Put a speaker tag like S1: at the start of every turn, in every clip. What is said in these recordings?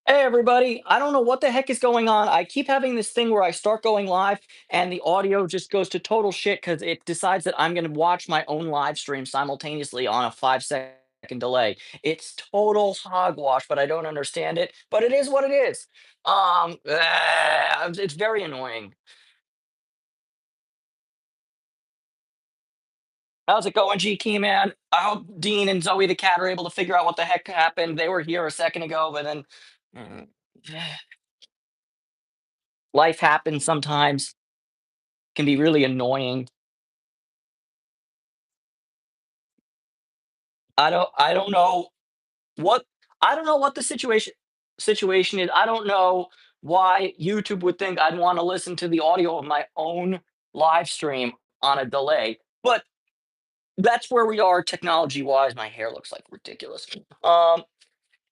S1: Hey everybody, I don't know what the heck is going on. I keep having this thing where I start going live and the audio just goes to total shit because it decides that I'm going to watch my own live stream simultaneously on a 5 second delay. It's total hogwash, but I don't understand it. But it is what it is. It's very annoying. How's it going, GT man? I hope Dean and Zoe the cat are able to figure out what the heck happened. They were here a second ago, but then mm, life happens sometimes. Can be really annoying. I don't know what I don't know what the situation is. I don't know why YouTube would think I'd want to listen to the audio of my own live stream on a delay. But that's where we are technology wise. My hair looks like ridiculous.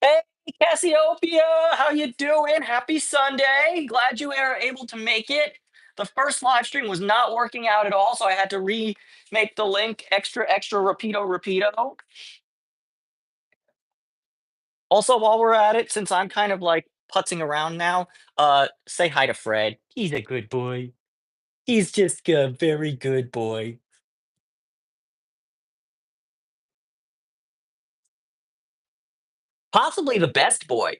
S1: Hey Cassiopeia, how you doing? Happy Sunday. Glad you were able to make it. The first live stream was not working out at all, so I had to remake the link extra extra repeato. Also, while we're at it, since I'm kind of like putzing around now, say hi to Fred. He's a good boy. He's just a very good boy. Possibly the best boy.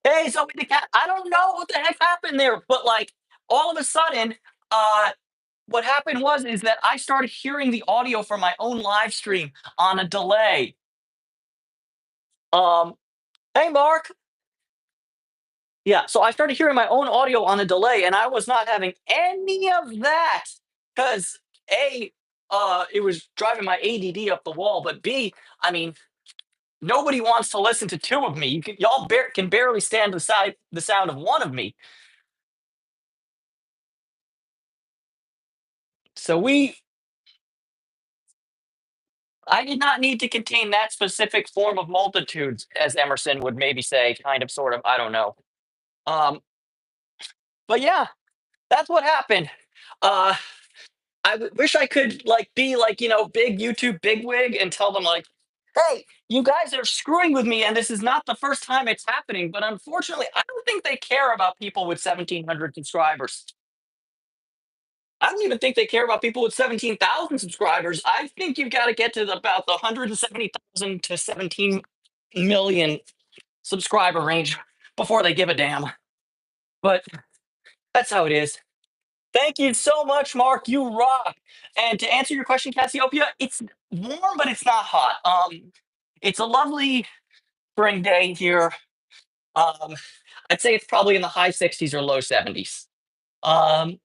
S1: Hey, Zoe the cat. I don't know what the heck happened there, but like all of a sudden, uh, what happened was is that I started hearing the audio from my own live stream on a delay. Um, hey Mark. Yeah, so I started hearing my own audio on a delay, and I was not having any of that because A, it was driving my ADD up the wall, but B, I mean, nobody wants to listen to two of me. Can barely stand the sound of one of me. So I did not need to contain that specific form of multitudes, as Emerson would maybe say, kind of, sort of. I don't know. Um, but yeah, that's what happened. Uh, wish I could like be like big YouTube bigwig and tell them like, hey, you guys are screwing with me, and this is not the first time it's happening. But unfortunately, I don't think they care about people with 1,700 subscribers. I don't even think they care about people with 17,000 subscribers. I think you've got to get to about the 170,000 to 17 million subscriber range before they give a damn. But that's how it is. Thank you so much, Mark. You rock. And to answer your question, Cassiopeia, it's warm, but it's not hot. It's a lovely spring day here. Um, I'd say it's probably in the high 60s or low 70s. Um,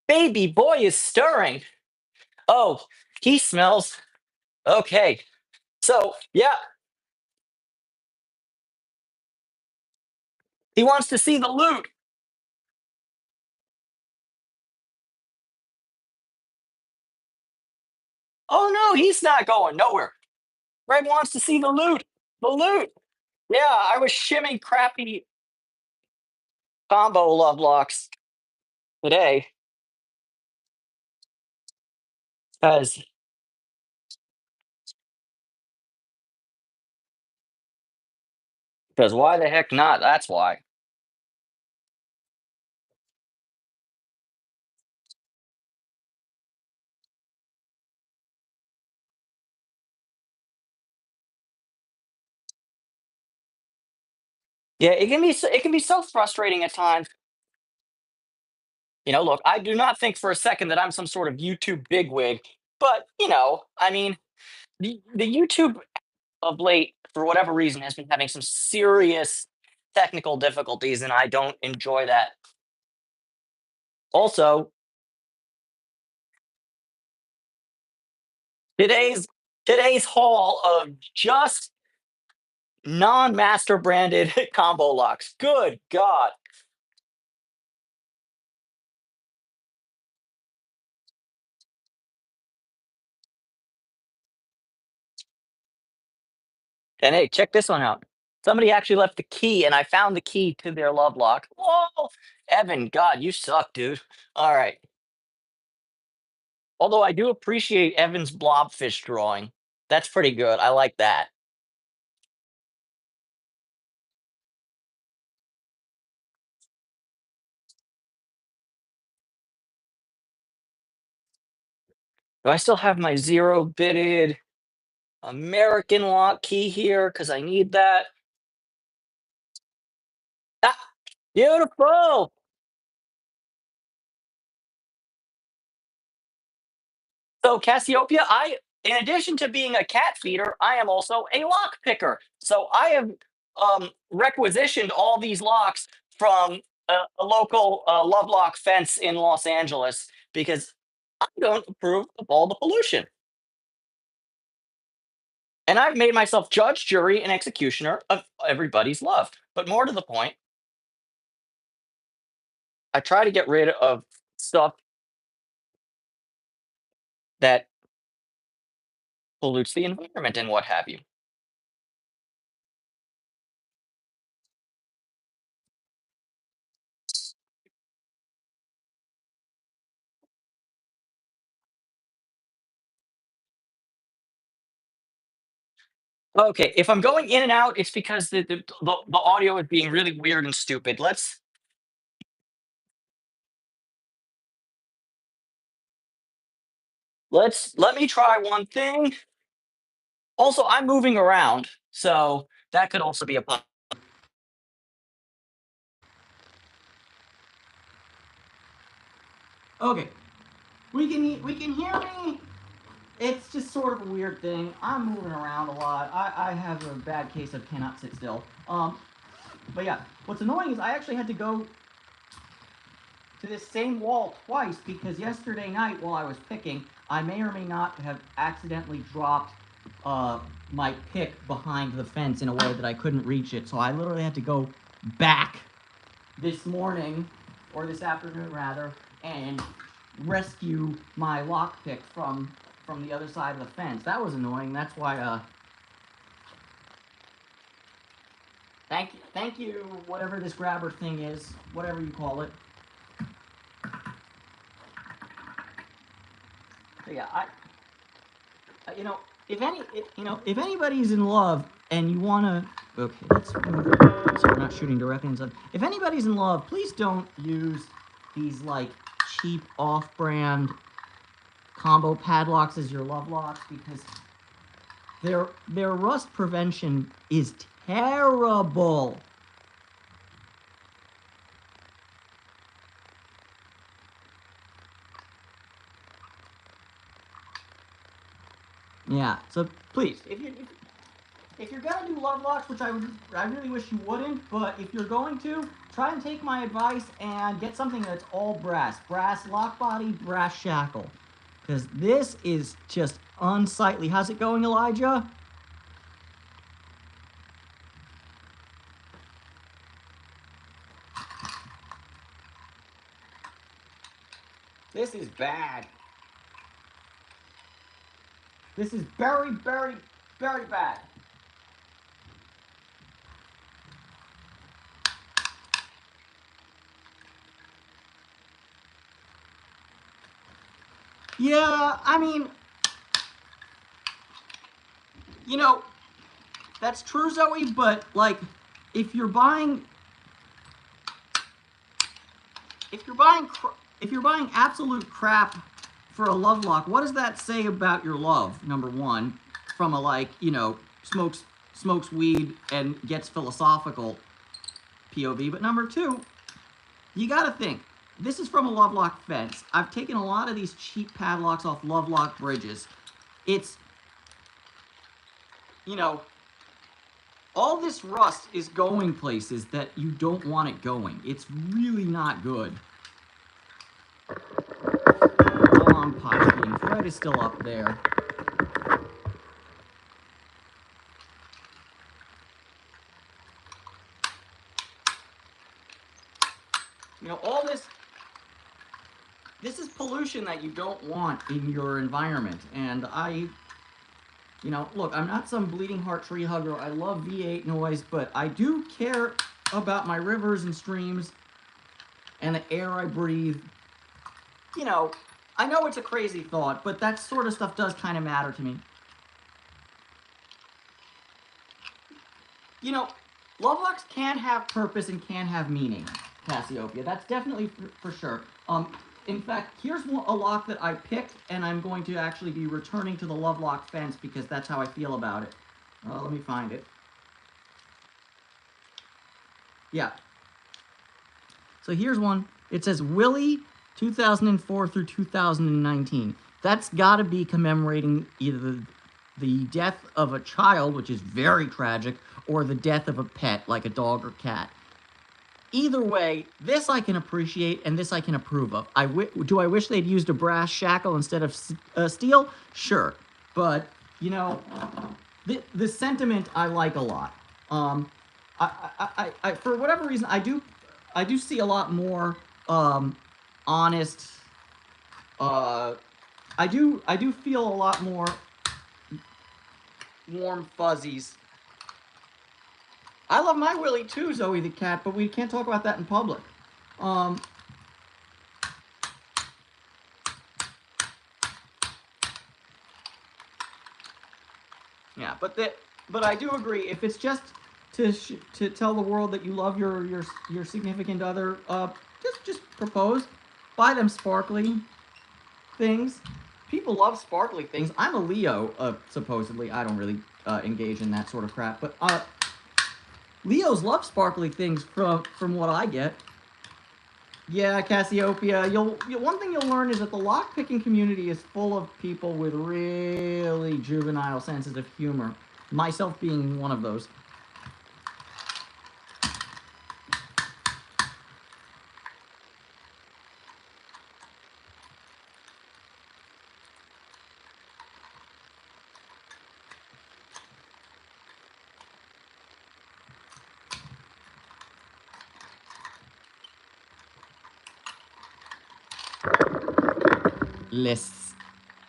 S1: baby boy is stirring. Oh, he smells. Okay. So, yeah, he wants to see the loot. Oh, no, he's not going nowhere. Red wants to see the loot. The loot. Yeah, I was shimming crappy combo love locks today because why the heck not? That's why. Yeah, it can be so frustrating at times. Look, I do not think for a second that I'm some sort of YouTube bigwig, but I mean, the YouTube of late, for whatever reason, has been having some serious technical difficulties, and I don't enjoy that. Also, today's today's haul of just non-master branded combo locks. Good God. And hey, check this one out. Somebody actually left the key, and I found the key to their love lock. Whoa, Evan, God, you suck, dude. All right. Although I do appreciate Evan's blobfish drawing. That's pretty good. I like that. Do I still have my 0-bitted American lock key here? Because I need that. Ah, beautiful. So Cassiopeia, in addition to being a cat feeder, I am also a lock picker. So I have requisitioned all these locks from a local Lovelock fence in Los Angeles because I don't approve of all the pollution. And I've made myself judge, jury, and executioner of everybody's love. But more to the point, I try to get rid of stuff that pollutes the environment and what have you. Okay, if I'm going in and out, it's because the audio is being really weird and stupid. Let me try one thing. Also, I'm moving around, so that could also be a okay. We can hear me. It's just sort of a weird thing. I'm moving around a lot. I have a bad case of cannot sit still. But yeah, what's annoying is I actually had to go to this same wall twice because yesterday night while I was picking, I may or may not have accidentally dropped my pick behind the fence in a way that I couldn't reach it. So I literally had to go back this morning, or this afternoon rather, and rescue my lockpick from the other side of the fence. That was annoying. That's why thank you, whatever this grabber thing is, whatever you call it. So yeah, you know, if anybody's in love and you wanna, okay, let's move so we're not shooting directly inside. If anybody's in love, please don't use these like cheap off-brand combo padlocks as your love locks because their rust prevention is terrible. Yeah, so please, if you're gonna do love locks, which I really wish you wouldn't, but if you're going to, try and take my advice and get something that's all brass lock body, brass shackle, because this is just unsightly. How's it going, Elijah? This is bad. This is very, very, very bad. Yeah, I mean, you know, that's true, Zoe, but like, if you're buying, if you're buying, if you're buying absolute crap for a love lock, what does that say about your love? Number one, from a like, smokes weed and gets philosophical POV. But number two, you got to think. This is from a Lovelock fence. I've taken a lot of these cheap padlocks off Lovelock bridges. It's, you know, all this rust is going places that you don't want it going. It's really not good. Oh, I'm pot shooting. Fred is still up there. All this is pollution that you don't want in your environment. And look, I'm not some bleeding heart tree hugger. I love V8 noise, but I do care about my rivers and streams and the air I breathe. I know it's a crazy thought, but that sort of stuff does kind of matter to me. Love locks can have purpose and can have meaning, Cassiopeia. That's definitely for sure. in fact, here's a lock that I picked, and I'm going to actually be returning to the Lovelock fence because that's how I feel about it. Let me find it. Yeah. So here's one. It says Willie 2004 through 2019. That's got to be commemorating either the death of a child, which is very tragic, or the death of a pet, like a dog or cat. Either way, this I can appreciate, and this I can approve of. Do I wish they'd used a brass shackle instead of steel? Sure. But, you know, the sentiment I like a lot. For whatever reason, I do see a lot more honest. I do feel a lot more warm fuzzies. I love my Willie too, Zoe the cat, but we can't talk about that in public. Yeah, but I do agree. If it's just to tell the world that you love your significant other, just propose, buy them sparkly things. People love sparkly things. I'm a Leo, supposedly. I don't really engage in that sort of crap, but Leos love sparkly things from what I get. Yeah, Cassiopeia. One thing you'll learn is that the lockpicking community is full of people with really juvenile senses of humor. Myself being one of those.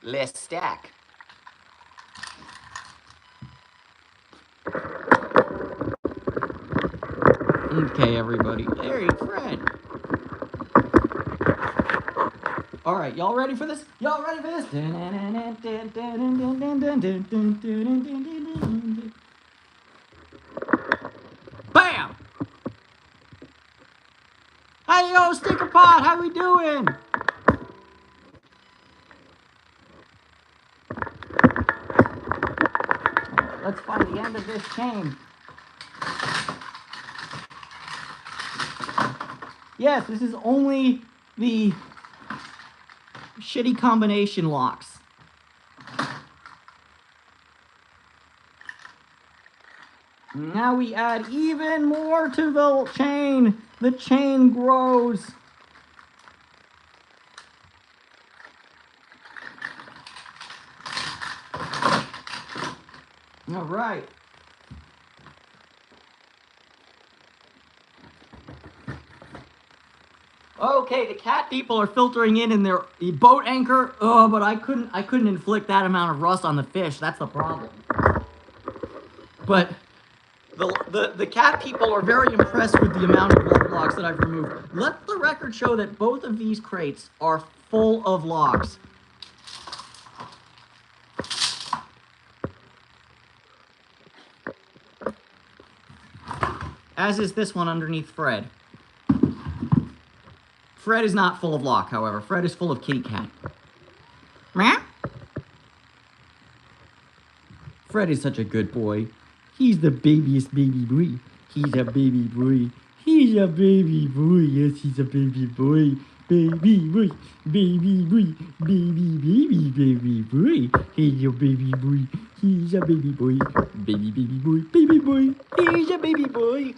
S1: Less stack. Okay, everybody. There, Fred. All right, y'all ready for this? Y'all ready for this? Bam! Hey, yo, Sticker Pot, how we doing? Let's find the end of this chain. Yes, this is only the shitty combination locks. Now we add even more to the chain. The chain grows. All right. Okay, the cat people are filtering in their boat anchor. Oh, but I couldn't inflict that amount of rust on the fish. That's the problem. But the cat people are very impressed with the amount of love locks that I've removed. Let the record show that both of these crates are full of locks. As is this one underneath Fred. Fred is not full of lock, however. Fred is full of kitty cat. Meow. Fred is such a good boy. He's the babiest baby boy. He's a baby boy. He's a baby boy. Yes, he's a baby boy. Baby boy. Baby boy. Baby boy. He's a baby boy. He's a baby boy. Baby boy. Baby boy. He's a baby boy.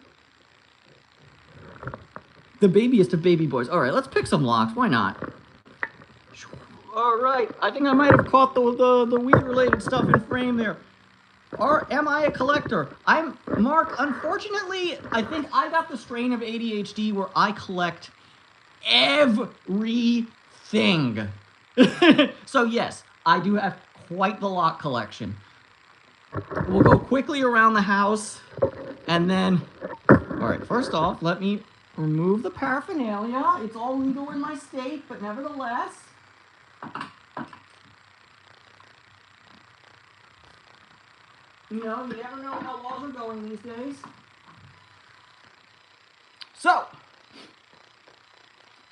S1: The babiest of baby boys. All right, let's pick some locks. Why not? All right, I think I might have caught the weed-related stuff in frame there. Or am I a collector? I'm Mark. Unfortunately, I think I got the strain of ADHD where I collect everything. So yes, I do have quite the lock collection. We'll go quickly around the house, and then, all right, first off, let me remove the paraphernalia. It's all legal in my state, but nevertheless. You know, you never know how laws are going these days. So,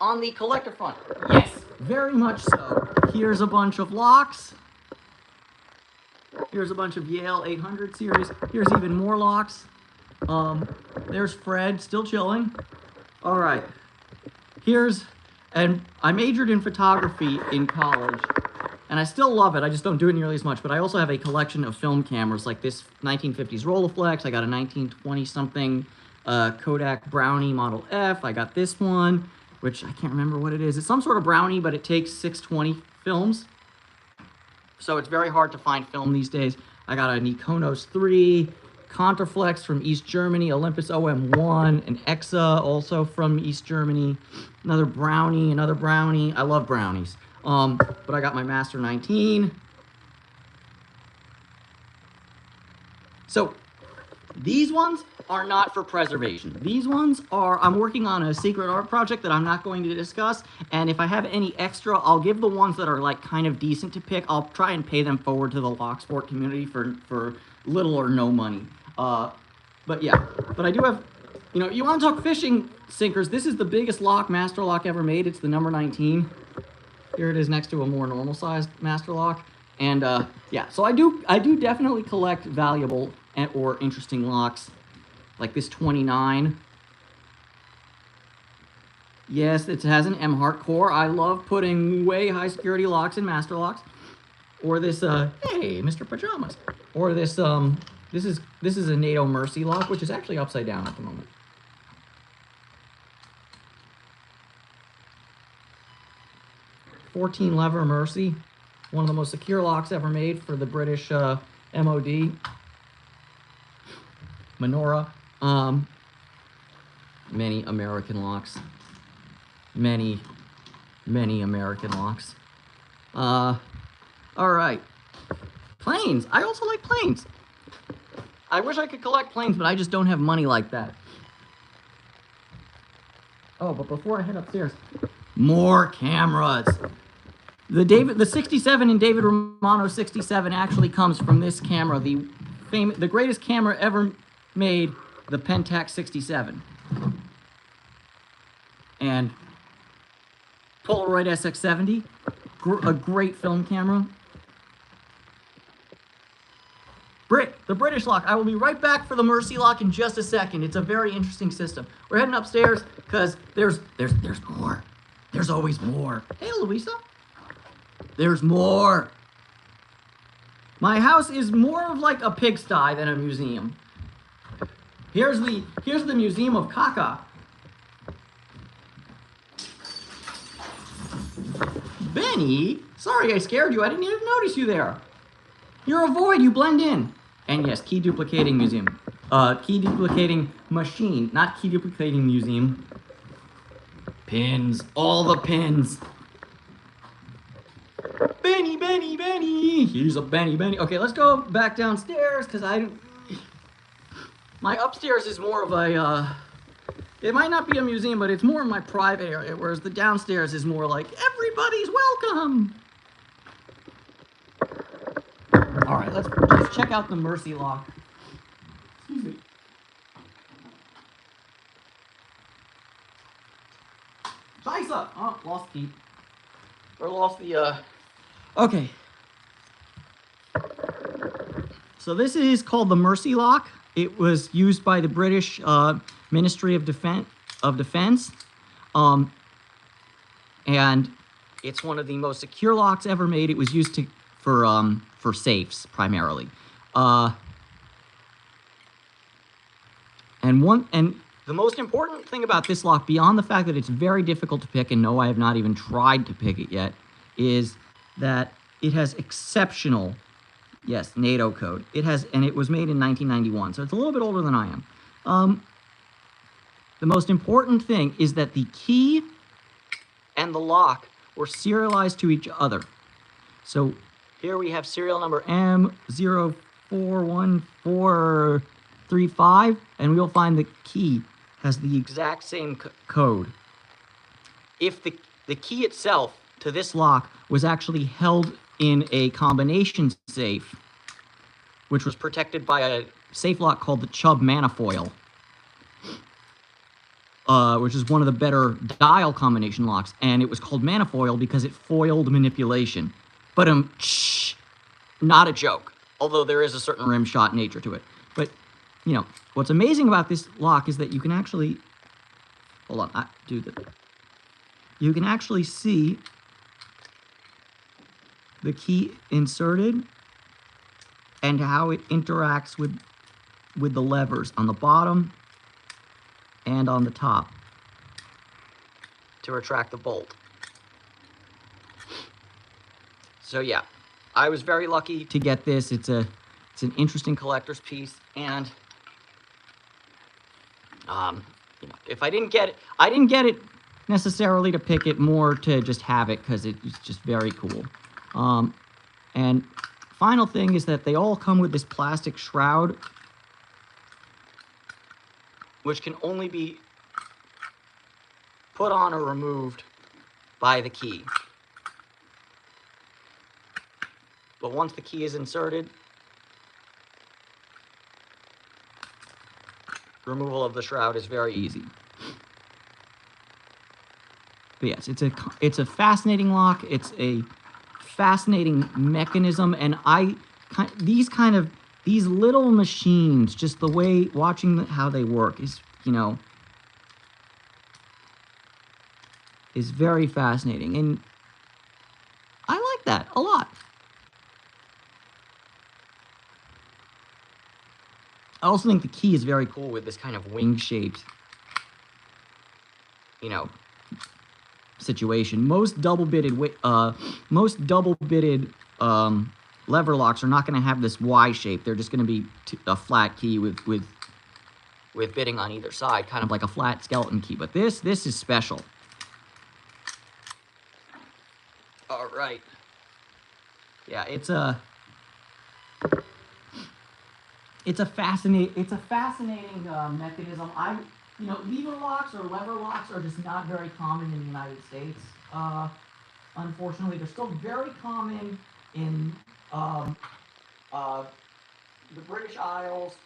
S1: on the collector front, yes, Very much so. Here's a bunch of locks. Here's a bunch of Yale 800 series. Here's even more locks. There's Fred, still chilling. All right. And I majored in photography in college, and I still love it. I just don't do it nearly as much, but I also have a collection of film cameras, like this 1950s Rolleiflex. I got a 1920-something Kodak Brownie Model F. I got this one, which I can't remember what it is. It's some sort of Brownie, but it takes 620 films. So it's very hard to find film these days. I got a Nikonos 3, Contraflex from East Germany, Olympus OM1, an Exa also from East Germany, another Brownie. I love brownies. But I got my Master 19. So these ones are not for preservation. These ones are, I'm working on a secret art project that I'm not going to discuss, and if I have any extra, I'll give the ones that are like kind of decent to pick. I'll try and pay them forward to the lock sport community for little or no money. But yeah, but I do have, you know, you want to talk fishing sinkers, this is the biggest lock, master lock ever made. It's the number 19. Here it is next to a more normal sized master lock. And yeah, so I do definitely collect valuable or interesting locks, like this 29. Yes, it has an M-Heart core. I love putting way high security locks in master locks. Or this, hey, Mr. Pajamas. Or this, this is a NATO Mersey lock, which is actually upside down at the moment. .14 lever Mersey, one of the most secure locks ever made for the British MOD. Menorah. Many American locks. Many American locks. All right. Planes. I also like planes. I wish I could collect planes, but I just don't have money like that. Oh, but before I head upstairs, more cameras. The 67 in David Romano 67 actually comes from this camera, the greatest camera ever made, the Pentax 67. And Polaroid SX70, a great film camera. The British lock. I will be right back for the Mersey lock in just a second. It's a very interesting system. We're heading upstairs because there's more. There's always more. Hey, Louisa. There's more. My house is more of like a pigsty than a museum. Here's the Museum of Caca. Benny, sorry I scared you. I didn't even notice you there. You're a void. You blend in. And yes, key duplicating museum. Key duplicating machine, not key duplicating museum. Pins, all the pins. Benny. He's a Benny. Okay, let's go back downstairs because my upstairs is more of a, it might not be a museum, but it's more in my private area, whereas the downstairs is more like, everybody's welcome. All right, let's check out the Mersey lock. Excuse me. Scheiße! Oh, lost key. Or lost the, Okay. So this is called the Mersey lock. It was used by the British Ministry of Defense. And it's one of the most secure locks ever made. It was used for safes primarily. And the most important thing about this lock, beyond the fact that it's very difficult to pick, and no, I have not even tried to pick it yet, is that it has exceptional, yes, NATO code. And it was made in 1991, so it's a little bit older than I am. The most important thing is that the key and the lock were serialized to each other. So here we have serial number M041435, and we will find the key has the exact same code. If the key itself to this lock was actually held in a combination safe, which was protected by a safe lock called the Chubb manifoil.
S2: which is one of the better dial combination locks, and it was called Manifoil because it foiled manipulation. But not a joke, although there is a certain rim shot nature to it. But, you know, what's amazing about this lock is that you can actually, hold on, you can actually see the key inserted and how it interacts with the levers on the bottom and on the top to retract the bolt. So yeah, I was very lucky to get this. It's an interesting collector's piece, and you know, if I didn't get it, I didn't get it necessarily to pick it, more to just have it because it's just very cool. And final thing is that they all come with this plastic shroud, which can only be put on or removed by the key. But once the key is inserted, removal of the shroud is very easy. But yes, it's a fascinating lock. It's a fascinating mechanism, and these little machines, just the way watching how they work is, you know, is very fascinating, and I like that a lot. I also think the key is very cool with this kind of wing-shaped, you know, situation. Most double-bitted lever locks are not going to have this Y shape. They're just going to be a flat key with bitting on either side, kind of like a flat skeleton key. But this is special. All right. Yeah, it's a fascinating mechanism. You know, lever locks or lever locks are just not very common in the United States. Unfortunately, they're still very common in the British Isles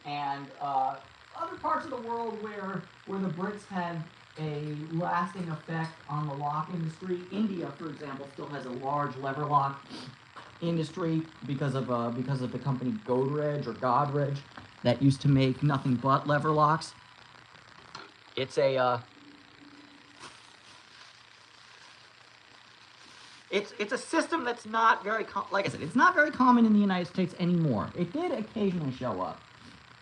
S2: and other parts of the world where the Brits had a lasting effect on the lock industry. India, for example, still has a large lever lock industry because of the company Godrej that used to make nothing but lever locks. It's a it's a system that's not very like I said, it's not very common in the United States anymore. It did occasionally show up,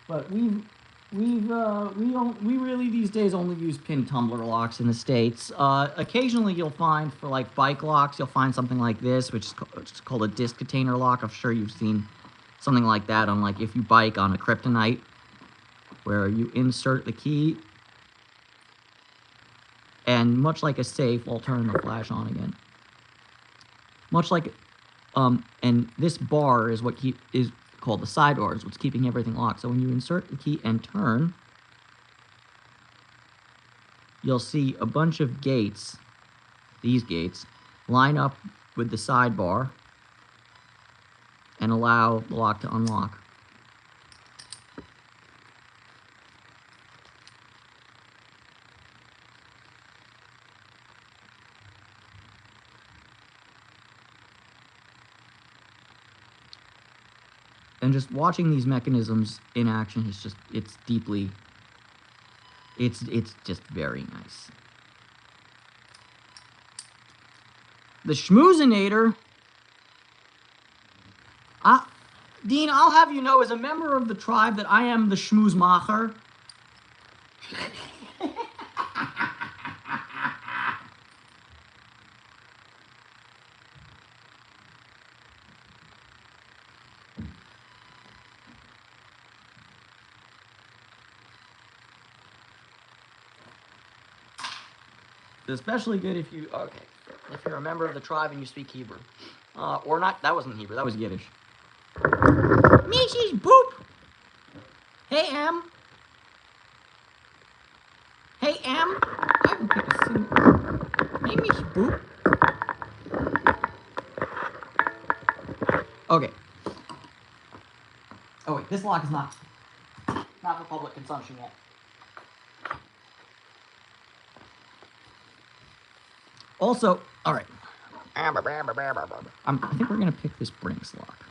S2: but we really these days only use pin tumbler locks in the States. Occasionally you'll find for like bike locks, you'll find something like this, which is called a disc container lock. I'm sure you've seen something like that on, like, if you bike on a kryptonite, where you insert the key, and much like a safe, I'll turn the flash on again. Much like, and this bar is what is called the side bar, is what's keeping everything locked. So when you insert the key and turn, you'll see a bunch of gates, these gates, line up with the sidebar and allow the lock to unlock. And just watching these mechanisms in action is just, it's just very nice. The Shmoozinator, Dean, I'll have you know, as a member of the tribe, that I am the Shmoozemacher. Especially good if you, if you're a member of the tribe and you speak Hebrew. Or not, that wasn't Hebrew, that was Yiddish. Mrs. Boop! Hey, Em! Hey, Em! I haven't picked a single... Hey, Mrs. Boop! Okay. Oh wait, this lock is not for public consumption yet. Also, all right. I think we're gonna pick this Brinks lock.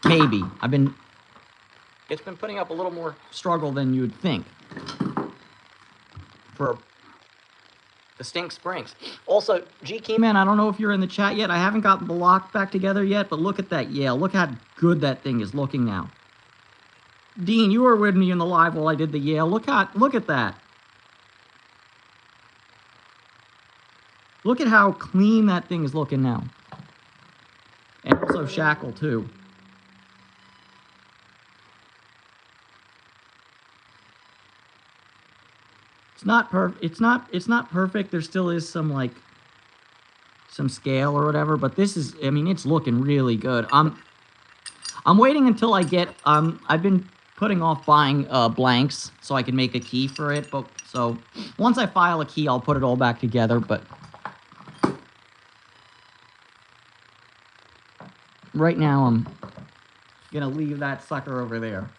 S2: Maybe. It's been putting up a little more struggle than you would think for distinct springs. Also, G Keyman, I don't know if you're in the chat yet. I haven't gotten the lock back together yet, but look at that Yale. Look how good that thing is looking now. Dean, you were with me in the live while I did the Yale. Look at that. Look at how clean that thing is looking now. And also Shackle too. It's not perfect. There still is some some scale or whatever, but this is, I mean, it's looking really good. I'm waiting until I get I've been putting off buying blanks so I can make a key for it, but so once I file a key, I'll put it all back together, but right now I'm gonna leave that sucker over there.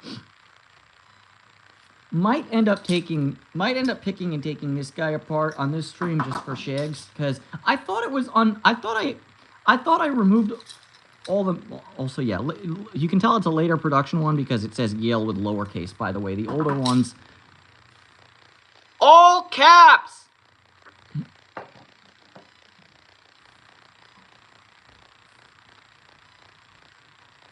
S2: Might end up picking and taking this guy apart on this stream just for shags, because I thought it was on. I thought I removed all the. Also, yeah, you can tell it's a later production one because it says Yale with lowercase. By the way, the older ones, all caps.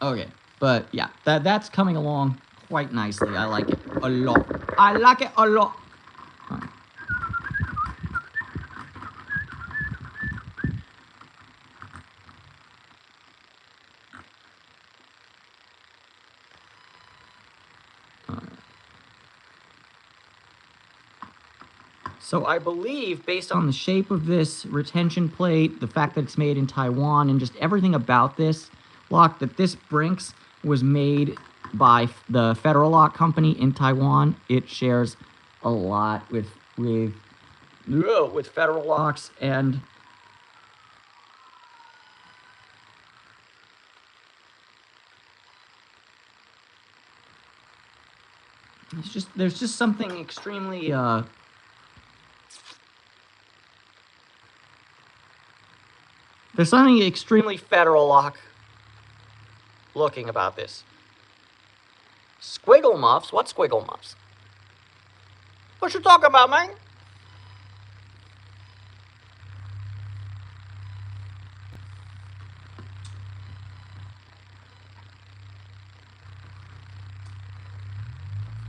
S2: Okay, but yeah, that's coming along quite nicely. I like it a lot. I like it a lot. Right. So I believe, based on the shape of this retention plate, the fact that it's made in Taiwan, and just everything about this lock, that this Brinks was made by the Federal Lock Company in Taiwan. It shares a lot with Federal Locks, and there's just something extremely there's something extremely Federal Lock looking about this. Squiggle muffs? What squiggle muffs? What you talking about, man?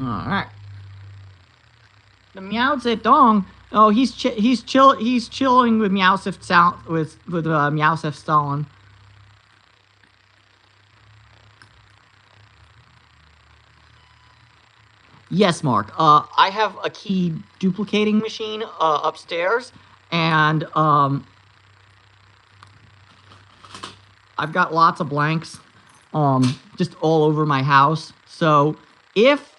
S2: All right. The Meow Zedong. Oh, he's chilling with Meowsif Meowsif Stalin. Yes, Mark. I have a key duplicating machine upstairs, and I've got lots of blanks just all over my house. So if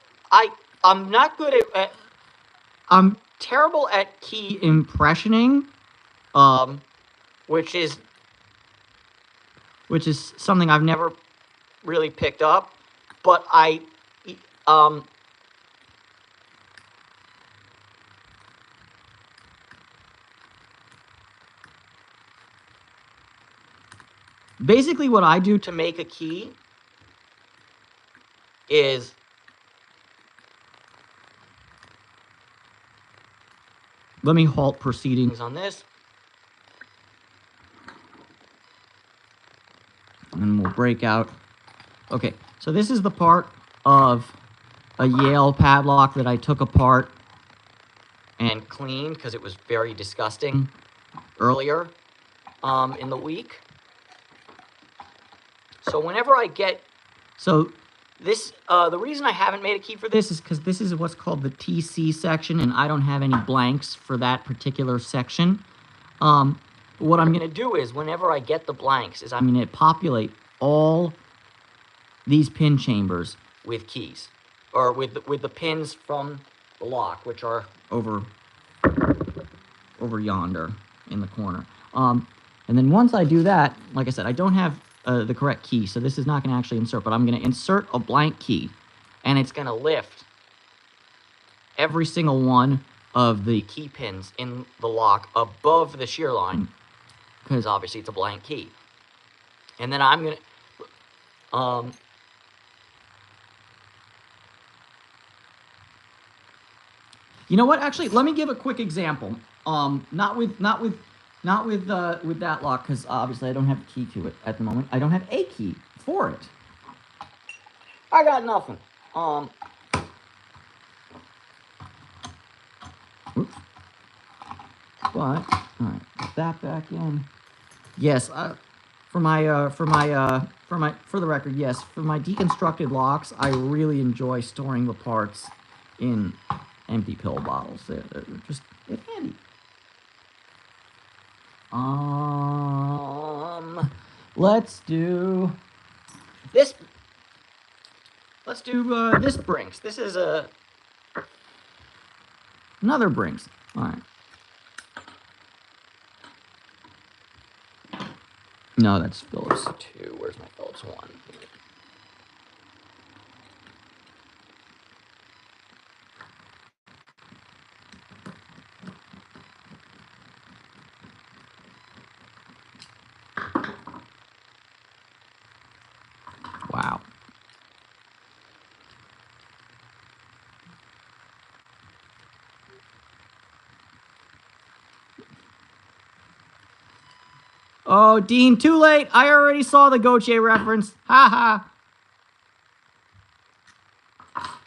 S2: I'm not good at I'm terrible at key impressioning, which is something I've never really picked up, but basically what I do to make a key is let me halt proceedings on this, and we'll break out. Okay, so this is the part of a Yale padlock that I took apart and cleaned because it was very disgusting earlier in the week. So whenever I get, so this, the reason I haven't made a key for this is because this is what's called the TC section, and I don't have any blanks for that particular section. What I'm going to do is, whenever I get the blanks, is I'm going to populate all these pin chambers with keys, or with the pins from the lock, which are over yonder in the corner. And then once I do that, like I said, I don't have the correct key, so this is not going to actually insert, but I'm going to insert a blank key, and it's going to lift every single one
S1: of the key pins in the lock above the shear line, because obviously it's a blank key. And then I'm gonna, you know what? Actually, let me give a quick example. Not with that lock, because obviously I don't have a key to it at the moment. I don't have a key for it. I got nothing. Oops. But all right, put that back in. Yes, for the record, yes, for my deconstructed locks, I really enjoy storing the parts in empty pill bottles. They're just, it's handy. Let's do this. Let's do this Brinks. This is another Brinks. All right. No, that's Phillips 2. Where's my Phillips 1? Wow. Oh, Dean, too late. I already saw the Gautier reference. Ha ha.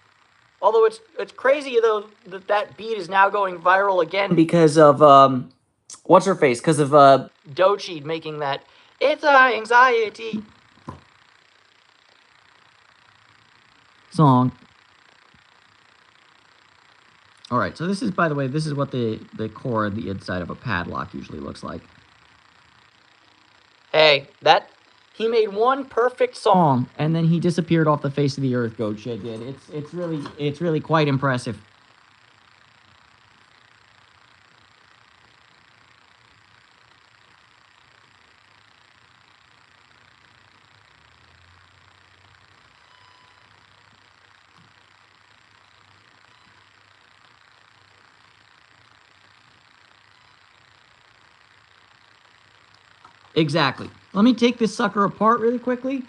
S1: Although it's crazy though that beat is now going viral again because of what's her face? Because of Doechii making that "It's our anxiety" song. All right, so this is, by the way, this is what the core and the inside of a padlock usually looks like. Hey, he made one perfect song and then he disappeared off the face of the earth. Gautier did. It's really quite impressive. Exactly. Let me take this sucker apart really quickly.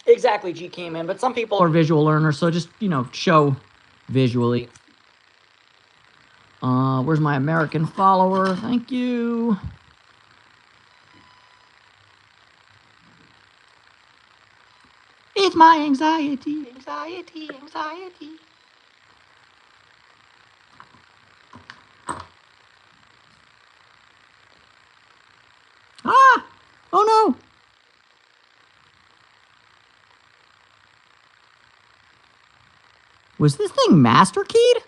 S1: Exactly, G came in, but some people are visual learners, so just, show visually. Where's my American follower? Thank you. It's my anxiety. Anxiety. Ah! Oh no! Was this thing master keyed?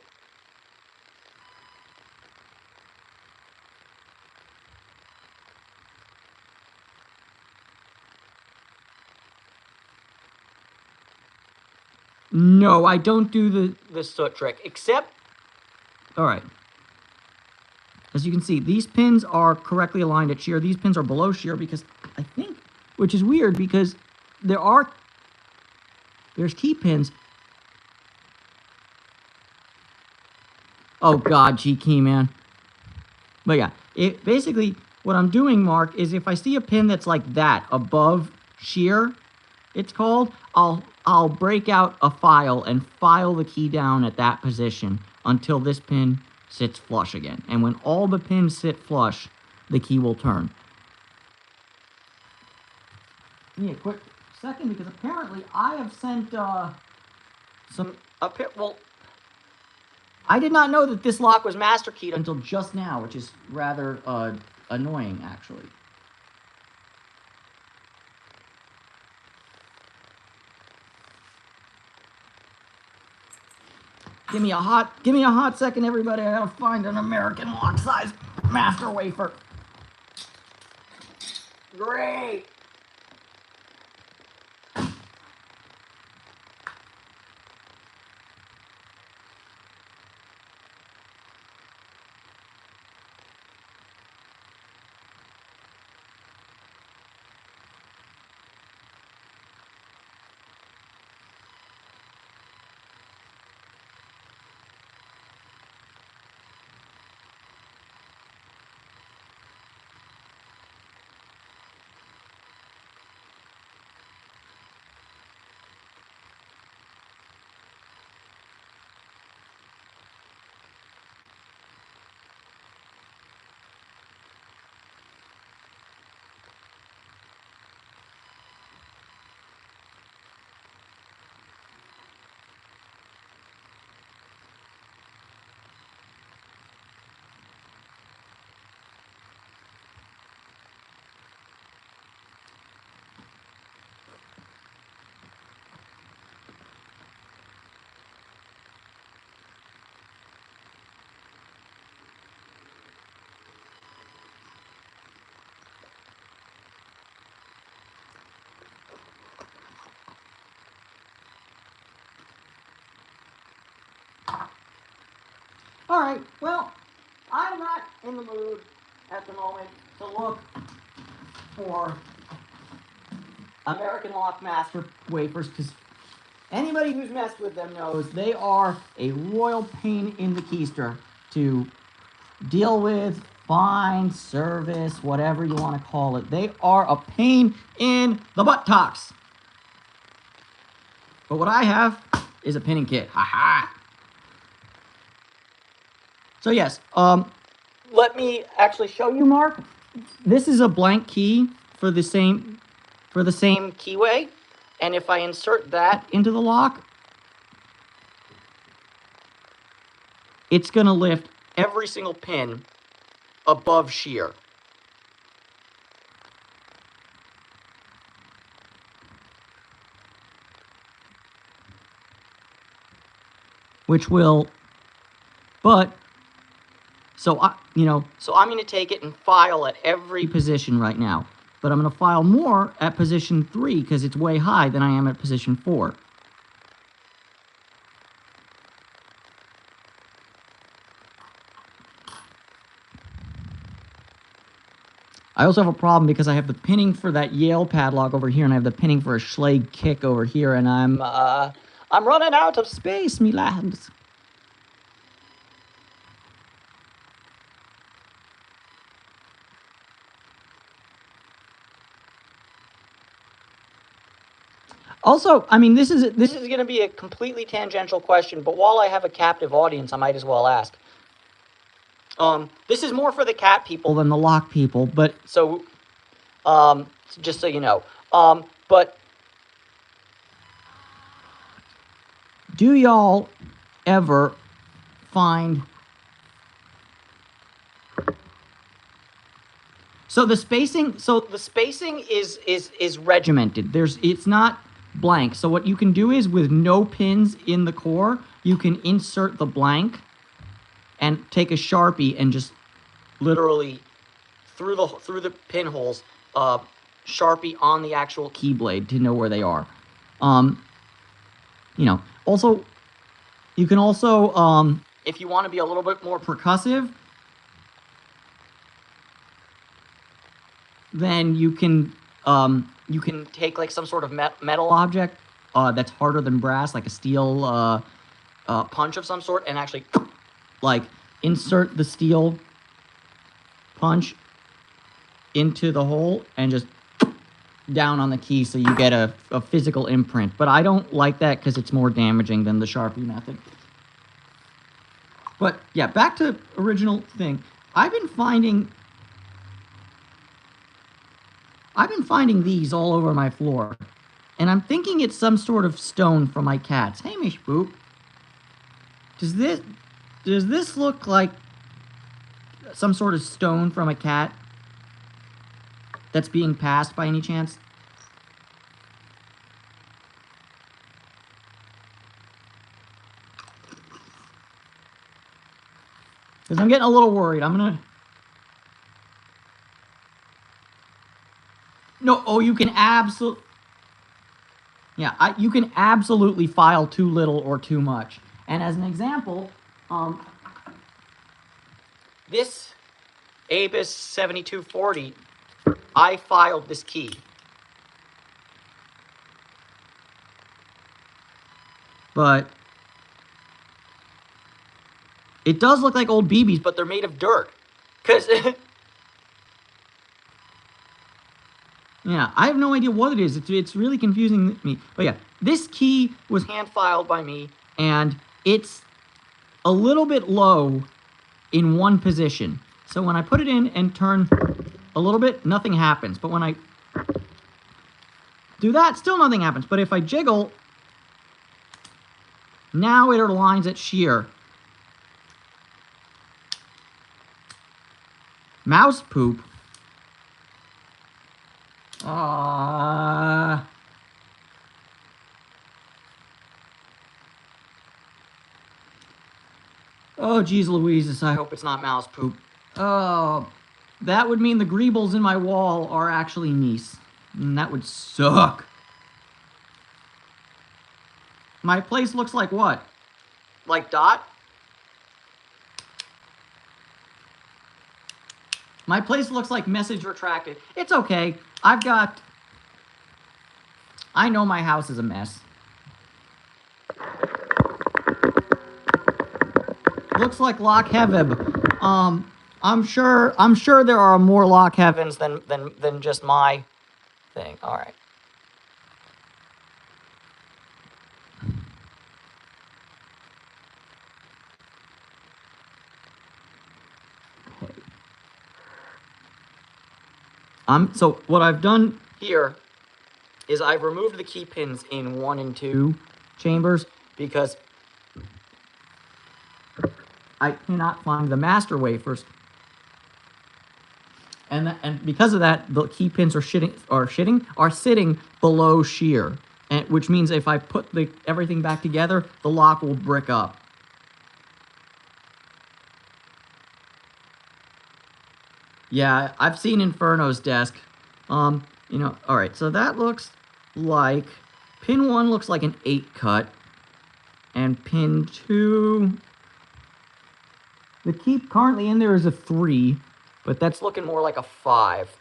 S1: No, I don't do the soot trick, except... Alright. As you can see, these pins are correctly aligned at shear. These pins are below shear because, I think, which is weird because there's key pins. Oh god, G-key, man. But yeah, basically, what I'm doing, Mark, is if I see a pin that's like that, above shear, it's called, I'll break out a file and file the key down at that position until this pin sits flush again. And when all the pins sit flush, the key will turn. Give me a quick second, because apparently I have sent well, I did not know that this lock was master keyed until just now, which is rather annoying, actually. Give me a hot second, everybody. I gotta find an American lock size master wafer. Great.
S2: All right, well, I'm not in the mood at the moment to look for American Lockmaster wafers because anybody who's messed with them knows they are a royal pain in the keister to deal with, find, service, whatever you want to call it. They are a pain in the buttocks. But what I have is a pinning kit. Ha-ha! So yes, let me actually show you, Mark. This is a blank key for the same keyway, and if I insert that into the lock, it's going to lift every single pin above shear. Which will, but, so I'm going to take it and file at every position right now. But I'm going to file more at position 3 because it's way high than I am at position 4. I also have a problem because I have the pinning for that Yale padlock over here, and I have the pinning for a Schlage kick over here, and I'm running out of space, me lads. Also, I mean, this is going to be a completely tangential question, but while I have a captive audience, I might as well ask. This is more for the cat people than the lock people, but so, just so you know. But do y'all ever find... So the spacing is regimented. It's not blank. So what you can do is with no pins in the core, you can insert the blank and take a Sharpie and just literally through the pinholes, Sharpie on the actual keyblade to know where they are. Also, you can also, if you want to be a little bit more percussive, then you can take like some sort of metal object that's harder than brass, like a steel punch of some sort, and actually like insert the steel punch into the hole and just down on the key so you get a physical imprint. But I don't like that because it's more damaging than the Sharpie method. But yeah, back to original thing. I've been finding these all over my floor, and I'm thinking it's some sort of stone for my cats. Hey, Mish Boop. Does this look like some sort of stone from a cat that's being passed by any chance? Because I'm getting a little worried. I'm gonna... No, oh, you can absolutely... Yeah, you can absolutely file too little or too much. And as an example, this Abus 7240, I filed this key. But it does look like old BBs, but they're made of dirt. Because... Yeah, I have no idea what it is. It's really confusing me. But yeah, this key was hand-filed by me, and it's a little bit low in one position. So when I put it in and turn a little bit, nothing happens. But when I do that, still nothing happens. But if I jiggle, now it aligns at shear. Mouse poop. Oh, geez Louises, I hope it's not mouse poop. Oh, that would mean the greebles in my wall are actually Nice. And that would suck. My place looks like what? Like Dot? My place looks like message retracted. It's okay. I know my house is a mess. Looks like lock heaven. I'm sure there are more lock heavens than just my thing. All right. So what I've done here is I've removed the key pins in 1 and 2 chambers because I cannot find the master wafers. And because of that, the key pins are sitting below shear, which means if I put everything back together, the lock will brick up. Yeah, I've seen Inferno's desk. All right, so that looks like pin 1 looks like an 8 cut, and pin 2, the key currently in there is a 3, but that's looking more like a 5.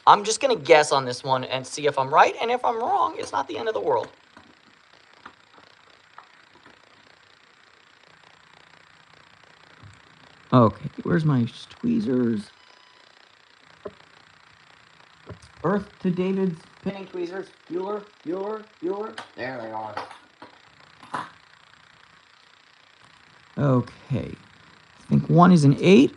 S2: I'm just gonna guess on this one and see if I'm right, and if I'm wrong, it's not the end of the world. Okay, where's my tweezers? Earth to David's pinning tweezers. Bueller. There they are. Okay. I think 1 is an 8.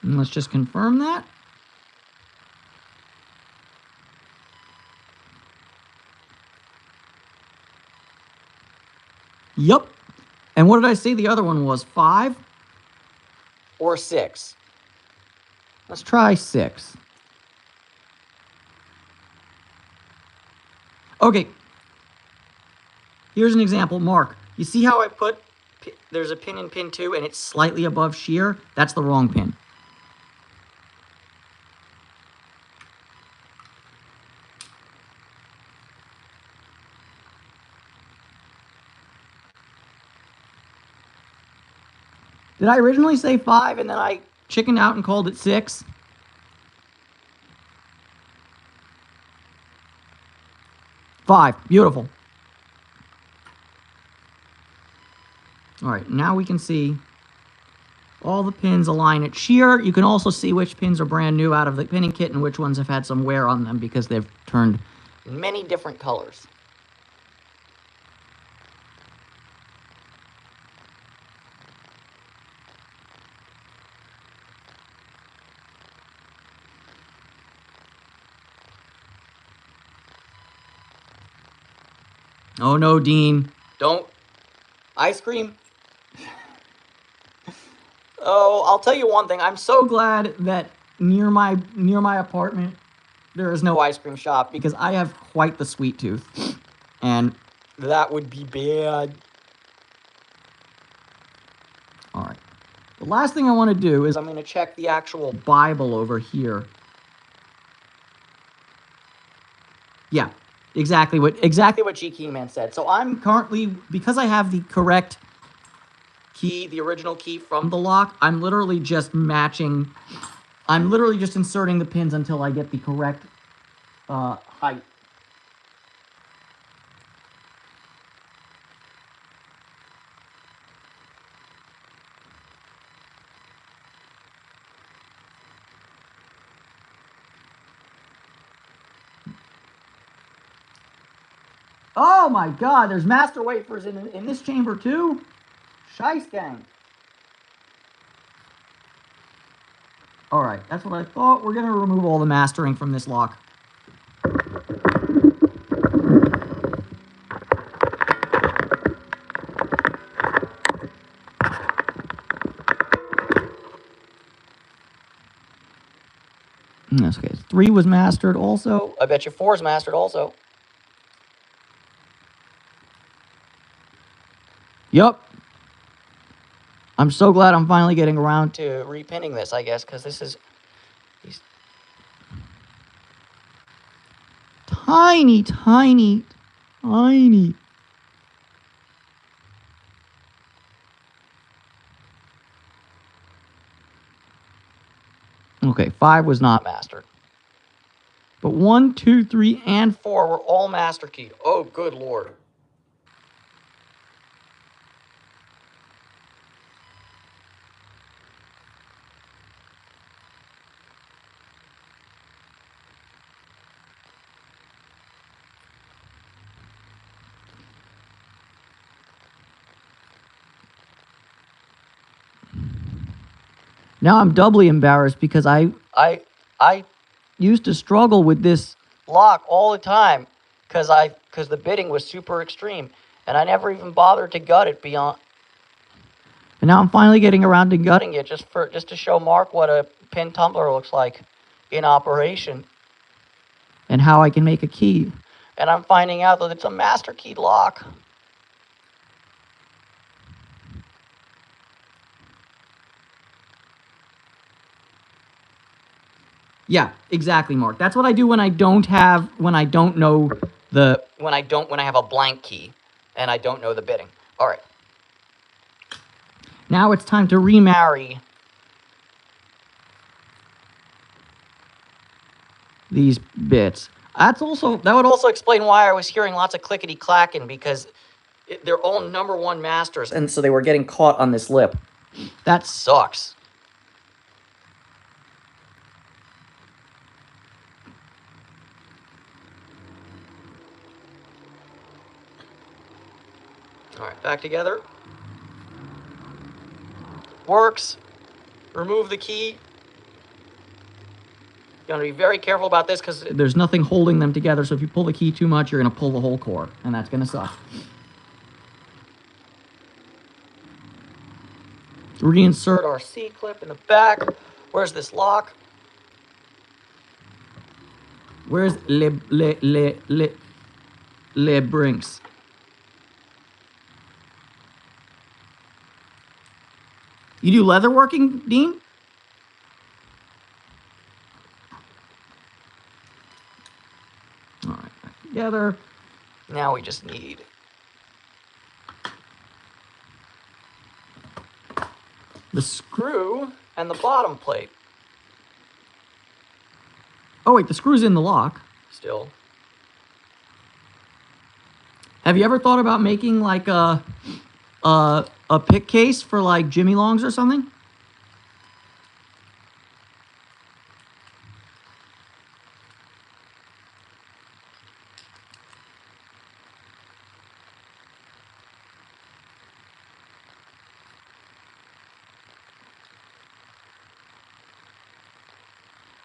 S2: And let's just confirm that. Yup. And what did I say the other one was? 5 or 6? Let's try 6. Okay. Here's an example. Mark, you see how I put, there's a pin in pin 2 and it's slightly above shear? That's the wrong pin. Did I originally say 5 and then I chickened out and called it 6? Five. Beautiful. All right, now we can see all the pins align at shear. You can also see which pins are brand new out of the pinning kit and which ones have had some wear on them because they've turned many different colors. Oh no, Dean. Don't. Ice cream? Oh, I'll tell you one thing. I'm so glad that near my apartment there is no ice cream shop because I have quite the sweet tooth. And that would be bad. All right. The last thing I want to do is I'm going to check the actual Bible over here. Yeah. Exactly what G Keyman said. So I'm currently, because I have the correct key, the original key from the lock, I'm literally just inserting the pins until I get the correct height. Oh my god, there's master wafers in this chamber too? Shice gang. Alright, that's what I thought. We're going to remove all the mastering from this lock. That's okay. 3 was mastered also. I bet you 4 is mastered also. Yup. I'm so glad I'm finally getting around to repinning this, I guess, because this is these tiny.
S1: Okay, 5 was not mastered. But 1, 2, 3, and 4 were all master keyed. Oh, good lord. Now I'm doubly embarrassed because I used to struggle with this lock all the time because the bidding was super extreme, and I never even bothered to gut it beyond. And now I'm finally getting around to gutting it just to show Mark what a pin tumbler looks like in operation and how I can make a key. And I'm finding out that it's a master keyed lock. Yeah, exactly, Mark. That's what I do when I don't have when I have a blank key and I don't know the bidding. All right. Now it's time to remarry these bits. That would also explain why I was hearing lots of clickety clacking, because they're all #1 masters, and so they were getting caught on this lip. That sucks. All right, back together. Works. Remove the key. You want to be very careful about this because there's nothing holding them together, so if you pull the key too much, you're going to pull the whole core, and that's going to suck. Reinsert our C-clip in the back. Where's this lock? Where's Le Brinks? You do leather working, Dean? All right, back together. Now we just need the screw and the bottom plate. Oh wait, the screw's in the lock still. Have you ever thought about making like a pick case for like Jimmy Longs or something?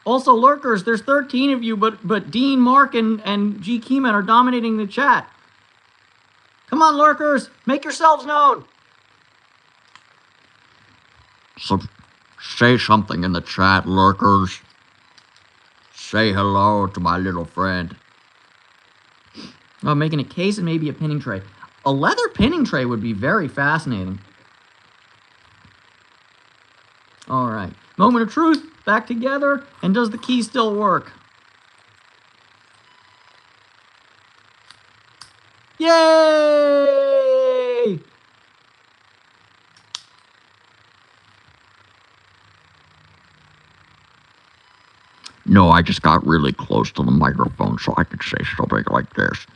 S1: Also, lurkers, there's 13 of you, but Dean, Mark, and G. Keyman are dominating the chat. Come on, lurkers, make yourselves known. So, say something in the chat, lurkers. Say hello to my little friend. Oh, making a case and maybe a pinning tray. A leather pinning tray would be very fascinating. All right. Moment of truth. Back together. And does the key still work? Yay! No, I just got really close to the microphone so I could say something like this.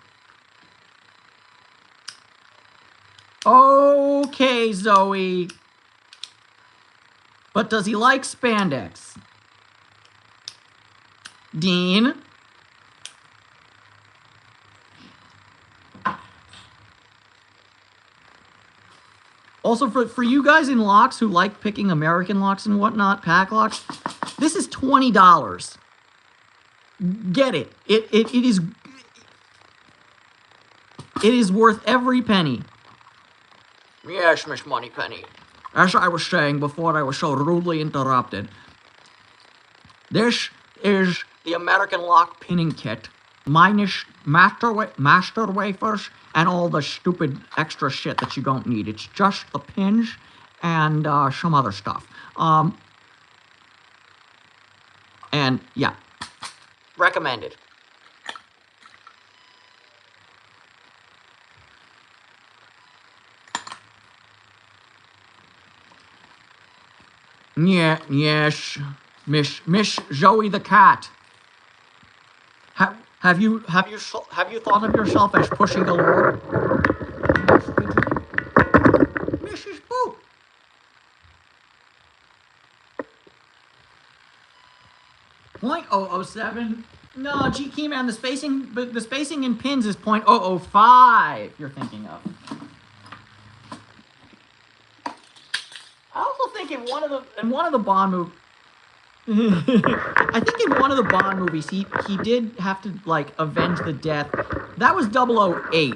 S1: Okay, Zoe. But does he like spandex? Dean? Also, for you guys in locks who like picking American locks and whatnot, padlocks, this is $20. Get it. It is worth every penny. Yes, Miss Moneypenny. As I was saying before I was so rudely interrupted, this is the American lock pinning kit, minus master wafers and all the stupid extra shit that you don't need. It's just the pins and some other stuff. And yeah, recommended. Yeah, yes.
S2: Miss Joey the cat. Have you thought of yourself as pushing the Lord? Mrs. Boo. .007. No, G key man, the spacing in pins is .005 you're thinking of. I also think in one of the Bond movies I think in one of the Bond movies he did have to like avenge the death. That was 008.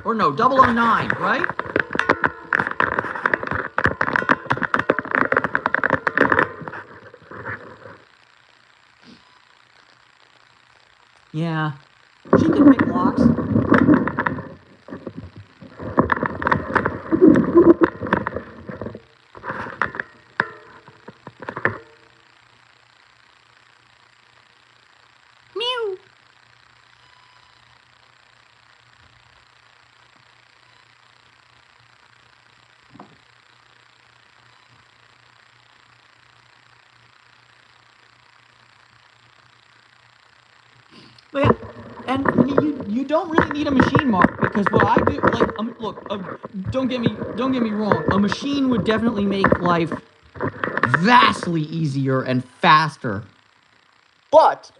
S2: Or no, 009, right? Yeah. She can pick locks. Mew. But yeah, and you don't really need a machine, Mark, because what I do, like, look, don't get me wrong, a machine would definitely make life vastly easier and faster. But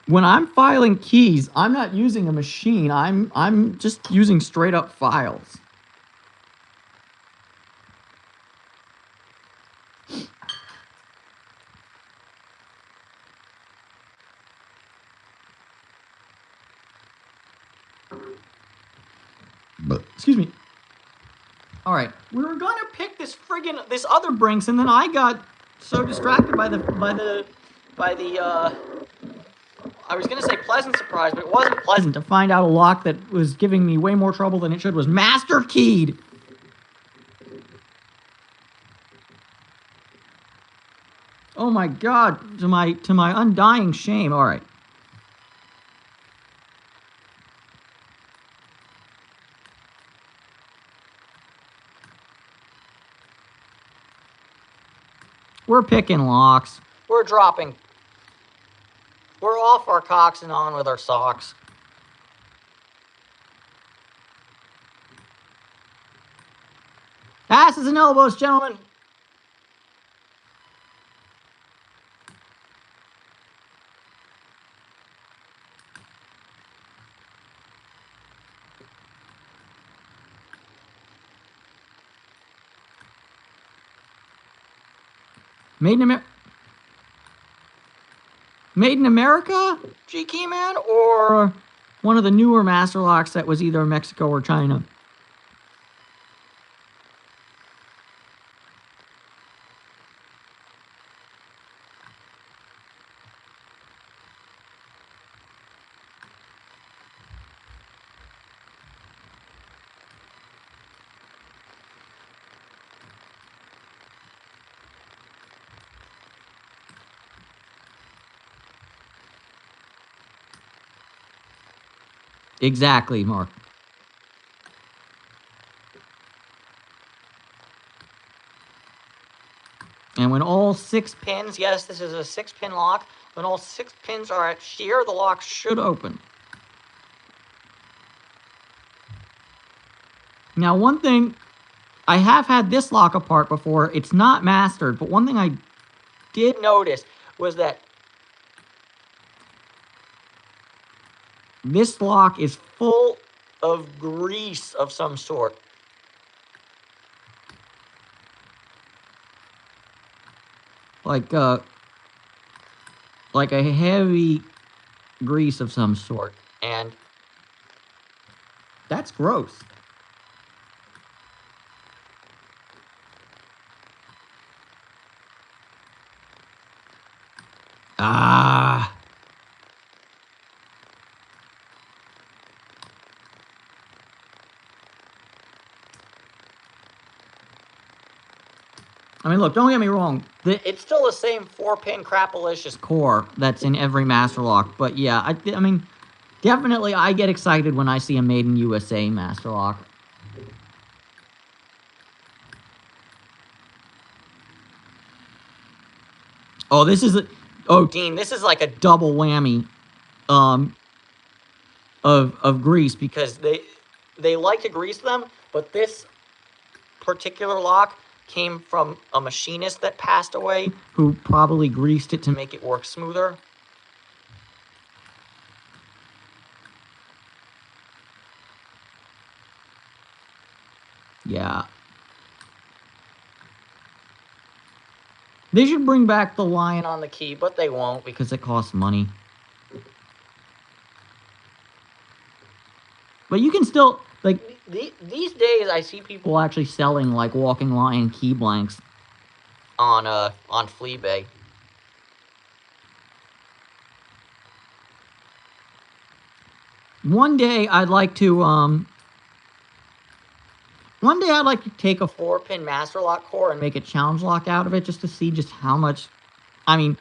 S2: when I'm filing keys, I'm not using a machine. I'm just using straight up files. Excuse me. All right, we were gonna pick this other Brinks, and then I got so distracted by the I was gonna say pleasant surprise, but it wasn't pleasant to find out a lock that was giving me way more trouble than it should was master keyed. Oh my God, to my undying shame. All right. We're picking locks. We're dropping. We're off our cocks and on with our socks. Asses and elbows, gentlemen. Made in America, G Keyman, or one of the newer master locks that was either Mexico or China? Exactly, Mark. And when all 6 pins, yes, this is a 6-pin lock, when all 6 pins are at shear, the lock should open. Now, one thing, I have had this lock apart before. It's not mastered, but one thing I did notice was that this lock is full of grease of some sort. Like a heavy grease of some sort. And that's gross. Ah. I mean, look, don't get me wrong. It's still the same 4-pin crapalicious core that's in every master lock. But yeah, I mean, definitely I get excited when I see a Made in USA master lock. Oh, this is Dean, this is like a double whammy of grease, because they like to grease them, but this particular lock came from a machinist that passed away who probably greased it to make it work smoother. Yeah. They should bring back the lion on the key, but they won't because it costs money. But you can still, like, these days I see people actually selling, like, walking lion key blanks on Flea. One day I'd like to take a 4-pin master lock core and make a challenge lock out of it, just to see just how much. I mean,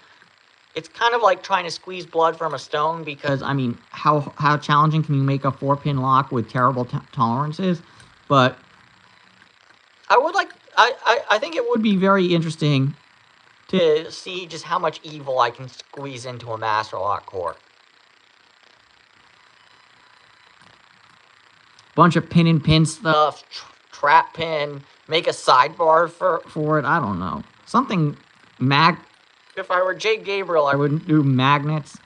S2: it's kind of like trying to squeeze blood from a stone, because I mean, how challenging can you make a 4-pin lock with terrible tolerances? But I think it would be very interesting to see just how much evil I can squeeze into a master lock core. Bunch of pin and pin stuff, trap pin, make a sidebar for it. I don't know, something If I were Jake Gabriel, I would do magnets.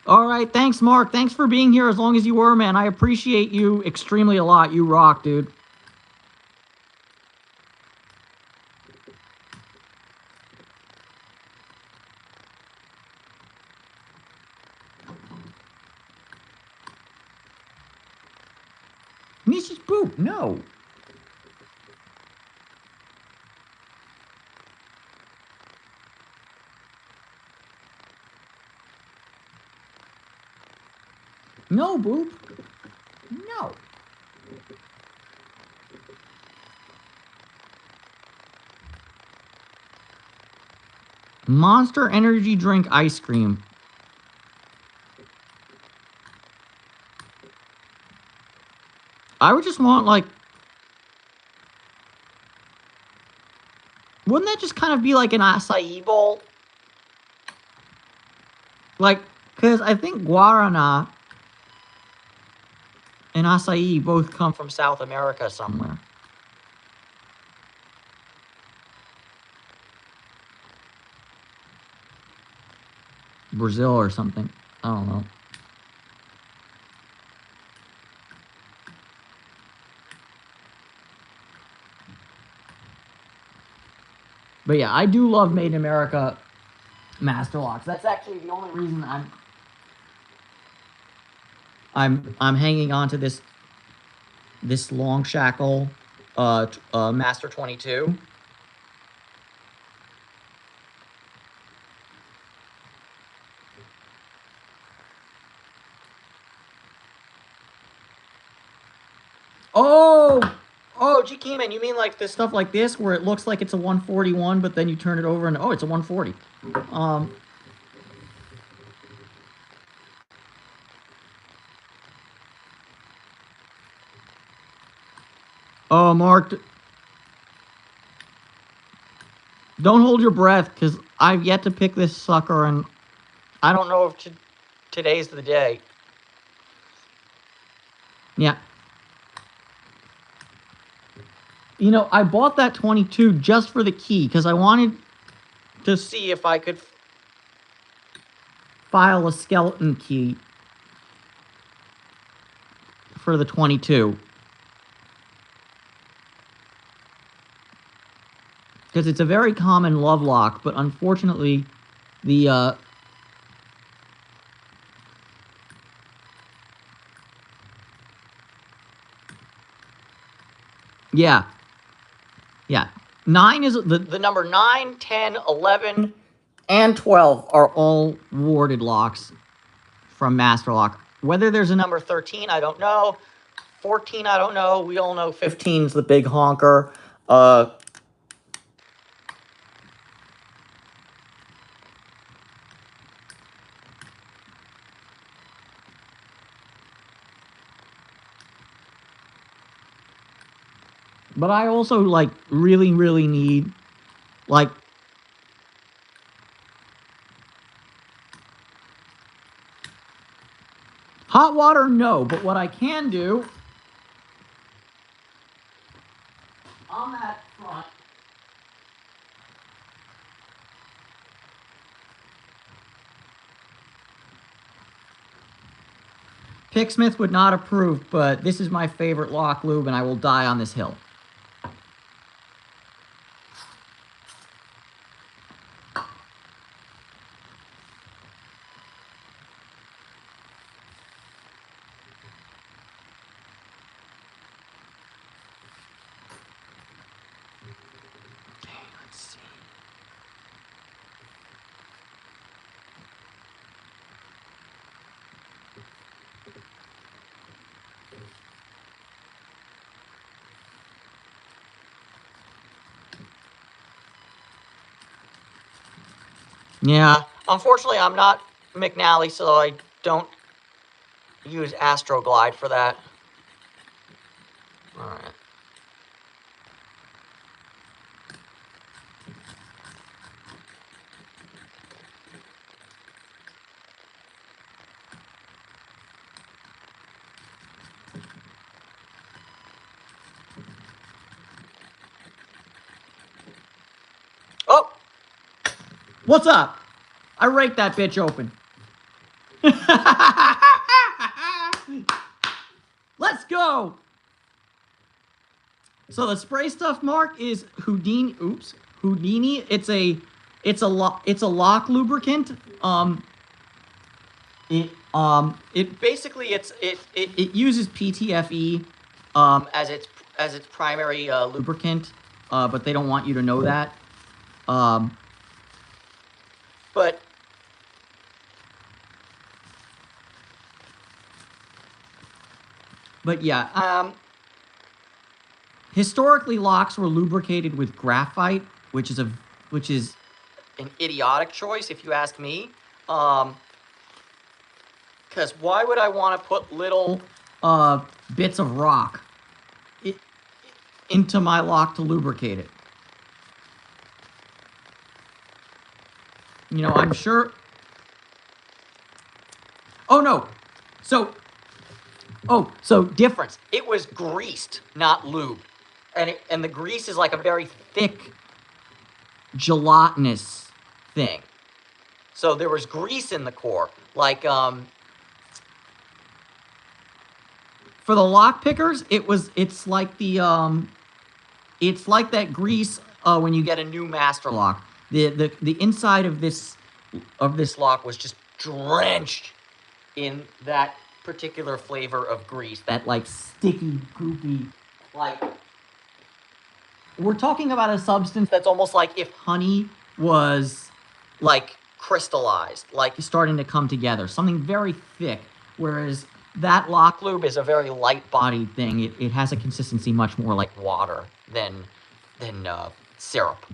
S2: All right, thanks, Mark. Thanks for being here as long as you were, man. I appreciate you extremely a lot. You rock, dude. Mrs. Boop, no. No, Boop. No. Monster Energy Drink Ice Cream. I would just want, like... Wouldn't that just kind of be like an acai bowl? Like, because I think guarana and acai both come from South America somewhere. Brazil or something. I don't know. But yeah, I do love Made in America master locks. That's actually the only reason I'm hanging on to this long shackle Master 22. Oh, G Keyman, you mean like this stuff like this, where it looks like it's a 141, but then you turn it over and oh, it's a 140. Oh, Mark, don't hold your breath, because I've yet to pick this sucker, and I don't know if today's the day. Yeah. You know, I bought that 22 just for the key, because I wanted to see if I could file a skeleton key for the 22. Because it's a very common love lock, but unfortunately, the yeah. 9 is the number 9, 10, 11, and 12 are all warded locks from Master Lock. Whether there's a number 13, I don't know. 14, I don't know. We all know 15's the big honker. But I also, like, really, really need, like... Hot water, no. But what I can do... on that front... Picksmith would not approve, but this is my favorite lock lube, and I will die on this hill. Let's see. Yeah, unfortunately, I'm not McNally, so I don't use Astroglide for that. All right. Oh! What's up? I raked that bitch open. Let's go! So the spray stuff mark is Houdini. Oops, Houdini. It's a lock lubricant. It basically it uses PTFE as its primary lubricant, but they don't want you to know that. But yeah, historically locks were lubricated with graphite, which is an idiotic choice if you ask me. Because why would I want to put little bits of rock into my lock to lubricate it? You know, I'm sure... Oh, no. So difference. It was greased, not lubed. And the grease is like a very thick, gelatinous thing. So there was grease in the core. Like, for the lock pickers, it's like that grease when you get a new master lock. The inside of this lock was just drenched in that particular flavor of grease, that like sticky, goopy, like, we're talking about a substance that's almost like if honey was like crystallized, like starting to come together, something very thick, whereas that lock lube is a very light bodied thing. It has a consistency much more like water than syrup.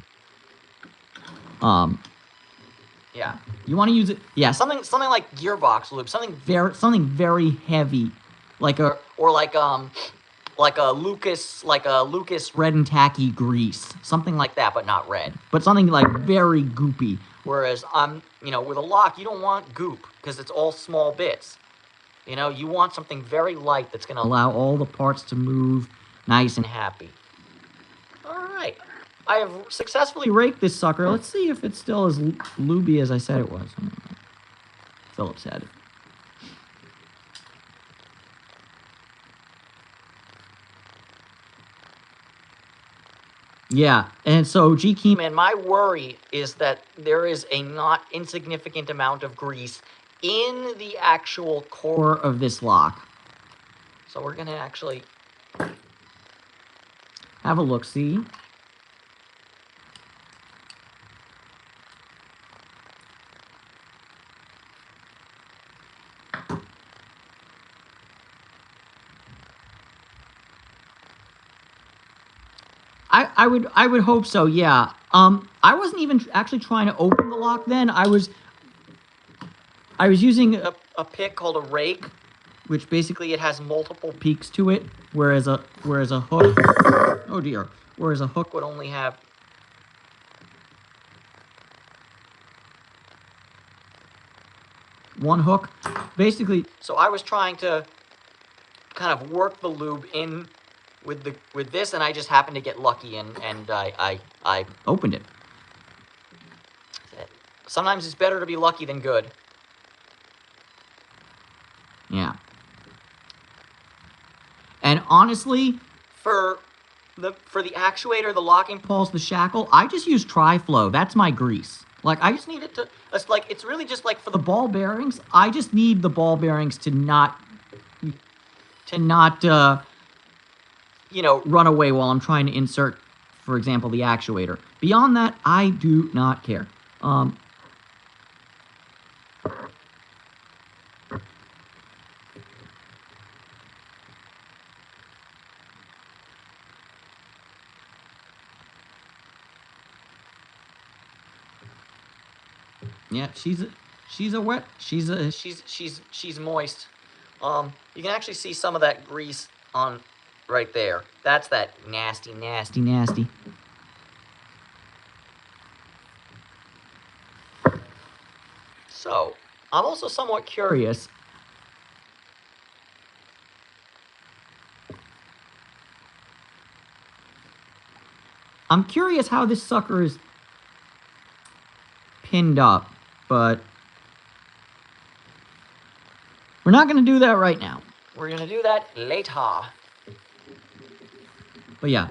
S2: Yeah, you want to use it. Yeah, something like gearbox lube, something very heavy, like a Lucas red and tacky grease, something like that, but not red, but something like very goopy. Whereas with a lock, you don't want goop because it's all small bits. You know, you want something very light that's going to allow all the parts to move nice and happy. All right. I have successfully raked this sucker. Let's see if it's still as lubey as I said it was. Phillips head. Yeah, and so G-Keyman, my worry is that there is a not insignificant amount of grease in the actual core of this lock. So we're going to actually have a look-see. I would hope so, yeah. I wasn't even actually trying to open the lock then. I was using a pick called a rake, which basically it has multiple peaks to it, whereas a hook, oh dear, whereas a hook would only have one hook. Basically, so I was trying to kind of work the lube in with this, and I just happened to get lucky, and I opened it. Sometimes it's better to be lucky than good. Yeah. And honestly, for the actuator, the locking poles, the shackle, I just use Tri-Flow. That's my grease. Like, I just need it to, it's really just like for the ball bearings, I just need the ball bearings to not, run away while I'm trying to insert, for example, the actuator. Beyond that, I do not care. Yeah, she's moist. You can actually see some of that grease on right there. That's that nasty, nasty, nasty. So, I'm also somewhat curious. I'm curious how this sucker is pinned up, but we're not going to do that right now. We're going to do that later. But yeah,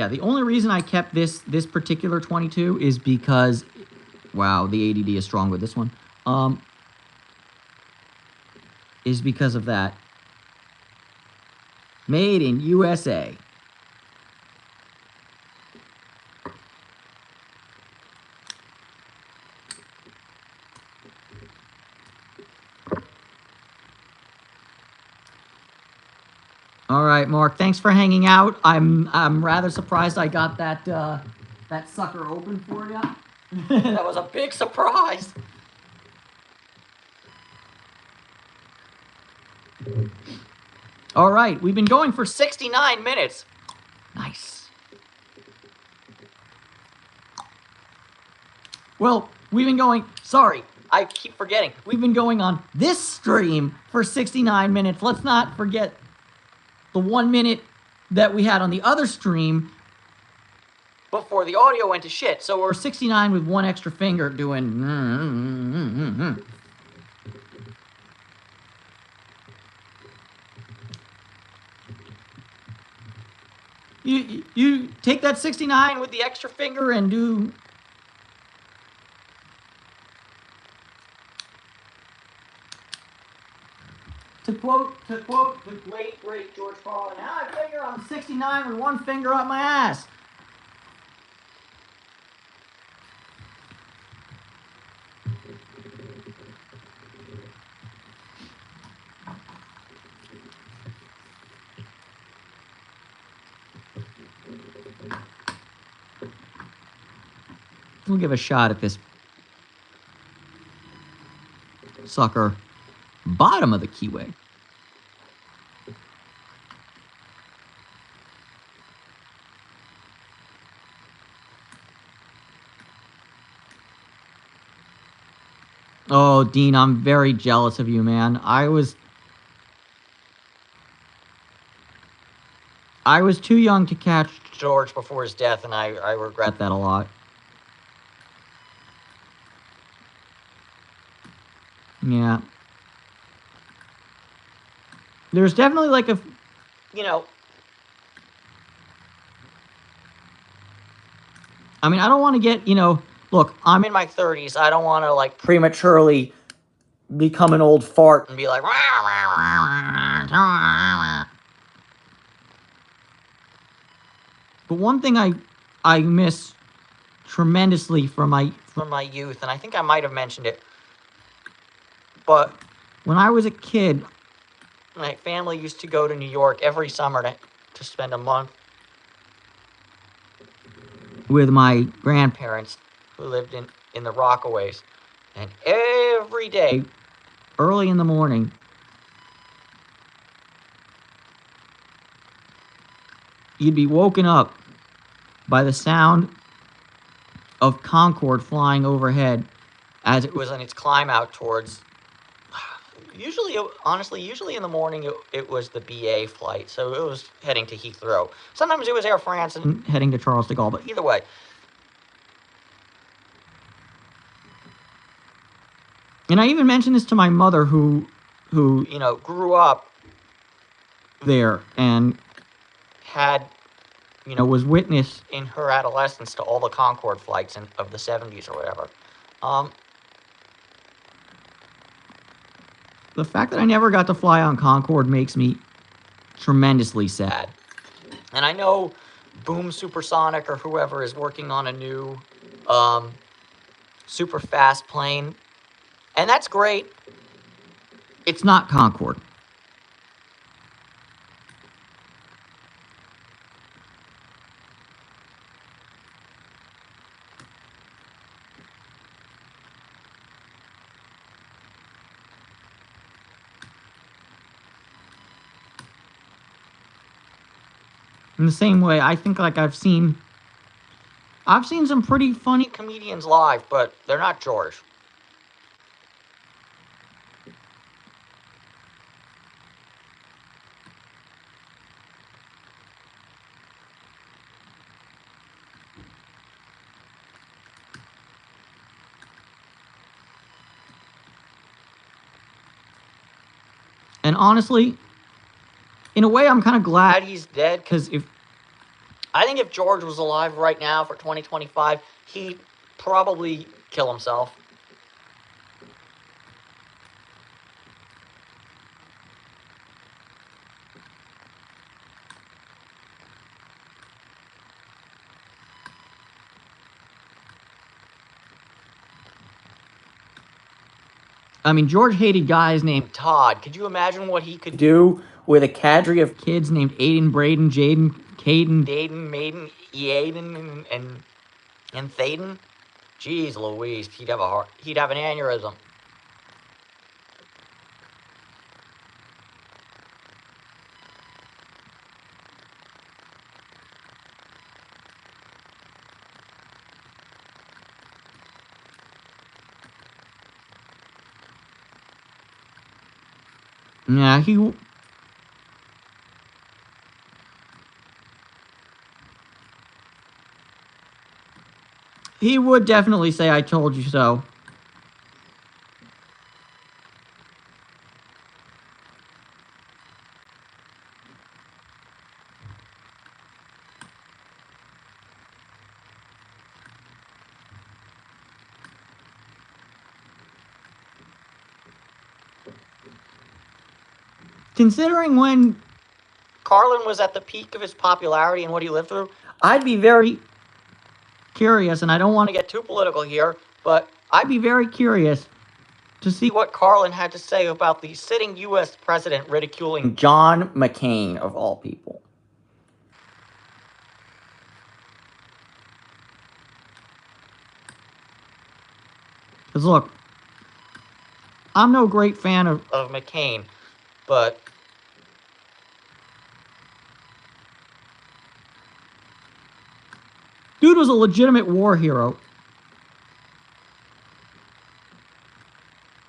S2: the only reason I kept this particular 22 is because, wow, the ADD is strong with this one. Is because of that. Made in USA. All right, Mark. Thanks for hanging out. I'm rather surprised I got that sucker open for you. That was a big surprise. All right, we've been going for 69 minutes. Nice. Well, we've been going. Sorry, I keep forgetting. We've been going on this stream for 69 minutes. Let's not forget the 1 minute that we had on the other stream before the audio went to shit. So we're 69 with one extra finger doing. You take that 69 with the extra finger and do. To quote the late great George Carlin, now I figure I'm 69 with one finger up my ass. We'll give a shot at this sucker. Bottom of the keyway. Oh, Dean, I'm very jealous of you, man. I was too young to catch George before his death, and I regret that a lot. Yeah. There's definitely like a, I mean, I don't want to get, look, I'm in my 30s. I don't want to like prematurely become an old fart and be like, but one thing I miss tremendously from my youth, and I think I might have mentioned it, but when I was a kid, my family used to go to New York every summer to spend a month with my grandparents who lived in the Rockaways. And every day, early in the morning, you'd be woken up by the sound of Concorde flying overhead as it was on its climb out towards. Usually, usually in the morning it was the BA flight, so it was heading to Heathrow. Sometimes it was Air France and heading to Charles de Gaulle, but either way. And I even mentioned this to my mother, who grew up there and had, was witness in her adolescence to all the Concorde flights of the 70s or whatever. The fact that I never got to fly on Concorde makes me tremendously sad. And I know Boom Supersonic or whoever is working on a new super fast plane, and that's great. It's not Concorde. In the same way, I think I've seen some pretty funny comedians live, but they're not George. And honestly, in a way, I'm kind of glad he's dead, because I think if George was alive right now for 2025, he'd probably kill himself. I mean, George hated guys named Todd. Could you imagine what he could do with a cadre of kids named Aiden, Braden, Jaden, Caden, Daden, Maiden, Eaden, and Thaden? Jeez Louise, he'd have an aneurysm. Yeah, he would definitely say, "I told you so." Considering when Carlin was at the peak of his popularity and what he lived through, I'd be very curious, and I don't want to get too political here, but I'd be very curious to see what Carlin had to say about the sitting U.S. president ridiculing John McCain, of all people. Because look, I'm no great fan of McCain, but dude was a legitimate war hero.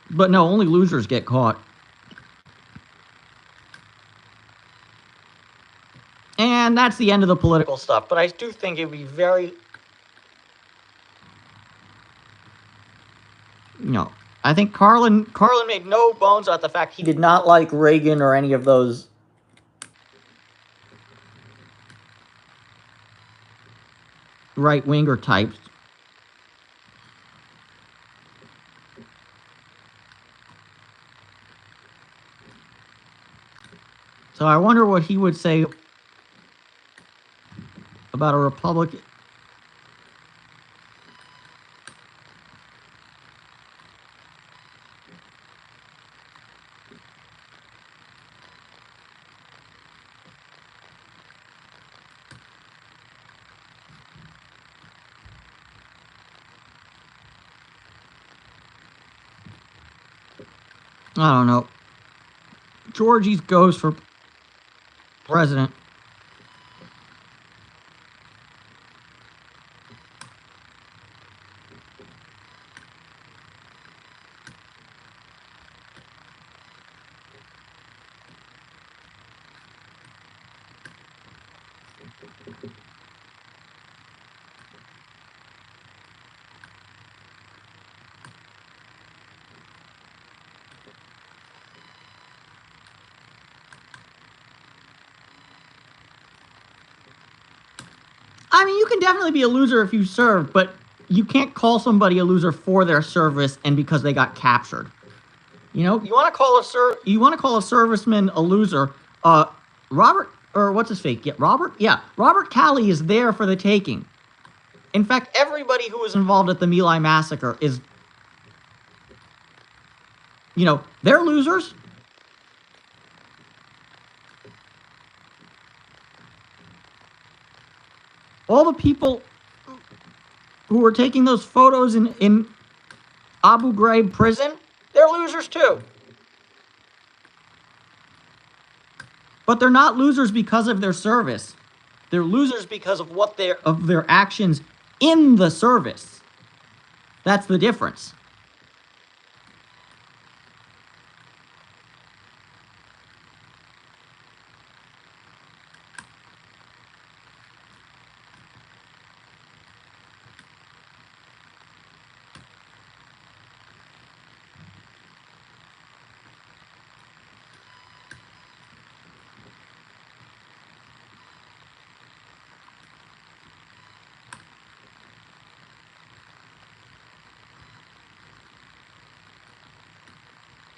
S2: But no, only losers get caught. And that's the end of the political stuff. But I do think it would be very... No. I think Carlin made no bones about the fact he did not like Reagan or any of those right-winger types. So I wonder what he would say about a Republican. I don't know. Georgie's goes for president. I mean, you can definitely be a loser if you serve, but you can't call somebody a loser for their service and because they got captured. You know, you want to call a serviceman a loser. Robert, or what's his fake? Yeah, Robert. Yeah, Robert Calley is there for the taking. In fact, everybody who was involved at the My Lai massacre is, you know, they're losers. All the people who were taking those photos in Abu Ghraib prison, they're losers too. But they're not losers because of their service. They're losers because of their actions in the service. That's the difference.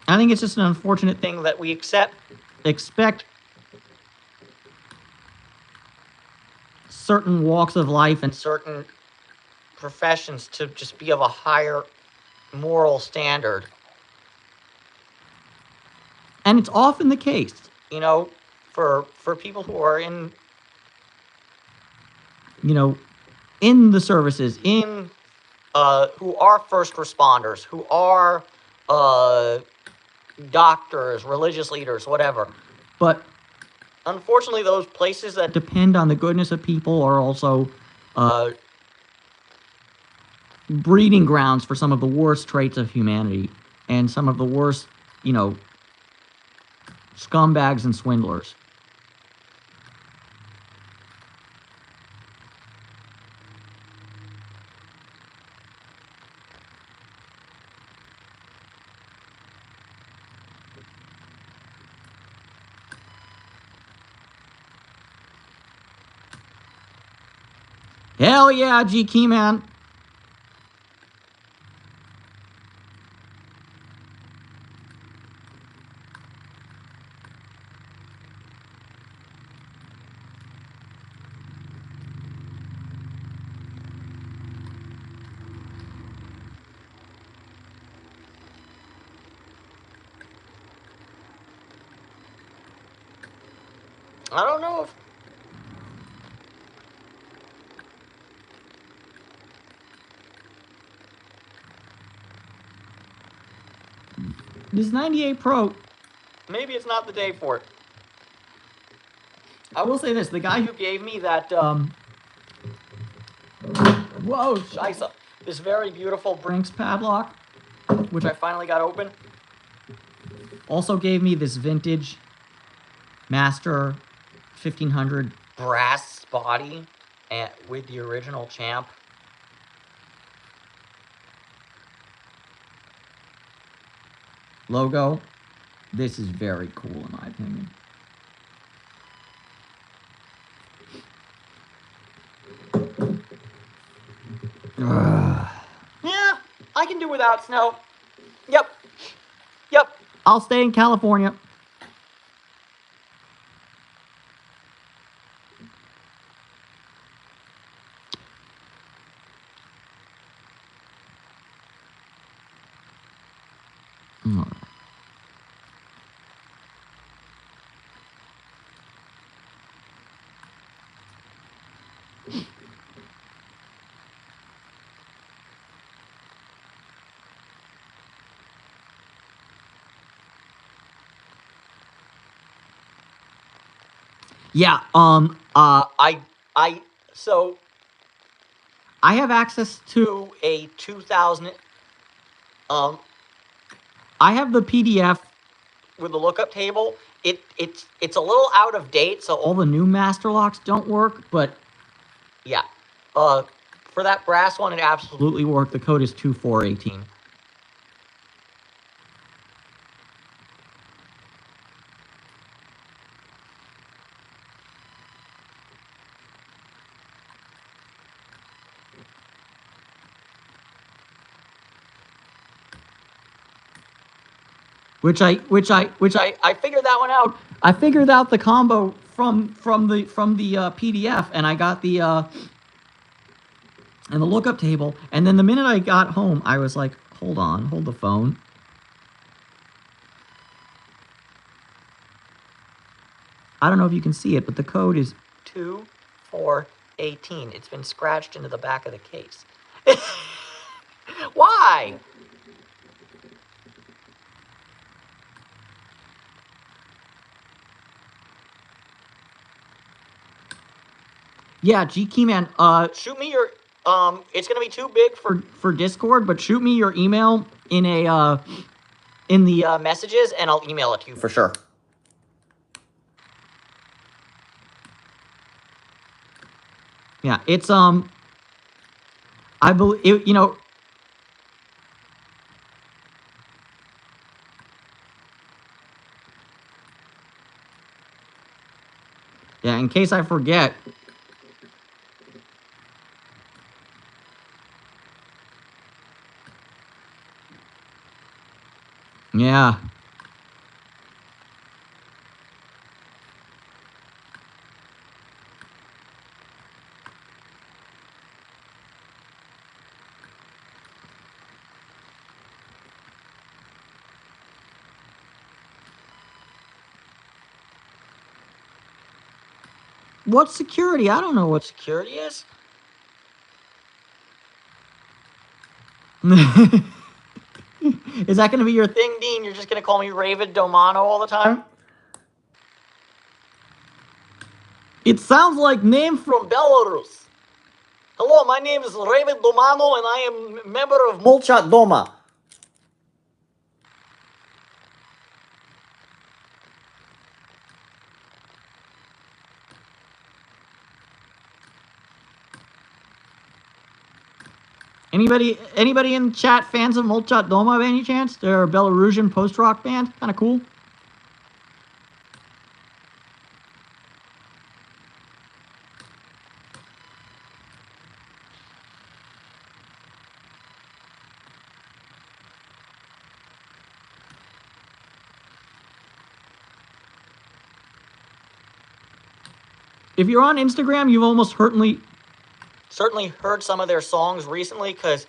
S2: I think it's just an unfortunate thing that we expect certain walks of life and certain professions to just be of a higher moral standard. And it's often the case, you know, for people who are in, you know, in the services, in who are first responders, who are doctors, religious leaders, whatever. But unfortunately, those places that depend on the goodness of people are also breeding grounds for some of the worst traits of humanity and some of the worst, you know, scumbags and swindlers. Hell yeah, G Key man. I don't know if this 98 Pro, maybe it's not the day for it. I will say this, the guy who gave me that, whoa, scheisse, this very beautiful Brinks padlock, which I finally got open, also gave me this vintage Master 1500 brass body with the original champ. Logo. This is very cool in my opinion. Yeah, I can do without snow. Yep. I'll stay in California. Yeah, so I have access to a 2000, I have the PDF with the lookup table. it's a little out of date, so all the new master locks don't work, but yeah. For that brass one, it absolutely worked. The code is 2418. Which I figured that one out. I figured out the combo from the PDF, and I got the and the lookup table. And then the minute I got home, I was like, hold on, hold the phone. I don't know if you can see it, but the code is 2418. It's been scratched into the back of the case. Why? Yeah, G Keyman, shoot me your it's gonna be too big for Discord, but shoot me your email in a in the messages, and I'll email it to you for sure. Yeah, it's I believe, you know. Yeah, in case I forget. Yeah. What security? I don't know what security is. Is that going to be your thing, Dean? You're just going to call me Ravid Domano all the time? It sounds like name from Belarus. Hello, my name is Ravid Domano, and I am a member of Molchat Doma. Anybody in chat fans of Molchat Doma by any chance? They're a Belarusian post-rock band. Kind of cool. If you're on Instagram, you've almost certainly heard some of their songs recently, because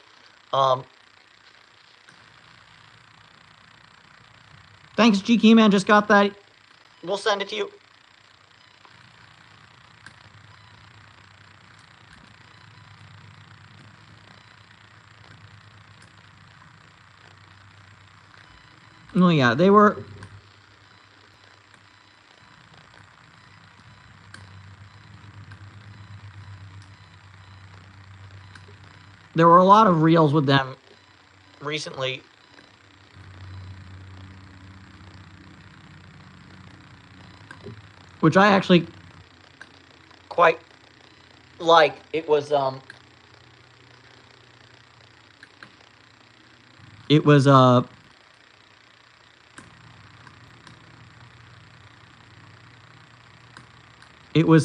S2: thanks, GK Man, just got that. We'll send it to you. Oh yeah, they were. There were a lot of reels with them recently. Which I actually quite like. It was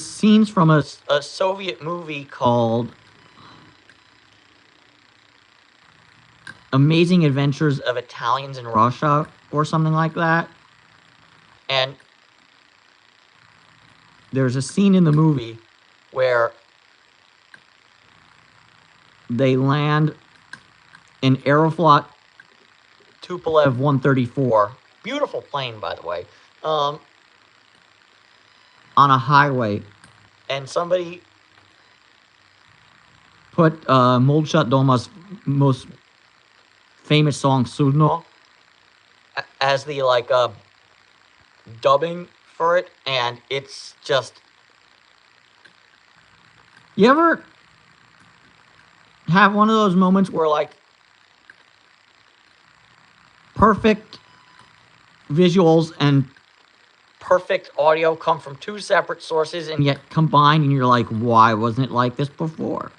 S2: scenes from a Soviet movie called Amazing Adventures of Italians in Russia or something like that. And there's a scene in the movie where they land in Aeroflot Tupolev 134. Beautiful plane, by the way. On a highway. And somebody put Molchat Doma's most famous song, Sudno, as the, like, dubbing for it. And it's just... You ever have one of those moments where, like, perfect visuals and perfect audio come from two separate sources and yet combined, and you're like, why wasn't it like this before?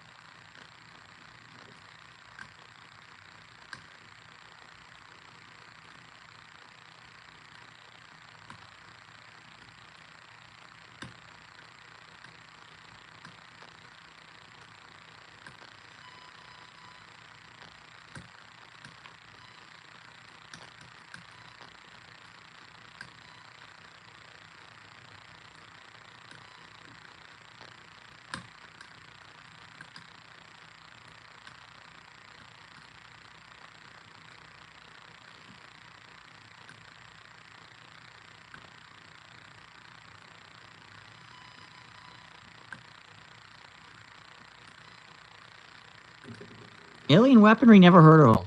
S2: Alien weaponry, never heard of them.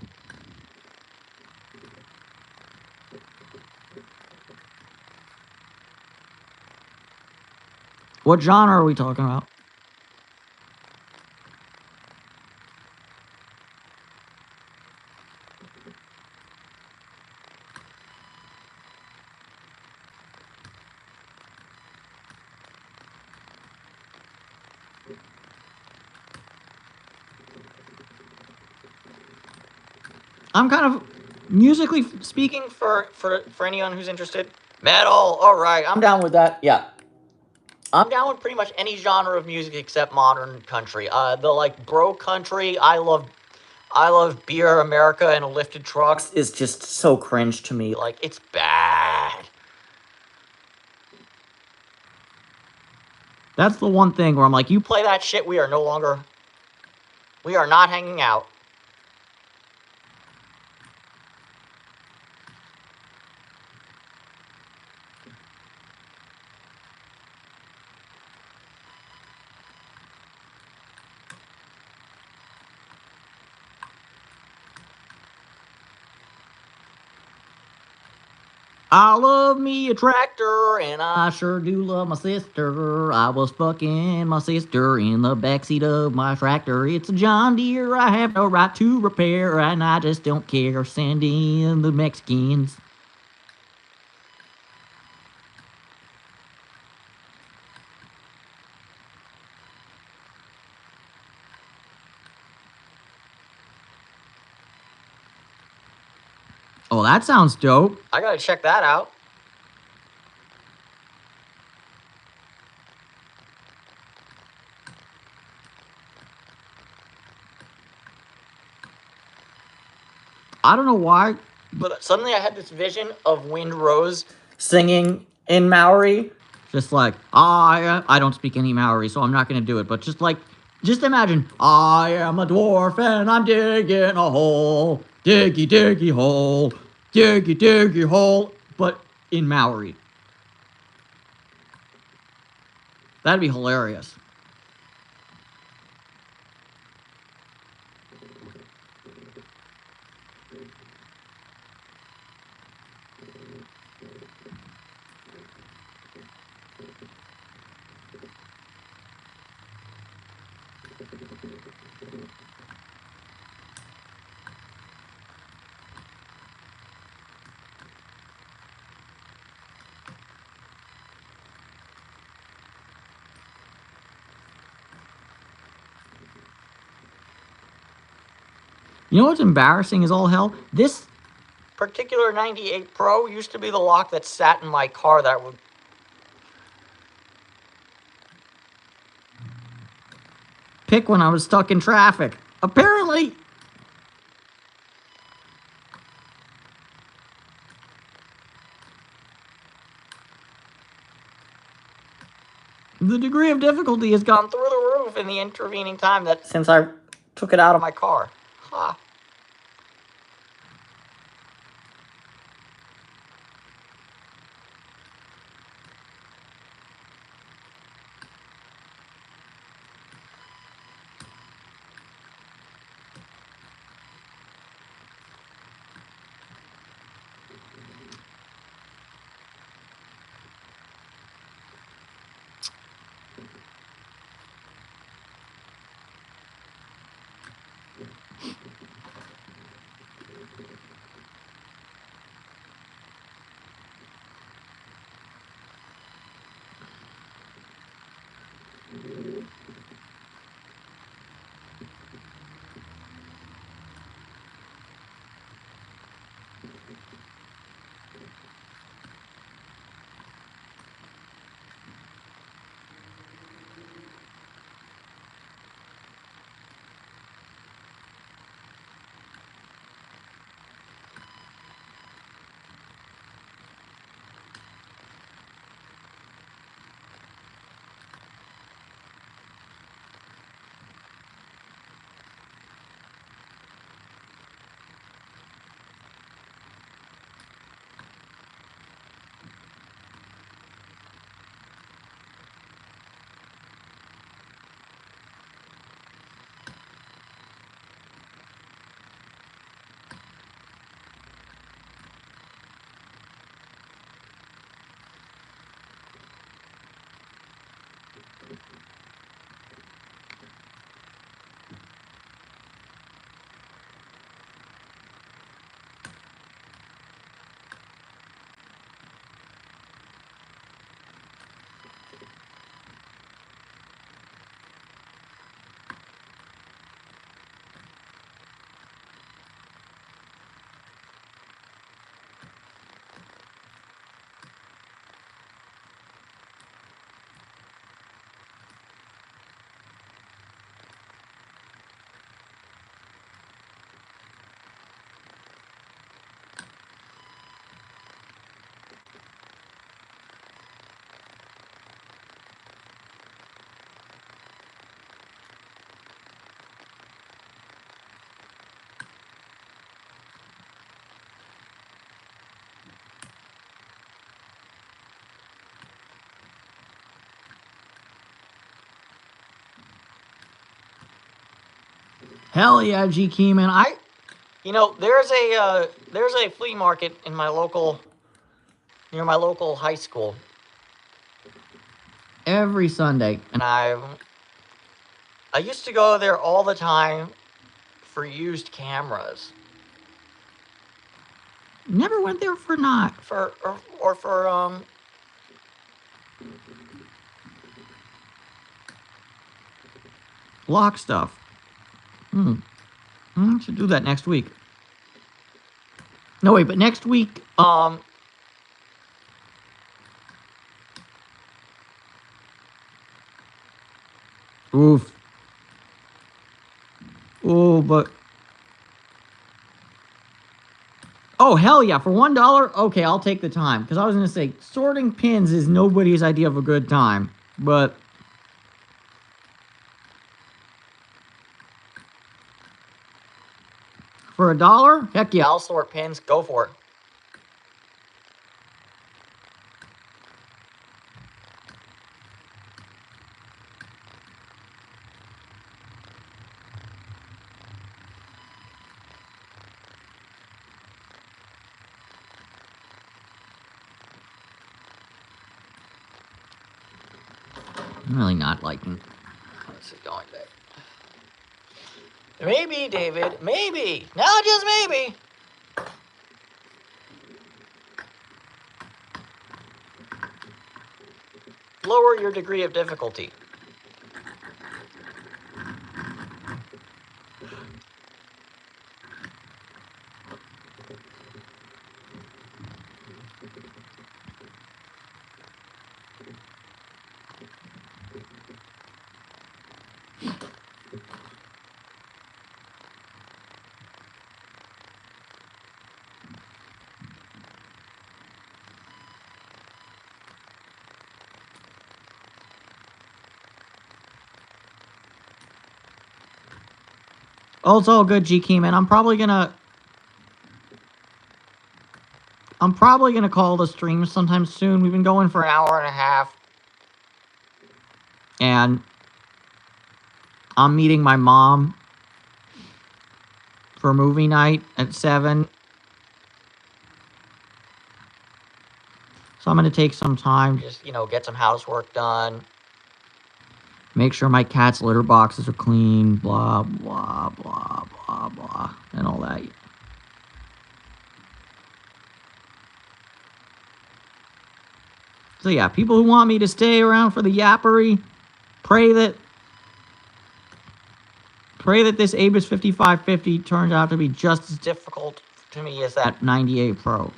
S2: What genre are we talking about? I'm kind of, musically speaking, for anyone who's interested, metal, alright, I'm down with that, yeah. I'm down with pretty much any genre of music except modern country. The, like, bro country, I love Beer America and Lifted Trucks is just so cringe to me, like, it's bad. That's the one thing where I'm like, you play that shit, we are not hanging out. I love me a tractor, and I sure do love my sister. I was fucking my sister in the backseat of my tractor. It's a John Deere, I have no right to repair, and I just don't care. Send in the Mexicans. Oh, that sounds dope. I gotta check that out. I don't know why, but suddenly I had this vision of Wind Rose singing in Maori. Just like, I don't speak any Maori, so I'm not gonna do it, but just imagine, I am a dwarf and I'm digging a hole. Diggy, diggy hole. Diggy, diggy hole. But in Maori. That'd be hilarious. You know what's embarrassing as all hell? This particular 98 Pro used to be the lock that sat in my car that would pick when I was stuck in traffic. Apparently, the degree of difficulty has gone through the roof in the intervening time since I took it out of my car. Huh.
S1: Hell yeah, G Keyman. There's a flea market in my local, near my local high school. Every Sunday. And I used to go there all the time for used cameras. Never went there for not. For lock stuff. I should do that next week. No, wait, but next week, oof. Oh, but... Oh, hell yeah, for $1? Okay, I'll take the time. Because I was going to say, sorting pins is nobody's idea of a good time. But... for $1? Heck yeah, I'll sort pins. Go for it. I'm really not liking... Let's see, going back. Maybe, David. Maybe. Now just maybe. Lower your degree of difficulty. Oh, it's all good, GK, man. I'm probably gonna call the stream sometime soon. We've been going for an hour and a half. And I'm meeting my mom for movie night at 7. So I'm gonna take some time, just, get some housework done. Make sure my cat's litter boxes are clean, blah, blah, blah, blah, blah, and all that. So yeah, people who want me to stay around for the yappery, pray that this Abus 5550 turns out to be just as difficult to me as that 98 Pro.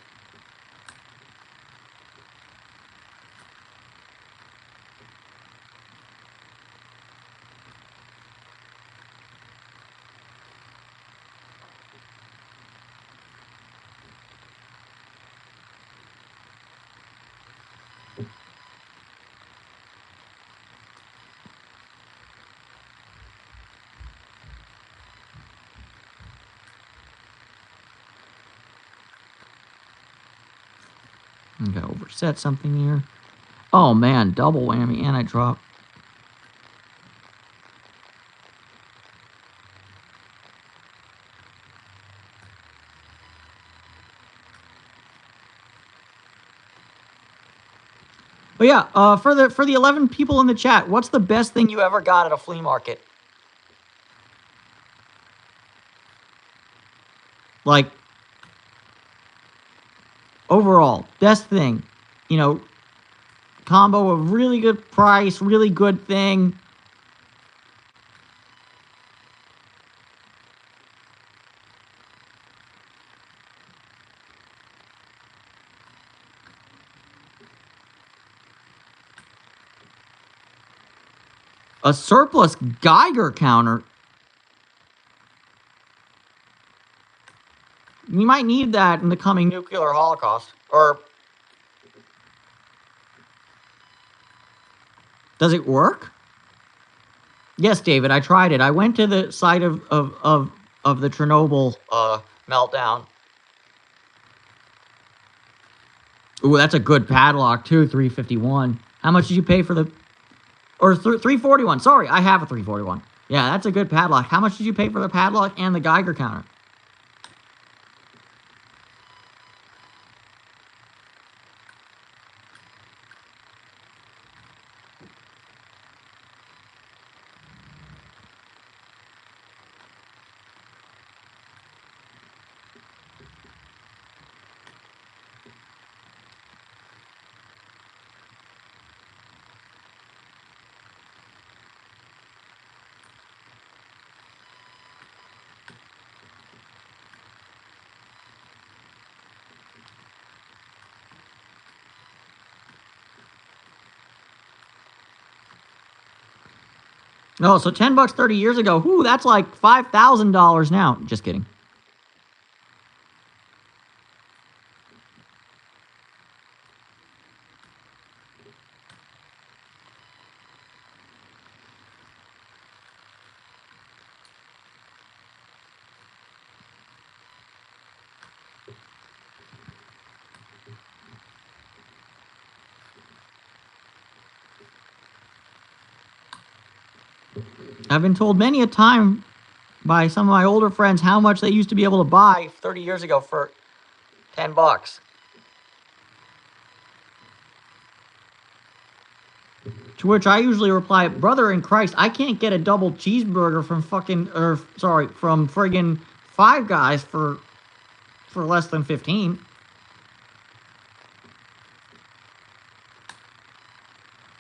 S1: I'm gonna overset something here. Oh man, double whammy, and I drop. But yeah, for the 11 people in the chat, what's the best thing you ever got at a flea market? Like, overall, best thing, combo of really good price, really good thing. A surplus Geiger counter. We might need that in the coming nuclear holocaust. Or does it work? Yes, David, I tried it. I went to the site of the Chernobyl meltdown. Ooh, that's a good padlock too, 351. How much did you pay for the... Or 341. Sorry, I have a 341.
S2: Yeah, that's a good padlock. How much did you pay for the padlock and the Geiger counter? Oh, so $10 30 years ago. Whoo, that's like $5,000 now. Just kidding. I've been told many a time by some of my older friends how much they used to be able to buy 30 years ago for $10. To which I usually reply, brother in Christ, I can't get a double cheeseburger from from friggin' Five Guys for less than 15.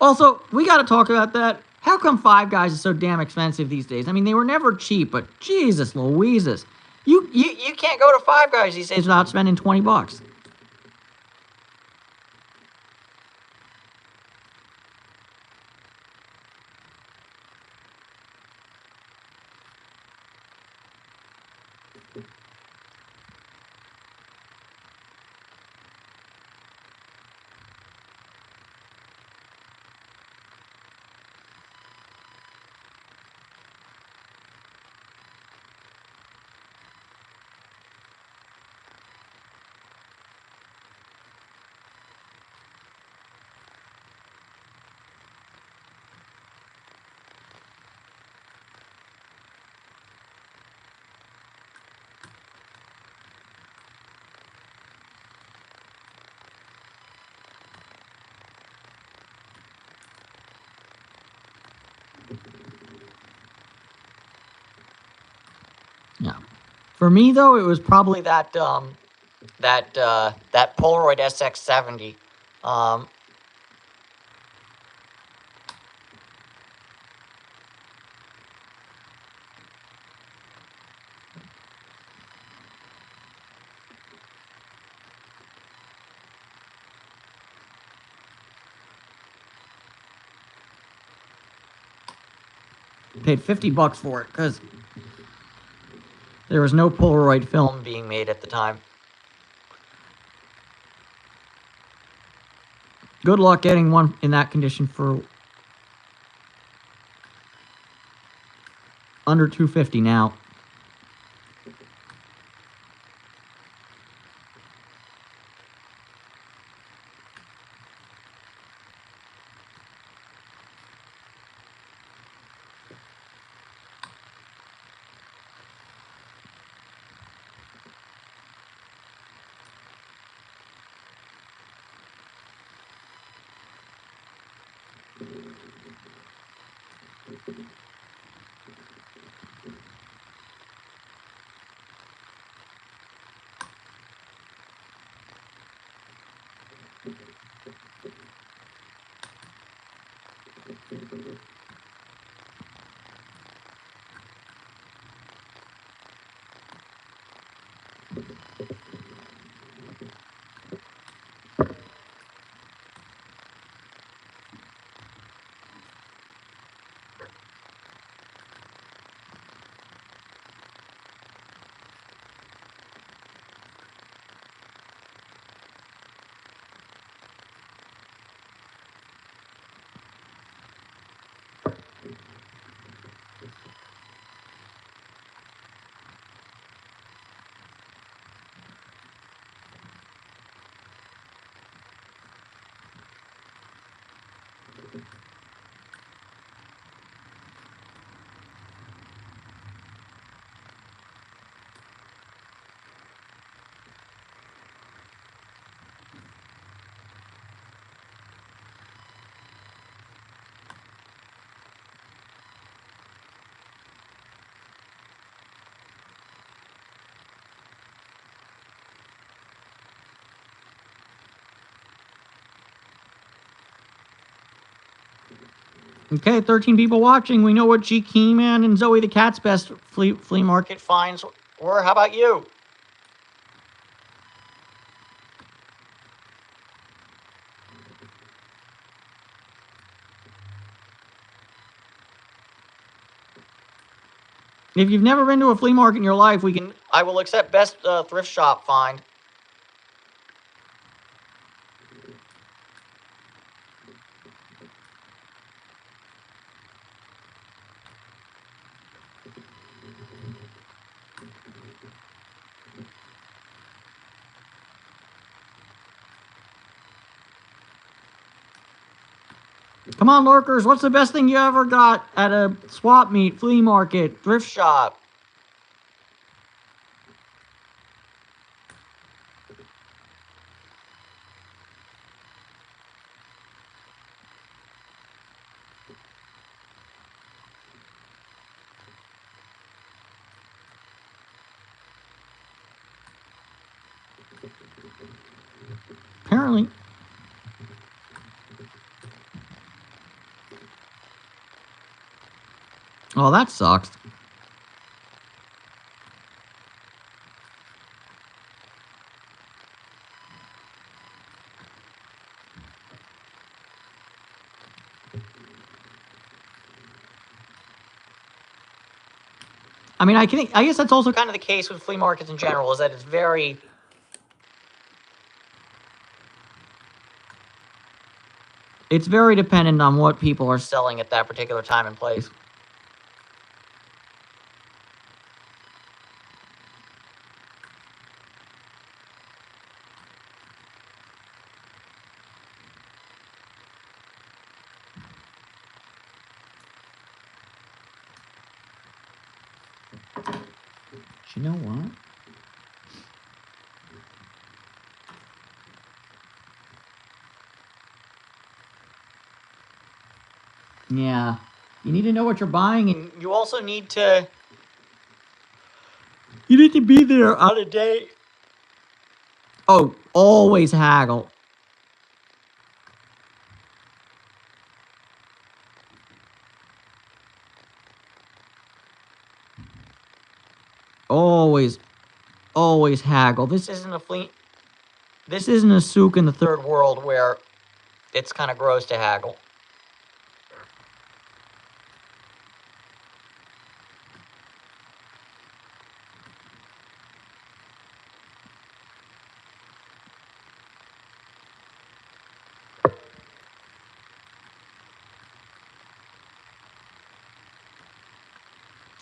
S2: Also, we got to talk about that. How come Five Guys is so damn expensive these days? I mean, they were never cheap, but Jesus Louises. You can't go to Five Guys these days without spending $20. Yeah. For me though, it was probably that Polaroid SX70. Um, Paid $50 for it because there was no Polaroid film being made at the time. Good luck getting one in that condition for under $250 now. Okay, 13 people watching. We know what G. Keyman and Zoe the Cat's best flea market finds were. How about you? If you've never been to a flea market in your life, I will accept best thrift shop find. Come on, lurkers. What's the best thing you ever got at a swap meet, flea market, thrift shop? Apparently. Oh, that sucks. I mean, I guess that's also kind of the case with flea markets in general, is that it's very dependent on what people are selling at that particular time and place. You know what? Yeah. You need to know what you're buying, and you also need to... You need to be there on a day. Oh, always haggle. Always haggle. This isn't a souk in the third world where it's kind of gross to haggle.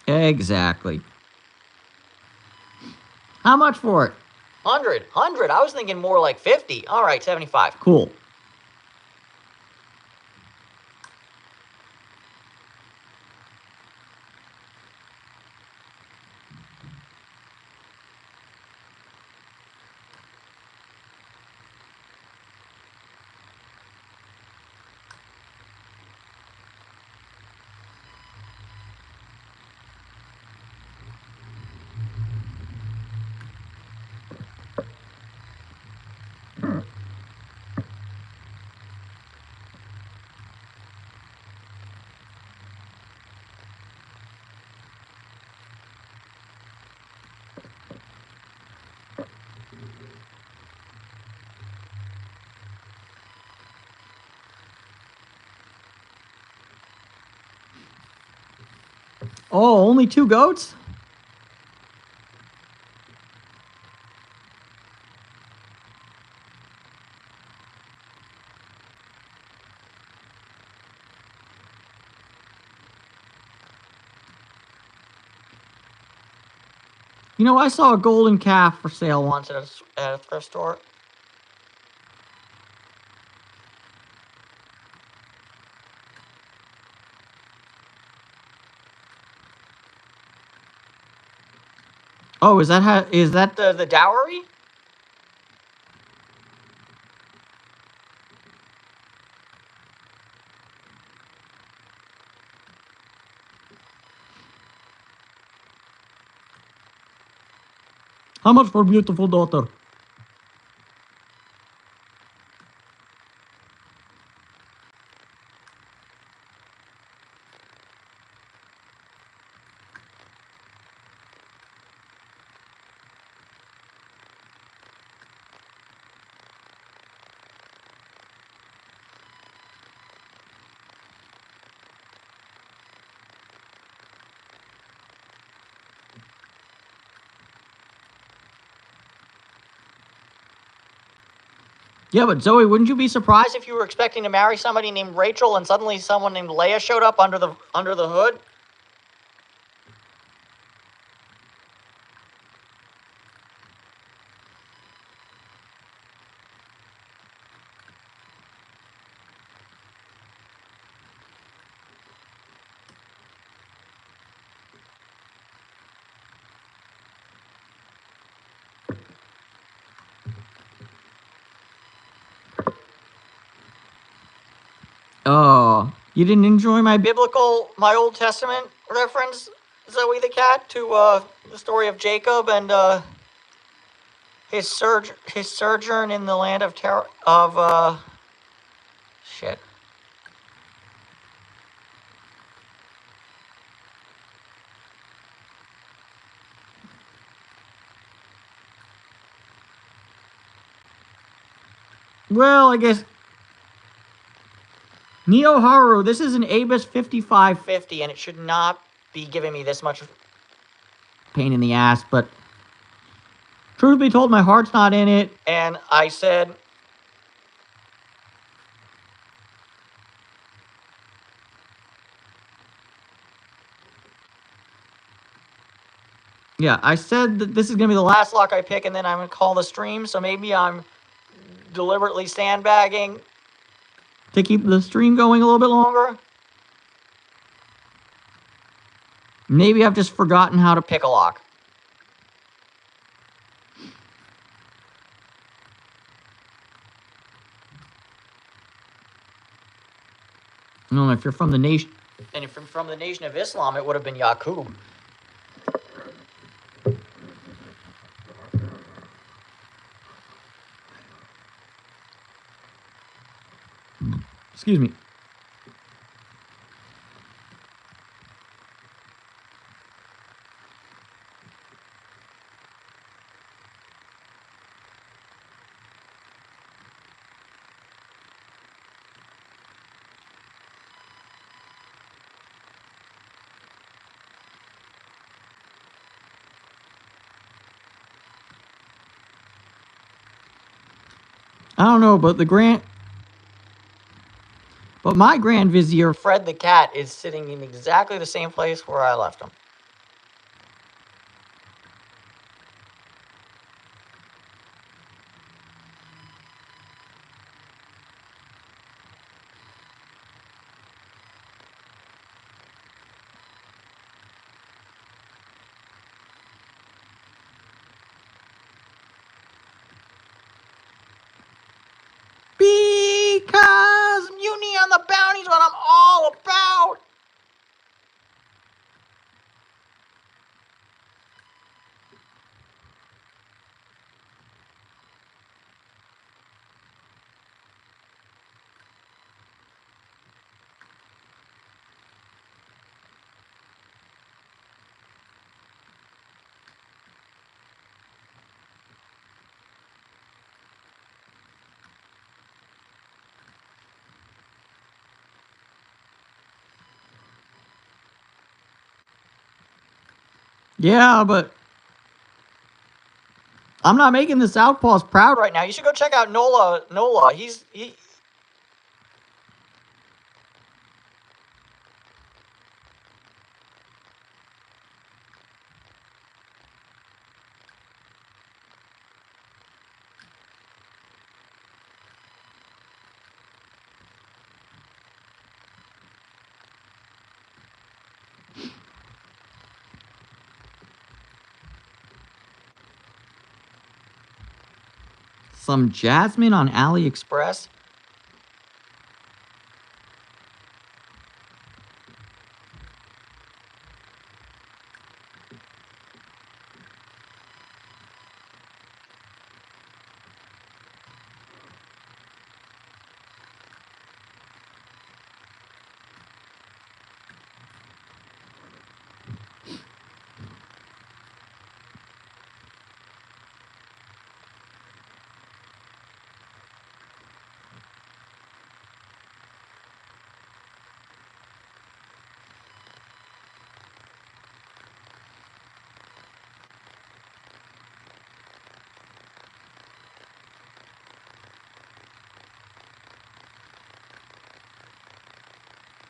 S2: Exactly. How much for it? 100. I was thinking more like 50. All right, 75. Cool. Oh, only 2 goats? You know, I saw a golden calf for sale once at a thrift store. Oh, is that the dowry? How much for beautiful daughter? Yeah, but Zoe, wouldn't you be surprised if you were expecting to marry somebody named Rachel and suddenly someone named Leia showed up under the hood? Oh, you didn't enjoy my Old Testament reference, Zoe the cat, to the story of Jacob and his sojourn in the land of shit. Well, I guess Neo Haru, this is an Abus 5550, and it should not be giving me this much pain in the ass, but truth be told, my heart's not in it, and I said, yeah, I said that this is gonna be the last lock I pick, and then I'm gonna call the stream, so maybe I'm deliberately sandbagging to keep the stream going a little bit longer. Maybe I've just forgotten how to pick a lock. No, if you're from the nation, and if you're from the Nation of Islam, it would have been Yaqub. Excuse me. I don't know, but my Grand Vizier, Fred the cat, is sitting in exactly the same place where I left him. Because mutiny on the bounty is what I'm all about. Yeah, but I'm not making the Southpaws proud right now. You should go check out Nola. He some jasmine on AliExpress.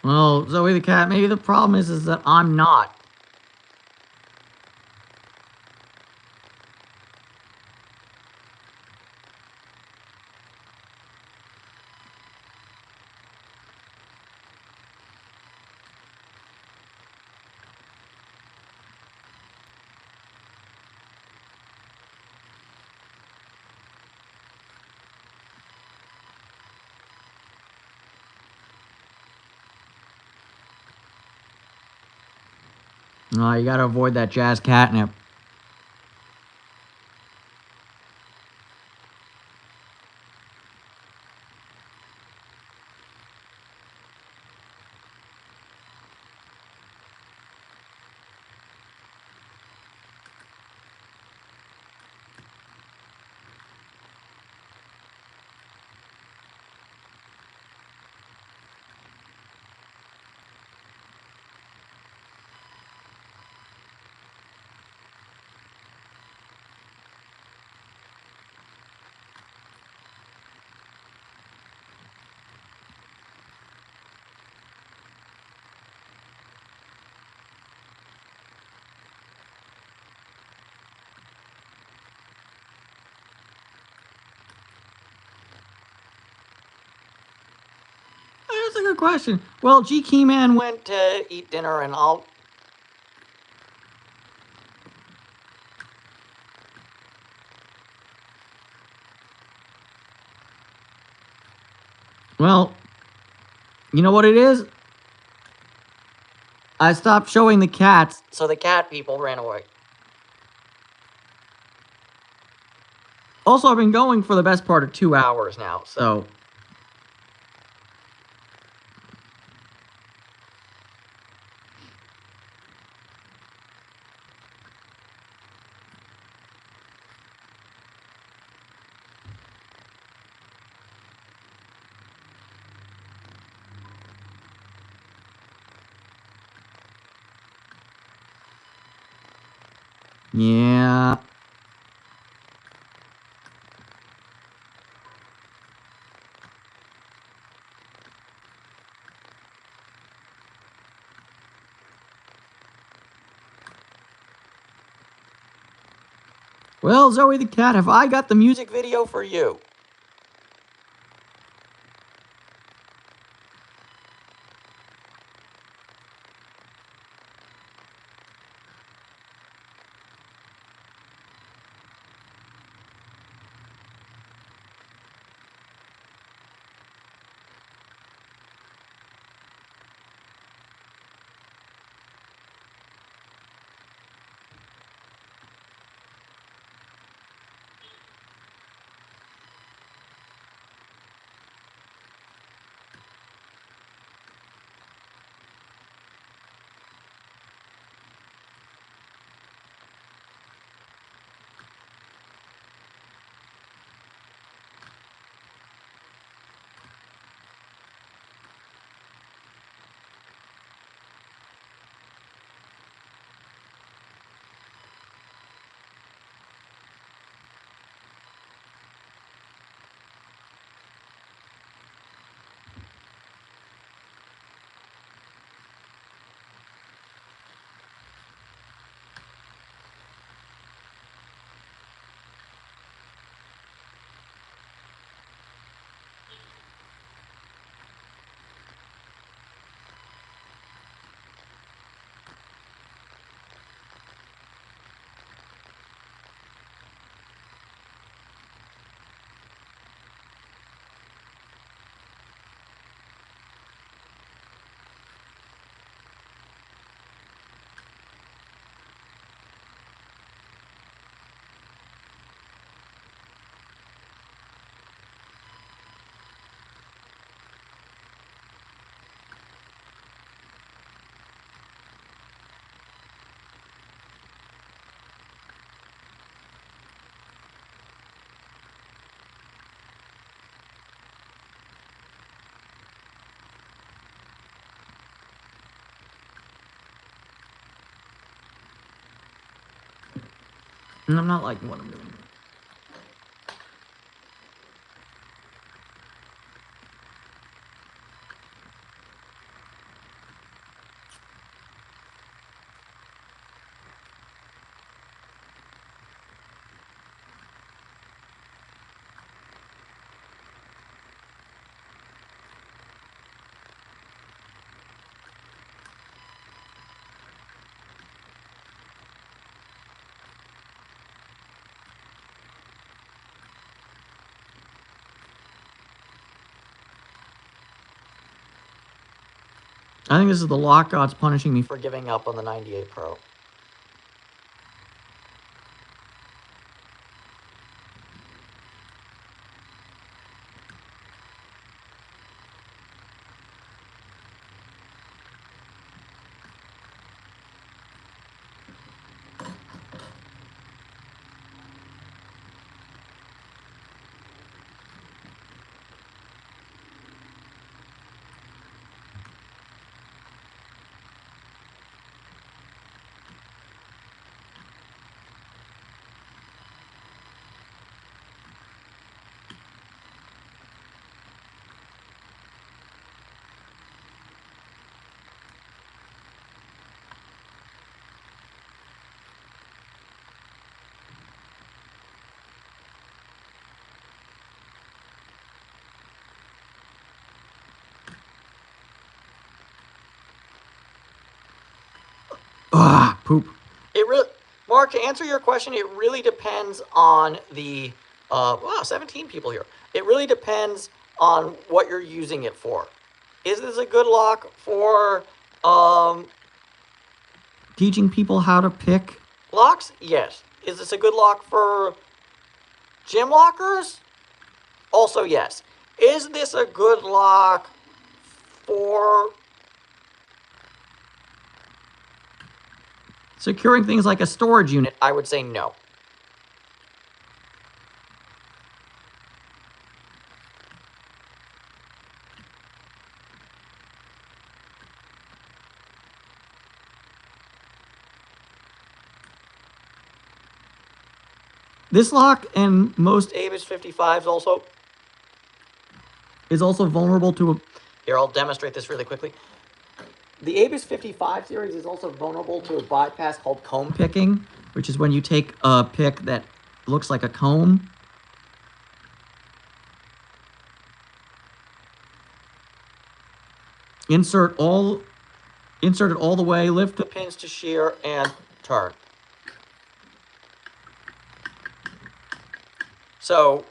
S2: Well, Zoe the cat, maybe the problem is that I'm not. Oh, you gotta avoid that jazz catnip. That's a good question. Well, G Keyman went to eat dinner, and I'll. Well, you know what it is? I stopped showing the cats, so the cat people ran away. Also, I've been going for the best part of 2 hours now, so. Yeah. Well, Zoe the cat, have I got the music video for you? And I'm not liking what I'm doing. I think this is the lock gods punishing me for giving up on the 98 Pro. Poop. It really, Mark, to answer your question, it really depends on the, wow, 17 people here. It really depends on what you're using it for. Is this a good lock for, teaching people how to pick locks? Yes. Is this a good lock for gym lockers? Also, yes. Is this a good lock for securing things like a storage unit? I would say no. This lock and most Avis 55s also is also vulnerable to a... Here, I'll demonstrate this really quickly. The Avis 55 series is also vulnerable to a bypass called comb picking, which is when you take a pick that looks like a comb. Insert it all the way, lift the pins to shear, and turn. So,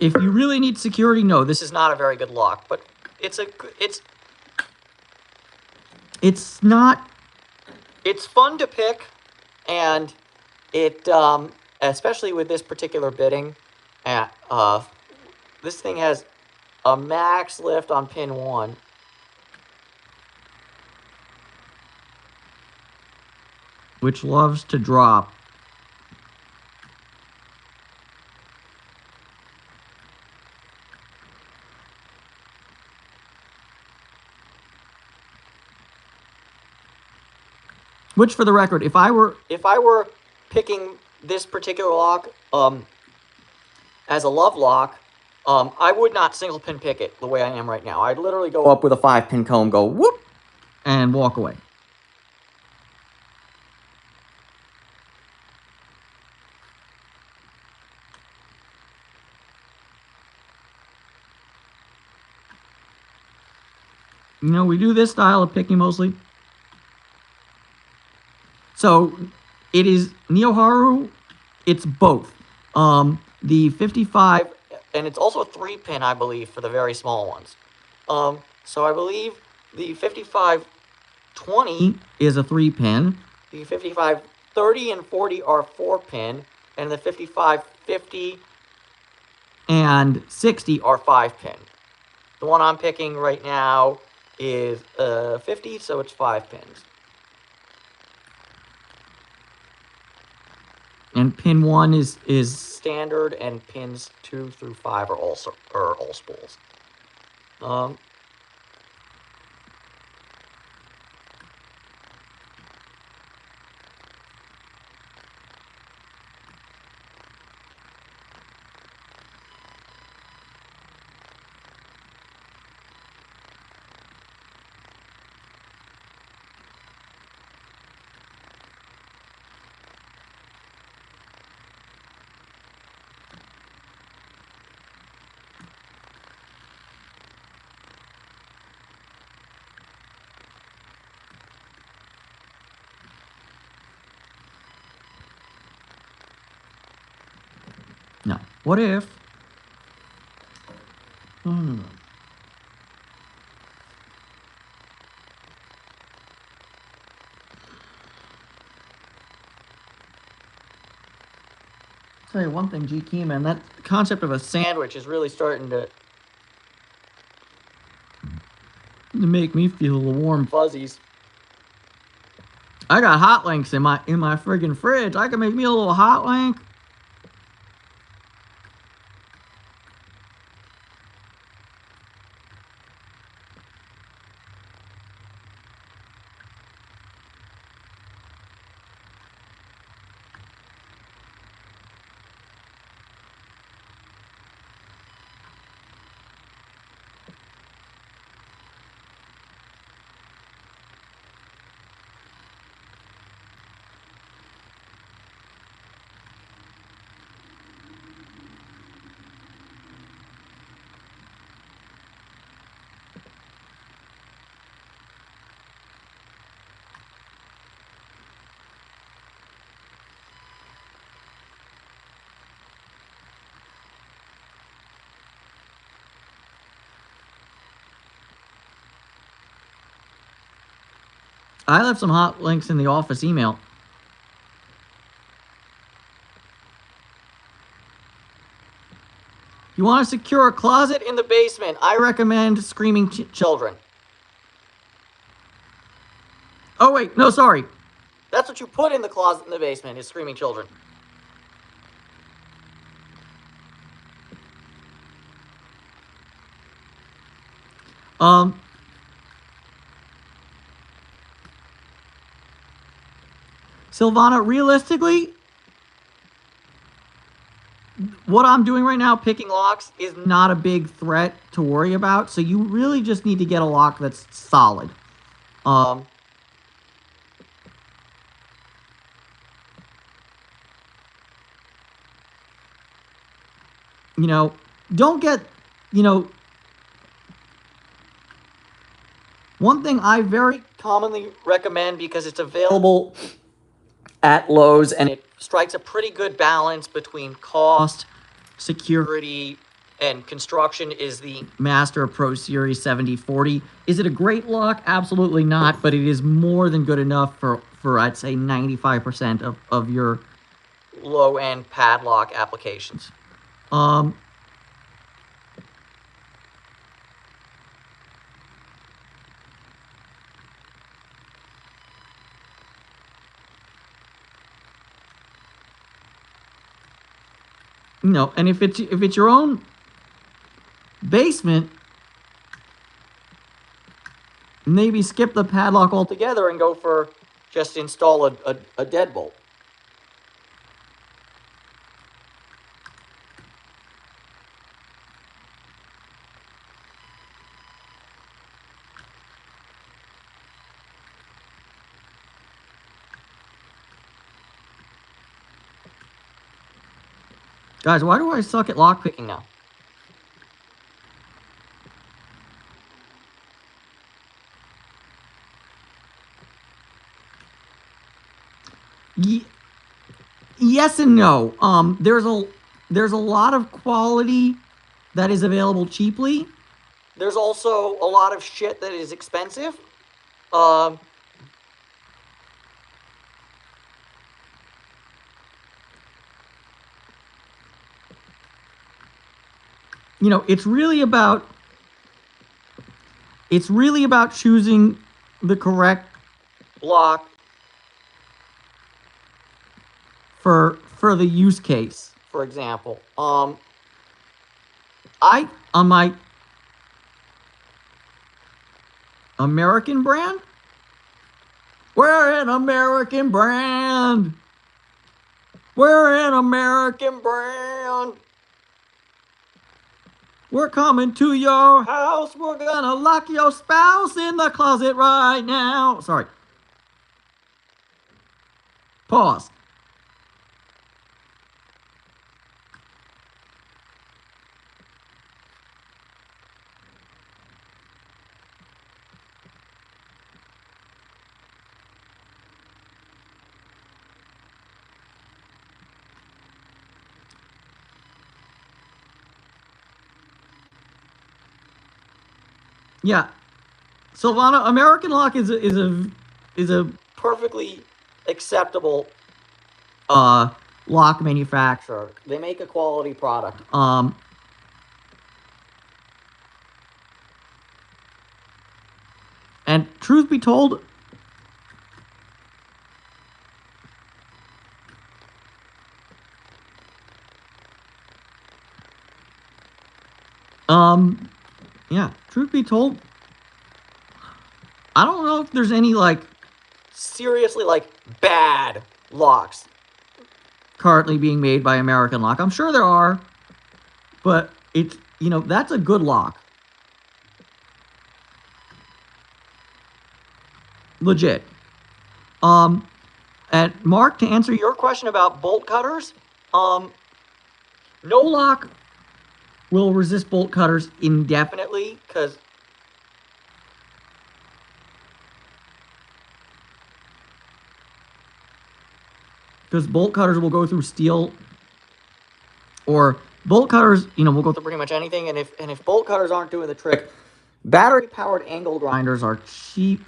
S2: if you really need security, no, this is not a very good lock, but it's fun to pick, and it, especially with this particular bitting, this thing has a max lift on pin 1. Which loves to drop. Which, for the record, if I were picking this particular lock as a love lock, I would not single pin pick it the way I am right now. I'd literally go up with a 5-pin comb, go whoop, and walk away. You know, we do this style of picking mostly. So, it is Neoharu, it's both. The 55, and it's also a 3-pin, I believe, for the very small ones. So I believe the 5520 is a 3-pin. The 5530 and 40 are 4-pin, and the 5550 and 60 are 5-pin. The one I'm picking right now is 50, so it's 5 pins. And pin 1 is standard, and pins 2 through 5 are all spools. Now, what if... Tell you one thing, GK, man, that concept of a sandwich is really starting to make me feel the warm fuzzies. I got hot links in my friggin' fridge. I can make me a little hot link. I left some hot links in the office email. You want to secure a closet in the basement? I recommend Screaming Children. Oh, wait. No, sorry. That's what you put in the closet in the basement, is Screaming Children. Silvana, realistically, what I'm doing right now, picking locks, is not a big threat to worry about. So you really just need to get a lock that's solid. You know, don't get, you know, one thing I very commonly recommend, because it's available at Lowe's and it strikes a pretty good balance between cost, security, and construction, is the Master Pro Series 7040. Is it a great lock? Absolutely not, but it is more than good enough for I'd say 95% of your low-end padlock applications. You know, and if it's your own basement, maybe skip the padlock altogether and go for just install a deadbolt. Guys, why do I suck at lockpicking now? Yes and no. There's a lot of quality that is available cheaply. There's also a lot of shit that is expensive. You know, it's really about choosing the correct block for the use case. For example, on my American brand, we're an American brand. We're an American brand. We're coming to your house. We're gonna lock your spouse in the closet right now. Sorry. Pause. Yeah, Silvana, American lock is a perfectly acceptable lock manufacturer. They make a quality product. And truth be told, yeah, truth be told, I don't know if there's any, like, seriously, like, bad locks currently being made by American Lock. I'm sure there are, but it's, you know, that's a good lock. Legit. And Mark, to answer your question about bolt cutters, no lock will resist bolt cutters indefinitely, because bolt cutters will go through steel, or bolt cutters, you know, will go through pretty much anything. And if bolt cutters aren't doing the trick, battery powered angle grinders are cheap.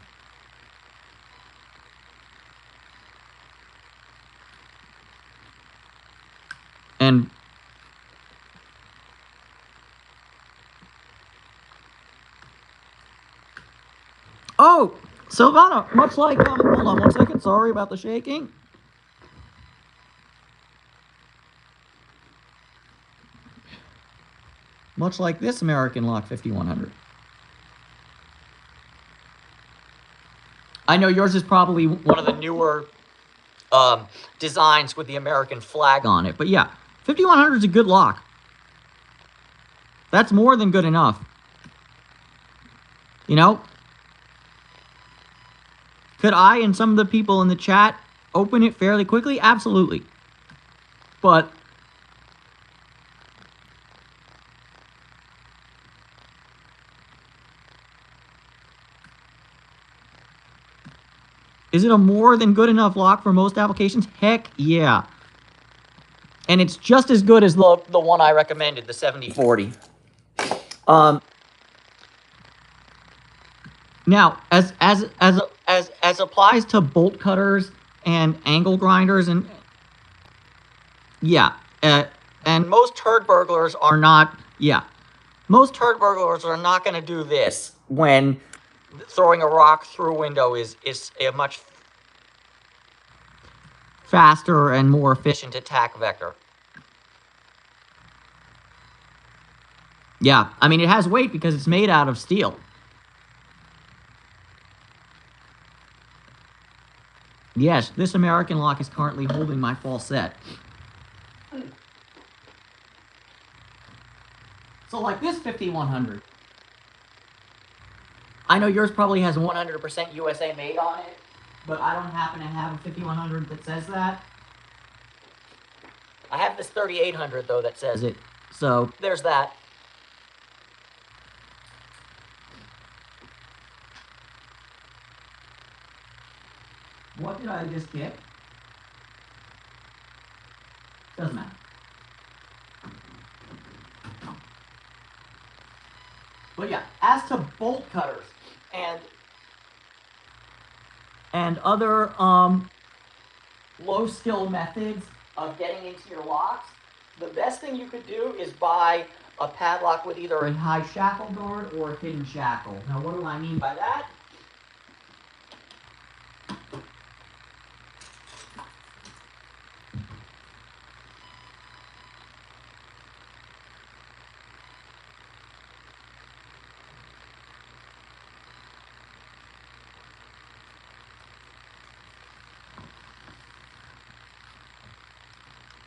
S2: And oh, Silvana, much like hold on 1 second, sorry about the shaking. Much like this American Lock 5100. I know yours is probably one of the newer designs with the American flag on it, but yeah, 5100 is a good lock. That's more than good enough. You know? Could I and some of the people in the chat open it fairly quickly? Absolutely. But is it a more than good enough lock for most applications? Heck yeah. And it's just as good as the one I recommended, the 7040. Now, as applies to bolt cutters and angle grinders, and yeah, and most turd burglars are not. Yeah, most turd burglars are not going to do this when throwing a rock through a window is a much faster and more efficient attack vector. Yeah, I mean, it has weight because it's made out of steel. Yes, this American Lock is currently holding my fall set. So like this 5100. I know yours probably has 100% USA made on it, but I don't happen to have a 5100 that says that. I have this 3800 though that says it. So there's that. What did I just get? Doesn't matter. But yeah, as to bolt cutters and other low skill methods of getting into your locks, the best thing you could do is buy a padlock with either a high shackle guard or a hidden shackle. Now, what do I mean by that?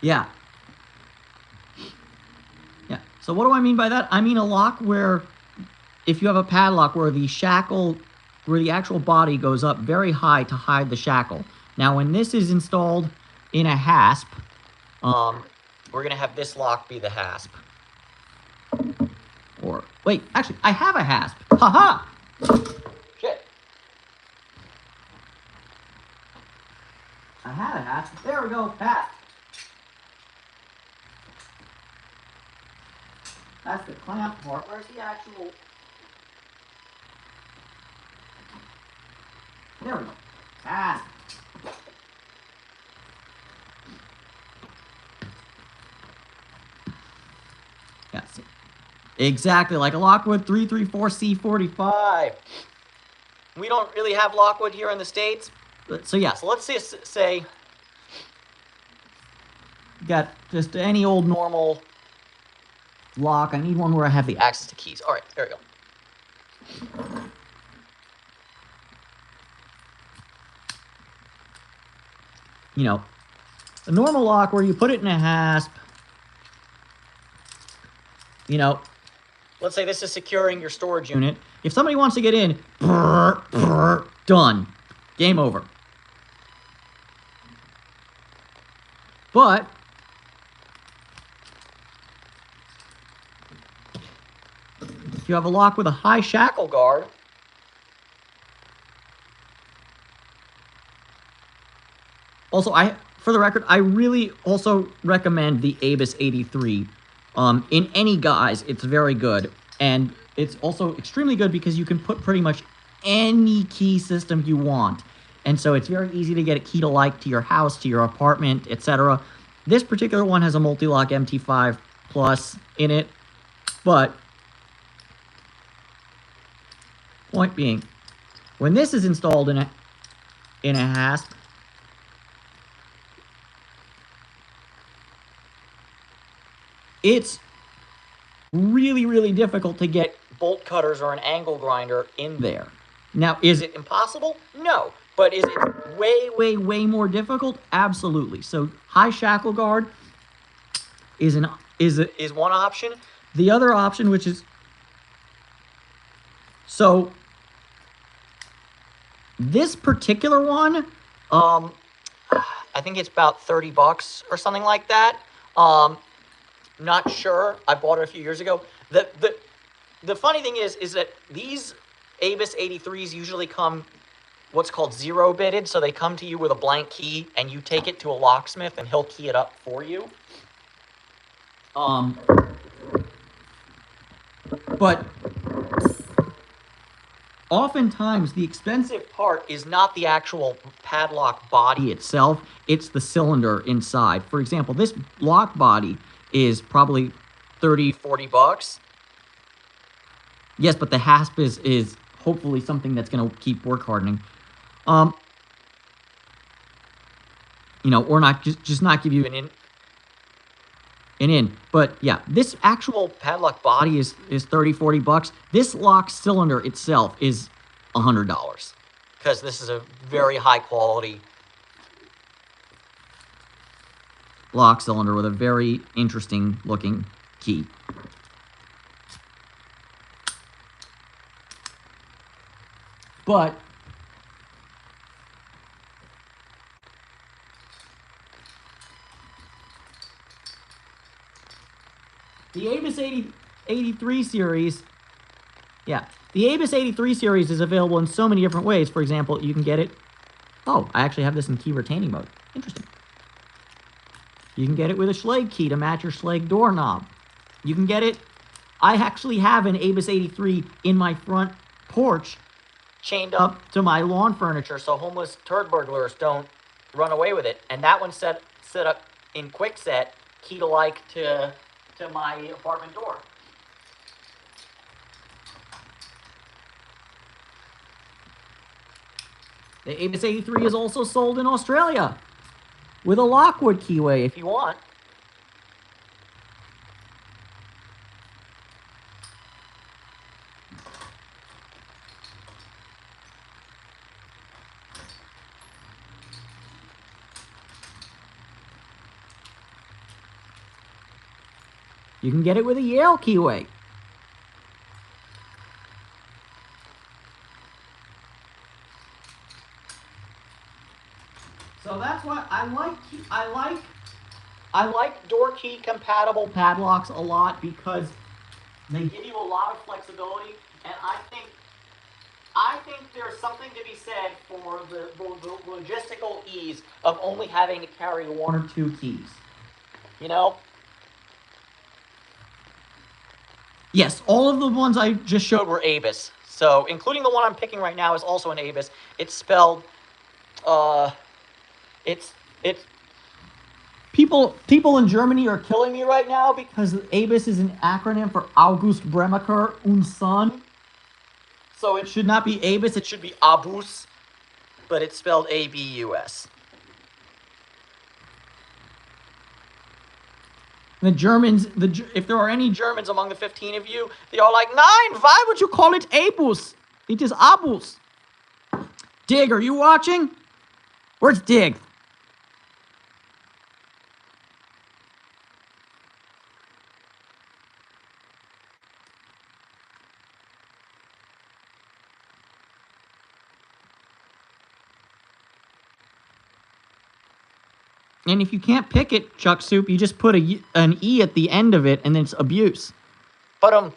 S2: Yeah. Yeah. So what do I mean by that? I mean a lock where, if you have a padlock where the shackle, where the actual body goes up very high to hide the shackle. Now, when this is installed in a hasp, we're gonna have this lock be the hasp. Or wait, actually, I have a hasp. Haha. Shit. I had a hasp. There we go. Hasp. That's the clamp part. Where's the actual? There we go. Hasp. Yes. Exactly, like a Lockwood 334C45. We don't really have Lockwood here in the States. So yeah, so let's say got just any old normal lock. I need one where I have the access to keys. All right, there we go. You know, a normal lock where you put it in a hasp. You know, let's say this is securing your storage unit. If somebody wants to get in, brr, brr, done. Game over. But if you have a lock with a high shackle guard, also, for the record, I really also recommend the Abus 83. In any guise, it's very good. And it's also extremely good because you can put pretty much any key system you want. And so it's very easy to get a key to like to your house, to your apartment, etc. This particular one has a multi-lock MT5 Plus in it. But, point being, when this is installed in a hasp, it's really, really difficult to get bolt cutters or an angle grinder in there. Now, is it impossible? No. But is it way, way, way more difficult? Absolutely. So high shackle guard is one option. The other option, which is, so this particular one, I think it's about $30 or something like that. Not sure. I bought it a few years ago. The funny thing is that these Abus 83s usually come what's called zero bitted, so they come to you with a blank key, and you take it to a locksmith, and he'll key it up for you. But oftentimes the expensive part is not the actual padlock body itself, it's the cylinder inside. For example, this lock body is probably $30-40. Yes, but the hasp is hopefully something that's going to keep work hardening. You know, or not just not give you an in. But yeah, this actual padlock body is $30-40. This lock cylinder itself is $100 because this is a very high quality lock cylinder with a very interesting looking key. But the Abus 83 series, yeah, the Abus 83 series is available in so many different ways. For example, you can get it, oh, I actually have this in key retaining mode. Interesting. You can get it with a Schlage key to match your Schlage doorknob. You can get it, I actually have an Abus 83 in my front porch chained up to my lawn furniture so homeless turd burglars don't run away with it. And that one's set up in quickset, key to like to my apartment door. The Abus 83 is also sold in Australia with a Lockwood keyway if you want. You can get it with a Yale keyway. So that's why I like door key compatible padlocks a lot because they give you a lot of flexibility, and I think there's something to be said for the logistical ease of only having to carry one or two keys. You know? Yes, all of the ones I just showed were Abus. So, including the one I'm picking right now is also an Abus. It's spelled, it's, people people in Germany are killing me right now because ABUS is an acronym for August Bremacher und Son. So it should not be ABUS, it should be ABUS, but it's spelled ABUS. The Germans, if there are any Germans among the 15 of you, they are like, Nein, why would you call it ABUS? It is ABUS. Dig, are you watching? Where's Dig? And if you can't pick it, Chuck Soup, you just put an E at the end of it, and then it's abuse. But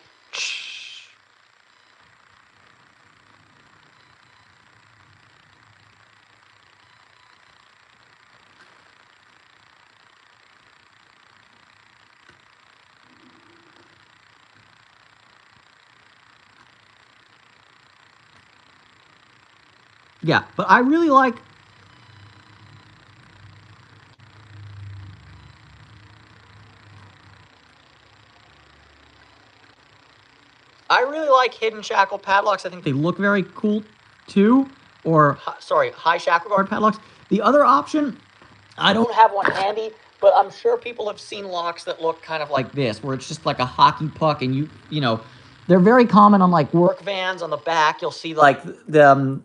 S2: yeah, but I really like... hidden shackle padlocks. I think they look very cool, too. Or, sorry, high shackle guard padlocks. The other option, I don't have one handy, but I'm sure people have seen locks that look kind of like this, where it's just like a hockey puck, and you know, they're very common on, like, work vans on the back. You'll see, like, them,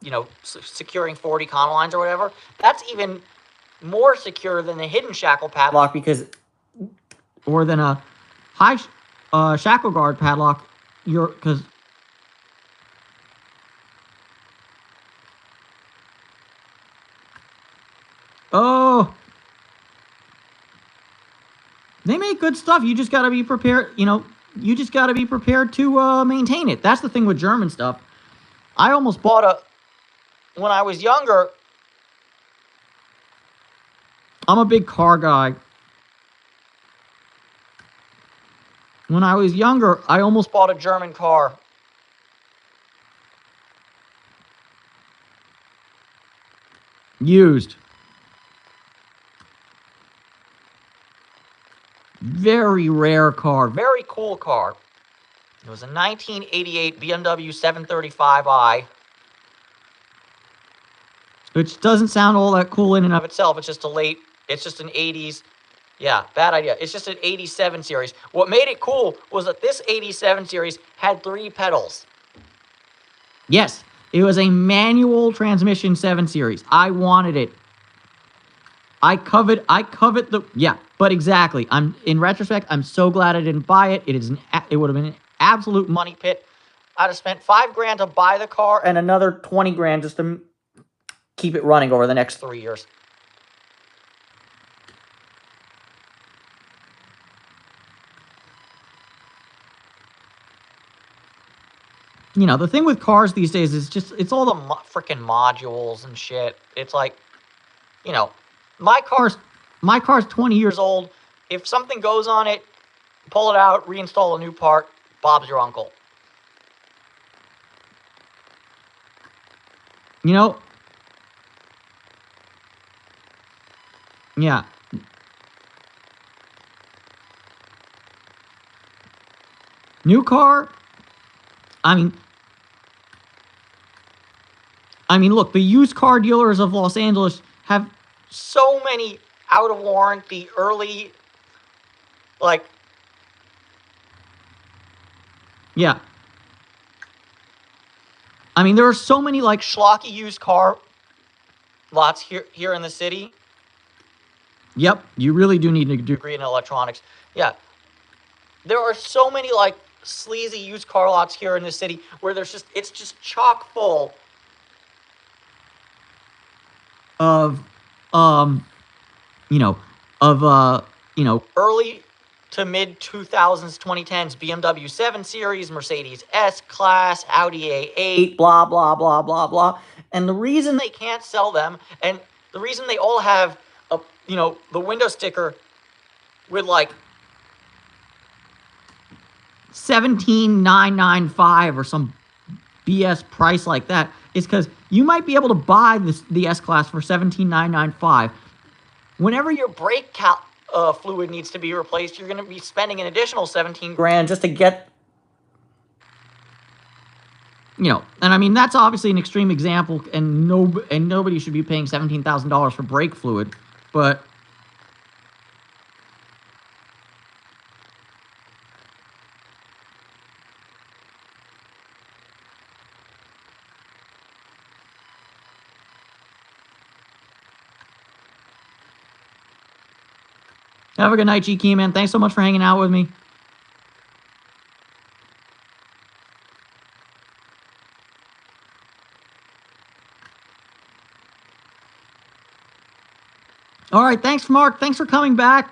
S2: you know, securing 40 econo lines or whatever. That's even more secure than the hidden shackle padlock or than a high shackle guard padlock. Because oh, they make good stuff. You just got to be prepared. You know, you just got to be prepared to maintain it. That's the thing with German stuff. I almost bought when I was younger. I'm a big car guy. When I was younger, I almost bought a German car. Used. Very rare car. Very cool car. It was a 1988 BMW 735i. Which doesn't sound all that cool in and of itself. It's just an 80s. Yeah, bad idea. It's just an 87 series. What made it cool was that this 87 series had 3 pedals. Yes, it was a manual transmission 7 series. I wanted it. I covet the... Yeah, but exactly. In retrospect, I'm so glad I didn't buy it. It would have been an absolute money pit. I'd have spent $5,000 to buy the car and another $20,000 just to keep it running over the next 3 years. You know, the thing with cars these days is it's all the freaking modules and shit. It's like, you know, my car's 20 years old. If something goes on it, pull it out, reinstall a new part. Bob's your uncle. You know? Yeah. New car? I mean, look, the used car dealers of Los Angeles have so many out of warranty early, like, yeah. I mean, there are so many, like, schlocky used car lots here in the city. Yep, you really do need a degree in electronics. Yeah. There are so many, like, sleazy used car lots here in the city where it's just chock full of, early to mid 2000s, 2010s BMW 7 Series, Mercedes S-Class, Audi A8, blah, blah, blah, blah, blah. And the reason they can't sell them, and the reason they all have, the window sticker with, like, 17,995 or some BS price like that, is because you might be able to buy the S-Class for 17,995. whenever your brake fluid needs to be replaced, you're going to be spending an additional 17 grand just to get, you know, and I mean, that's obviously an extreme example, and nobody should be paying $17,000 for brake fluid, but have a good night, GK, man. Thanks so much for hanging out with me. All right, thanks, Mark. Thanks for coming back.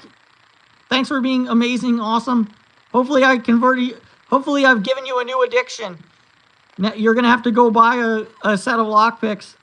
S2: Thanks for being amazing, awesome. Hopefully I converted you. Hopefully I've given you a new addiction. Now you're going to have to go buy a set of lockpicks.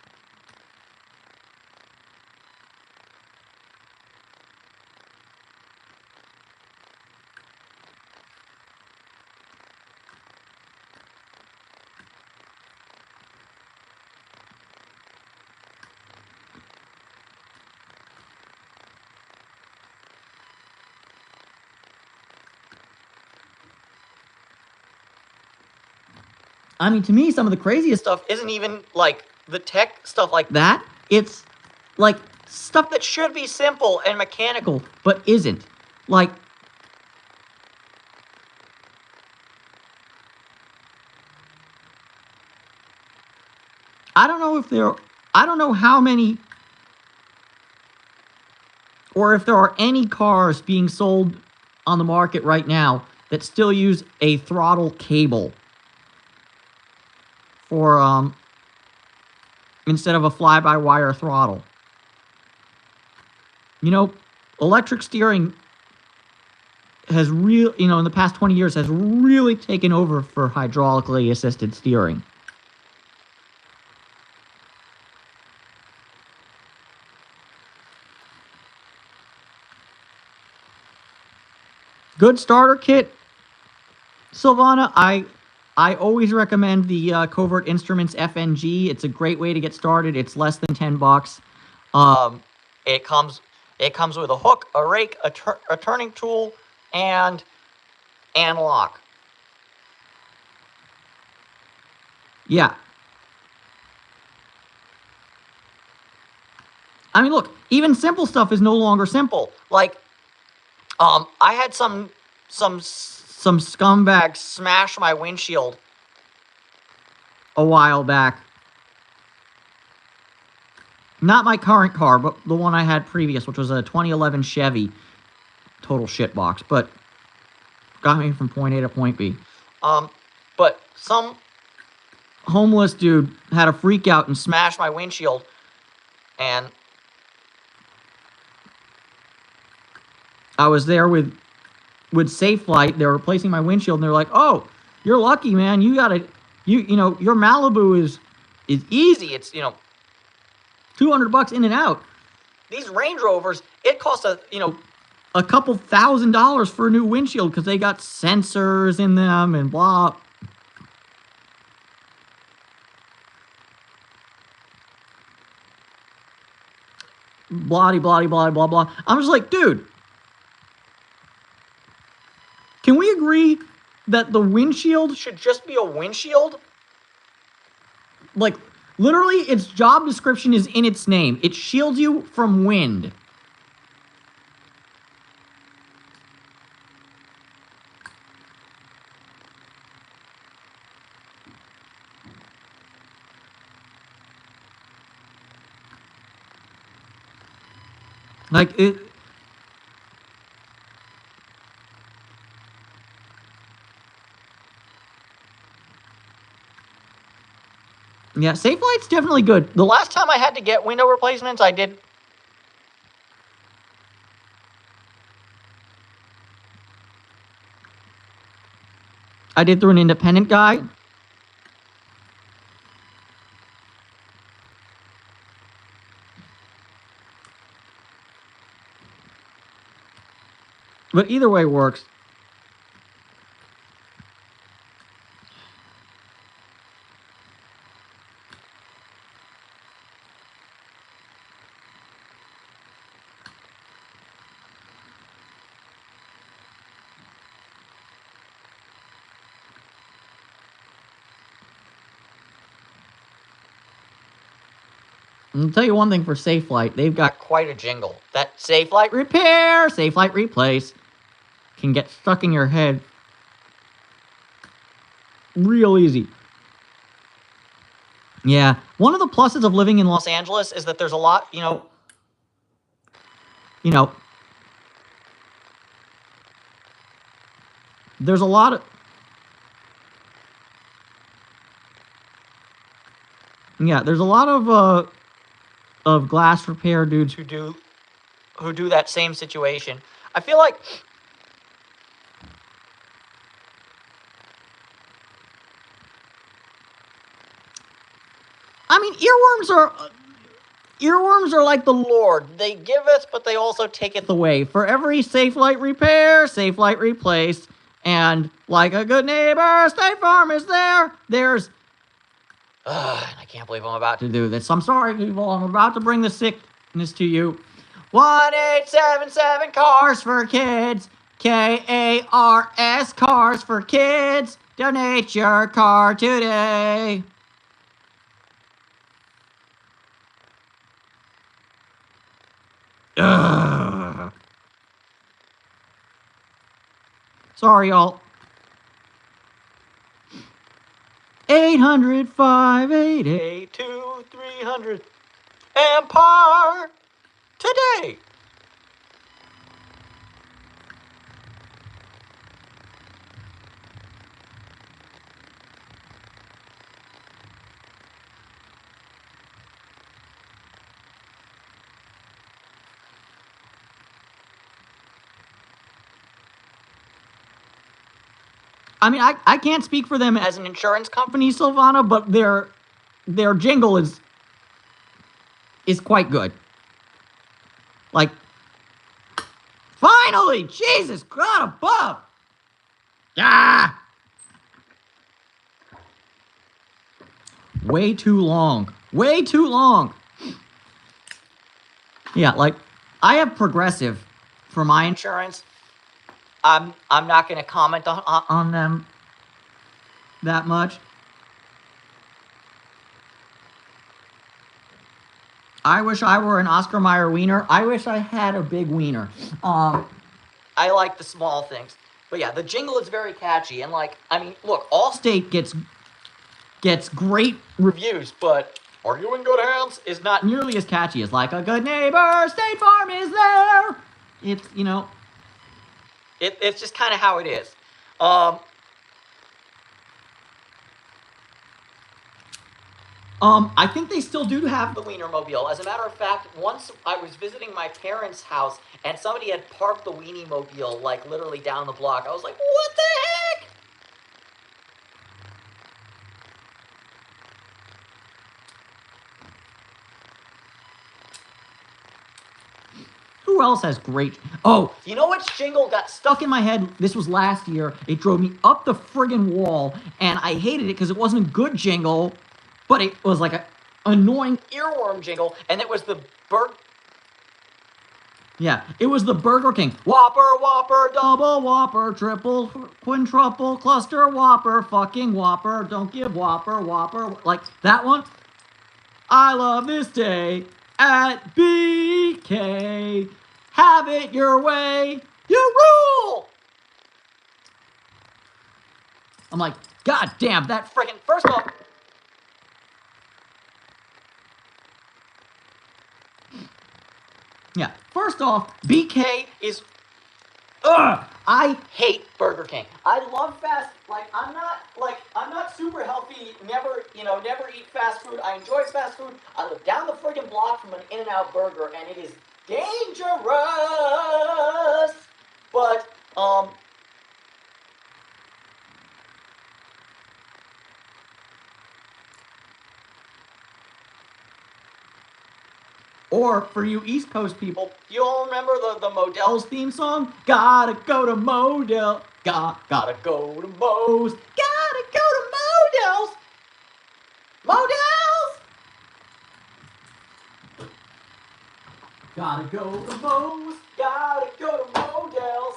S2: I mean, to me, some of the craziest stuff isn't even, like, the tech stuff like that. It's, like, stuff that should be simple and mechanical, but isn't. Like, I don't know how many, or if there are any cars being sold on the market right now that still use a throttle cable for, instead of a fly-by-wire throttle. You know, electric steering has in the past 20 years has really taken over for hydraulically assisted steering. Good starter kit, Silvana. I always recommend the Covert Instruments FNG. It's a great way to get started. It's less than $10. It comes with a hook, a rake, a turning tool, and lock. Yeah. I mean, look, even simple stuff is no longer simple. Like, I had some scumbag smash my windshield a while back. Not my current car, but the one I had previous, which was a 2011 Chevy. Total shitbox, but got me from point A to point B. But some homeless dude had a freak out and smashed my windshield, and I was there with Safe Flight. They were replacing my windshield, and they're like, "Oh, you're lucky, man. You know, your Malibu is easy. It's, you know, $200 in and out. These Range Rovers, it costs a couple $1,000 for a new windshield because they got sensors in them and blah." Blah, blah, blah, blah, blah. I'm just like, dude, can we agree that the windshield should just be a windshield? Like, literally, its job description is in its name. It shields you from wind. Like, it... Yeah, Safe Light's definitely good. The last time I had to get window replacements, I did through an independent guy. But either way works. I'll tell you one thing for Safelite, they've got quite a jingle. That Safelite repair, Safelite replace can get stuck in your head real easy. Yeah, one of the pluses of living in Los Angeles is that there's a lot, there's a lot of glass repair dudes who do that same situation. I feel like earworms are like the Lord. They giveth, but they also taketh away. For every Safelite repair, Safelite replace, and like a good neighbor, State Farm is there. There's I can't believe I'm about to do this. I'm sorry, people. I'm about to bring the sickness to you. 1877 Cars for Kids. KARS Cars for Kids. Donate your car today. Ugh. Sorry, y'all. 800-588-2300. Empire today. I mean, I can't speak for them as an insurance company, Silvana, but their jingle is quite good. Like, finally, Jesus, God above. Ah! Way too long. Way too long. Yeah, like, I have Progressive for my insurance. I'm not going to comment on them that much. I wish I were an Oscar Mayer wiener. I wish I had a big wiener. I like the small things. But yeah, the jingle is very catchy. And like, I mean, look, Allstate gets great reviews, but Are You in Good Hands is not nearly as catchy as Like a Good Neighbor, State Farm is there. It's, it's just kind of how it is. I think they still do have the Wienermobile. As a matter of fact, once I was visiting my parents' house and somebody had parked the Wienermobile like literally down the block. I was like, what the heck? Who else has great... Oh, you know what jingle got stuck in my head? This was last year. It drove me up the friggin' wall, and I hated it because it wasn't a good jingle, but it was like an annoying earworm jingle, and it was the it was the Burger King. Whopper, Whopper, double Whopper, triple, quintuple, cluster Whopper, fucking Whopper, don't give Whopper, Whopper, like that one. I love this day at BK. Have it your way. You rule. I'm like, God damn, that friggin', first off, BK is, I hate Burger King. I love I'm not super healthy, never eat fast food. I enjoy fast food. I live down the friggin' block from an In-N-Out Burger, and it is dangerous. But, or for you East Coast people, you all remember the Modell's theme song? Gotta go to Modell. Gotta go to Moe's. Gotta go to Modell's. Modell's. Gotta go to Moe's. Gotta go to Modell's.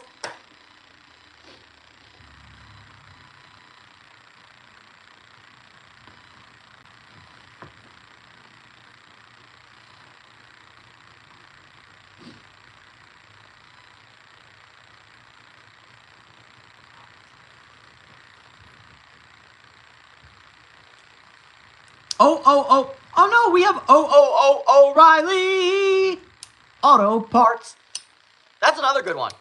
S2: Oh no, we have O'Reilly Auto Parts. That's another good one.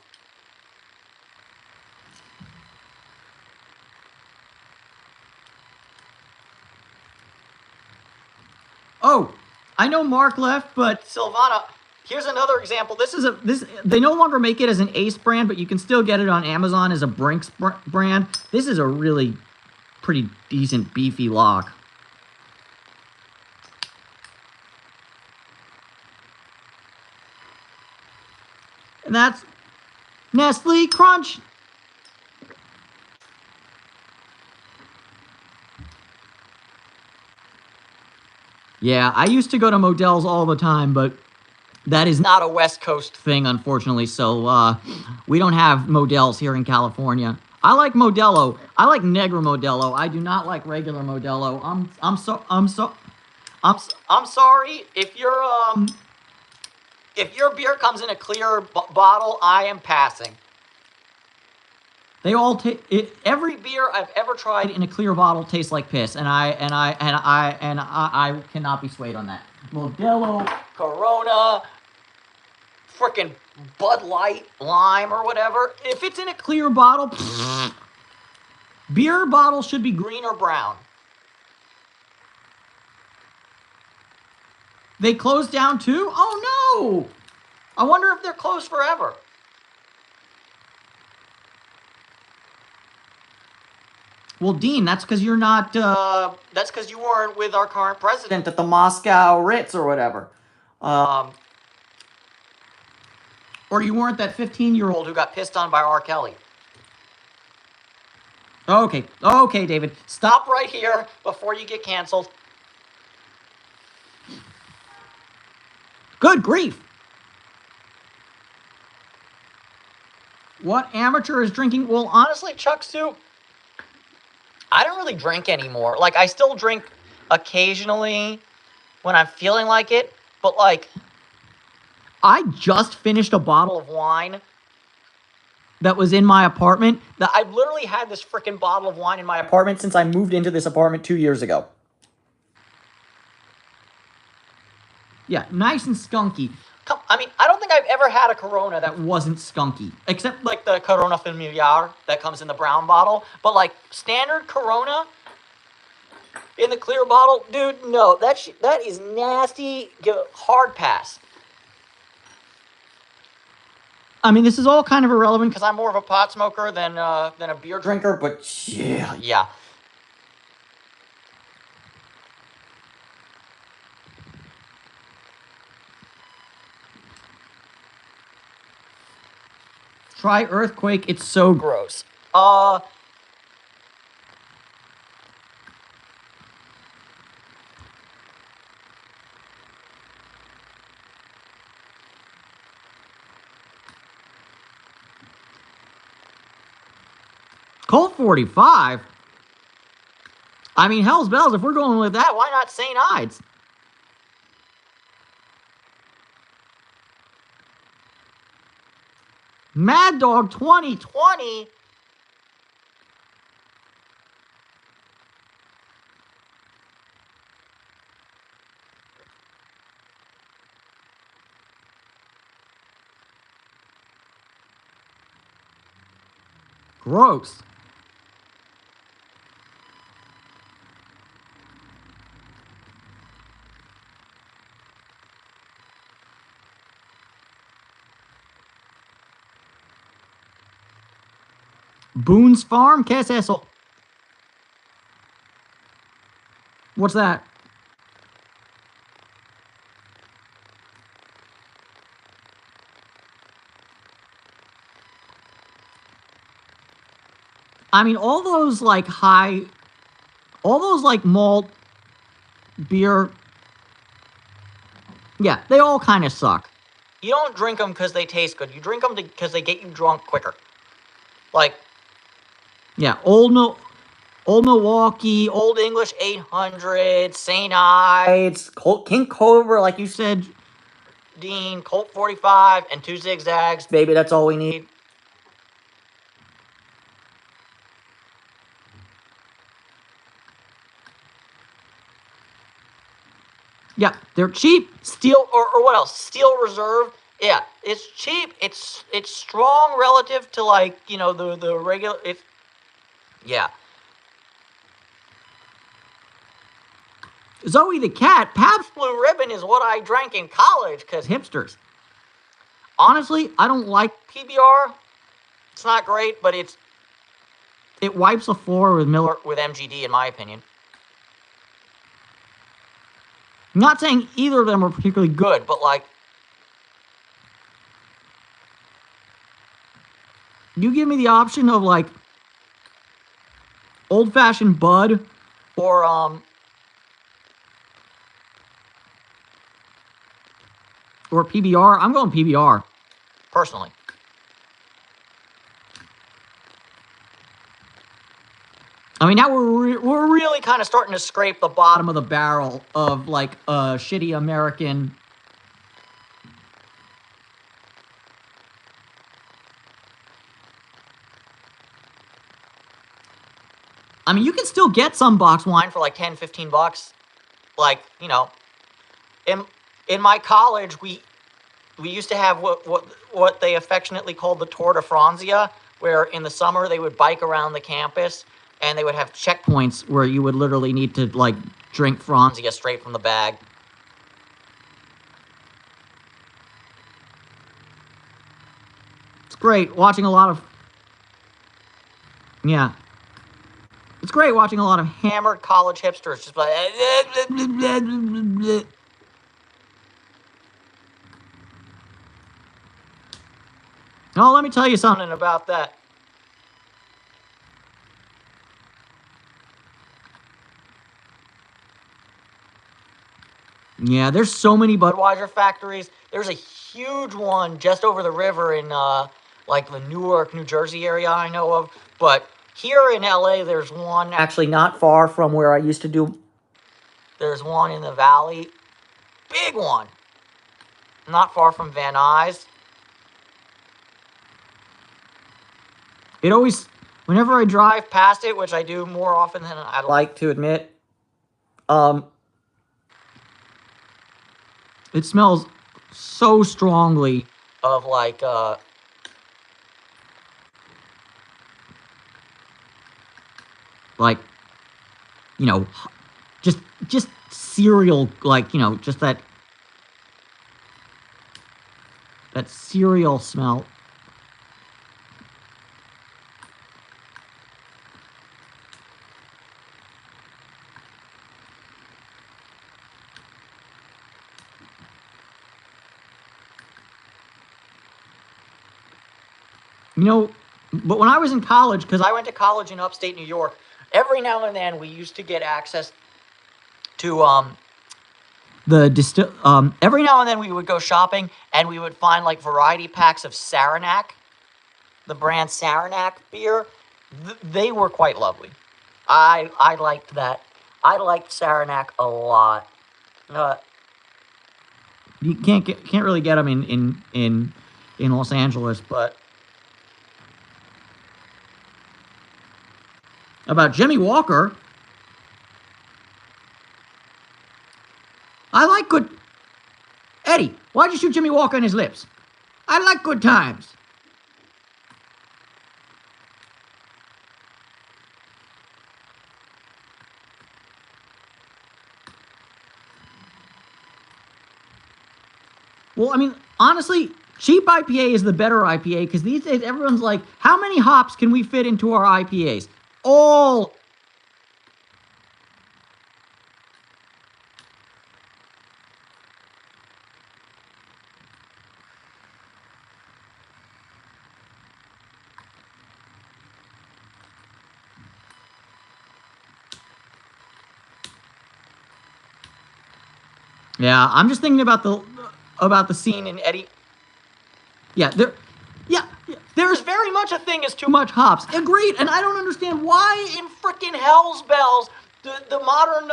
S2: Oh, I know Mark left, but Silvana, here's another example. They no longer make it as an Ace brand, but you can still get it on Amazon as a Brinks brand. This is a really pretty decent beefy lock. And that's Nestle Crunch. Yeah, I used to go to Modell's all the time, but that is not a West Coast thing, unfortunately, so we don't have Modell's here in California. I like Modelo. I like Negra Modelo. I do not like regular Modelo. I'm sorry if your beer comes in a clear bottle, I am passing. They all every beer I've ever tried in a clear bottle tastes like piss, and I cannot be swayed on that. Modelo, Corona, frickin' Bud Light, Lime, or whatever. If it's in a clear bottle, beer bottle should be green or brown. They closed down too? Oh no! I wonder if they're closed forever. Well, Dean, that's because you're not, that's because you weren't with our current president at the Moscow Ritz or whatever. Or you weren't that 15-year-old who got pissed on by R. Kelly. Okay, David, stop right here before you get canceled. Good grief! What amateur is drinking? Well, honestly, Chuck Soup, I don't really drink anymore. Like, I still drink occasionally when I'm feeling like it, but, like, I just finished a bottle of wine that was in my apartment. I've literally had this freaking bottle of wine in my apartment since I moved into this apartment 2 years ago. Yeah, nice and skunky. I mean, I don't think I've ever had a Corona that wasn't skunky, except like the Corona Familiar that comes in the brown bottle. But like standard Corona in the clear bottle, dude, no, that is nasty. Hard pass. I mean, this is all kind of irrelevant because I'm more of a pot smoker than a beer drinker. But yeah. Try Earthquake. It's so gross. Colt 45? I mean, hell's bells, if we're going with that, why not St. Ides? Mad Dog 2020? Gross. Boone's Farm? ¿Qué es eso? What's that? I mean, all those like malt beer, yeah, they all kind of suck. You don't drink them because they taste good. You drink them because they get you drunk quicker. Like, yeah, Old Milwaukee, Old English 800, St. Ides, King Cobra, like you said, Dean, Colt 45, and 2 zigzags. Baby, that's all we need. They're cheap. Steel or what else? Steel Reserve. Yeah, it's cheap. It's strong relative to like, you know, the regular. Yeah. Zoe the cat. Pabst Blue Ribbon is what I drank in college because hipsters. Honestly, I don't like PBR. It's not great, but it wipes the floor with MGD in my opinion. I'm not saying either of them are particularly good, but like, you give me the option of like old-fashioned Bud or PBR, I'm going PBR personally. I mean, now we're really kind of starting to scrape the bottom of the barrel of like a shitty American. I mean, you can still get some box wine for like 10, 15 bucks. Like, you know, in my college, we used to have what they affectionately called the Tour de Franzia, where in the summer they would bike around the campus and they would have checkpoints where you would literally need to like drink Franzia straight from the bag. It's great watching a lot of, yeah. It's great watching a lot of hammered college hipsters just like. Oh, let me tell you something about that. Yeah, there's so many Budweiser factories. There's a huge one just over the river in like the Newark, New Jersey area I know of. But here in LA, there's one actually not far from where I used to do. There's one in the valley. Big one. Not far from Van Nuys. It always, whenever I drive past it, which I do more often than I'd like to admit, it smells so strongly of like you know, just cereal, like, you know, just that cereal smell. You know, but when I was in college, because I went to college in upstate New York, every now and then we used to get access to every now and then we would go shopping and we would find like variety packs of Saranac, the brand Saranac beer. They were quite lovely. I liked that. I liked Saranac a lot. You can't really get them in Los Angeles, but about Jimmy Walker, I like good. Eddie, why'd you shoot Jimmy Walker in his lips? I like good times. Well, I mean, honestly, cheap IPA is the better IPA because these days everyone's like, how many hops can we fit into our IPAs? All. Yeah, I'm just thinking about the scene in Eddie. Yeah, there's very much a thing as too much hops. Agreed, and I don't understand why in frickin' hell's bells the modern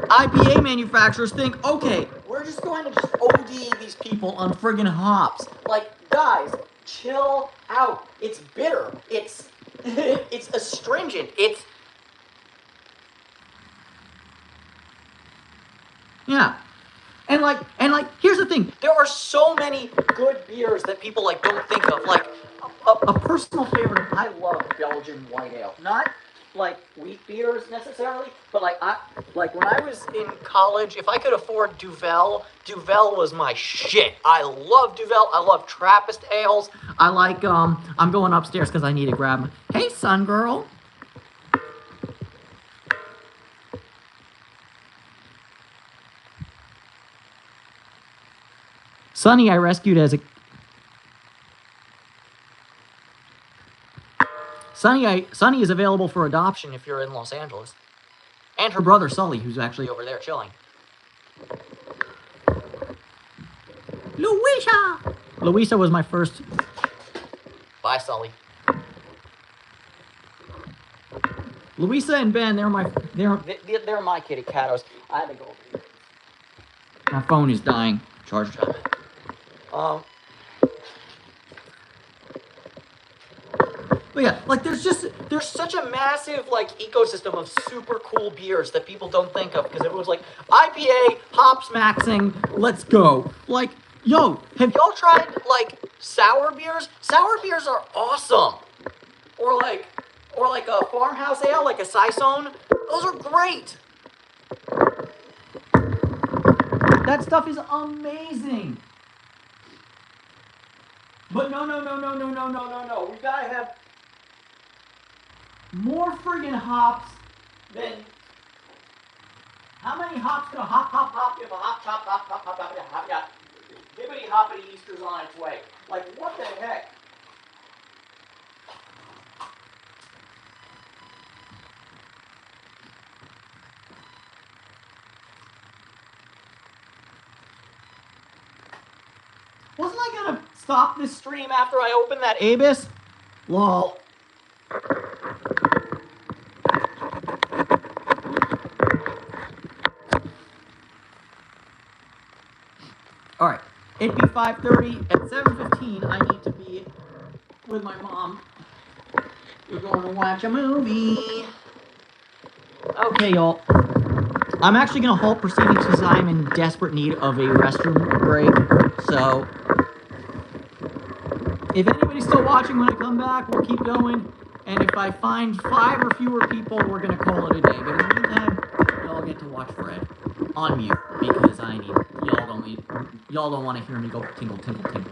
S2: IPA manufacturers think, okay, we're just going to just OD these people on friggin' hops. Like, guys, chill out. It's bitter. It's it's astringent. Yeah. And here's the thing. There are so many good beers that people like don't think of. Like a personal favorite. I love Belgian white ale. Not like wheat beers necessarily, but like when I was in college, if I could afford Duvel, Duvel was my shit. I love Duvel. I love Trappist ales. I like I'm going upstairs because I need to grab. Hey, sun girl. Sunny, I rescued as a Sunny is available for adoption if you're in Los Angeles. And her brother Sully, who's actually over there chilling. Louisa! Louisa was my first. Bye, Sully. Louisa and Ben, they're my kitty catos. I had to go over here. My phone is dying. Charge time. But yeah, like there's such a massive like ecosystem of super cool beers that people don't think of because everyone's like IPA, hops maxing, let's go. Like, yo, have y'all tried like sour beers? Sour beers are awesome. Or like a farmhouse ale, like a Saison. Those are great. That stuff is amazing. But no. We gotta have more friggin' hops than. How many hops could a hop? You have a hop, yeah. Hibbity hoppity Easter's on its way. Like, what the heck? Wasn't I gonna stop this stream after I opened that Abus? Lol. Alright. It'd be 5:30. At 7:15, I need to be with my mom. We're going to watch a movie. Okay, y'all. I'm actually going to halt proceedings because I'm in desperate need of a restroom break. So, if anybody's still watching when I come back, we'll keep going. And if I find 5 or fewer people, we're going to call it a day. But in the meantime, y'all get to watch Fred on mute because I need y'all don't want to hear me go tingle, tingle, tingle.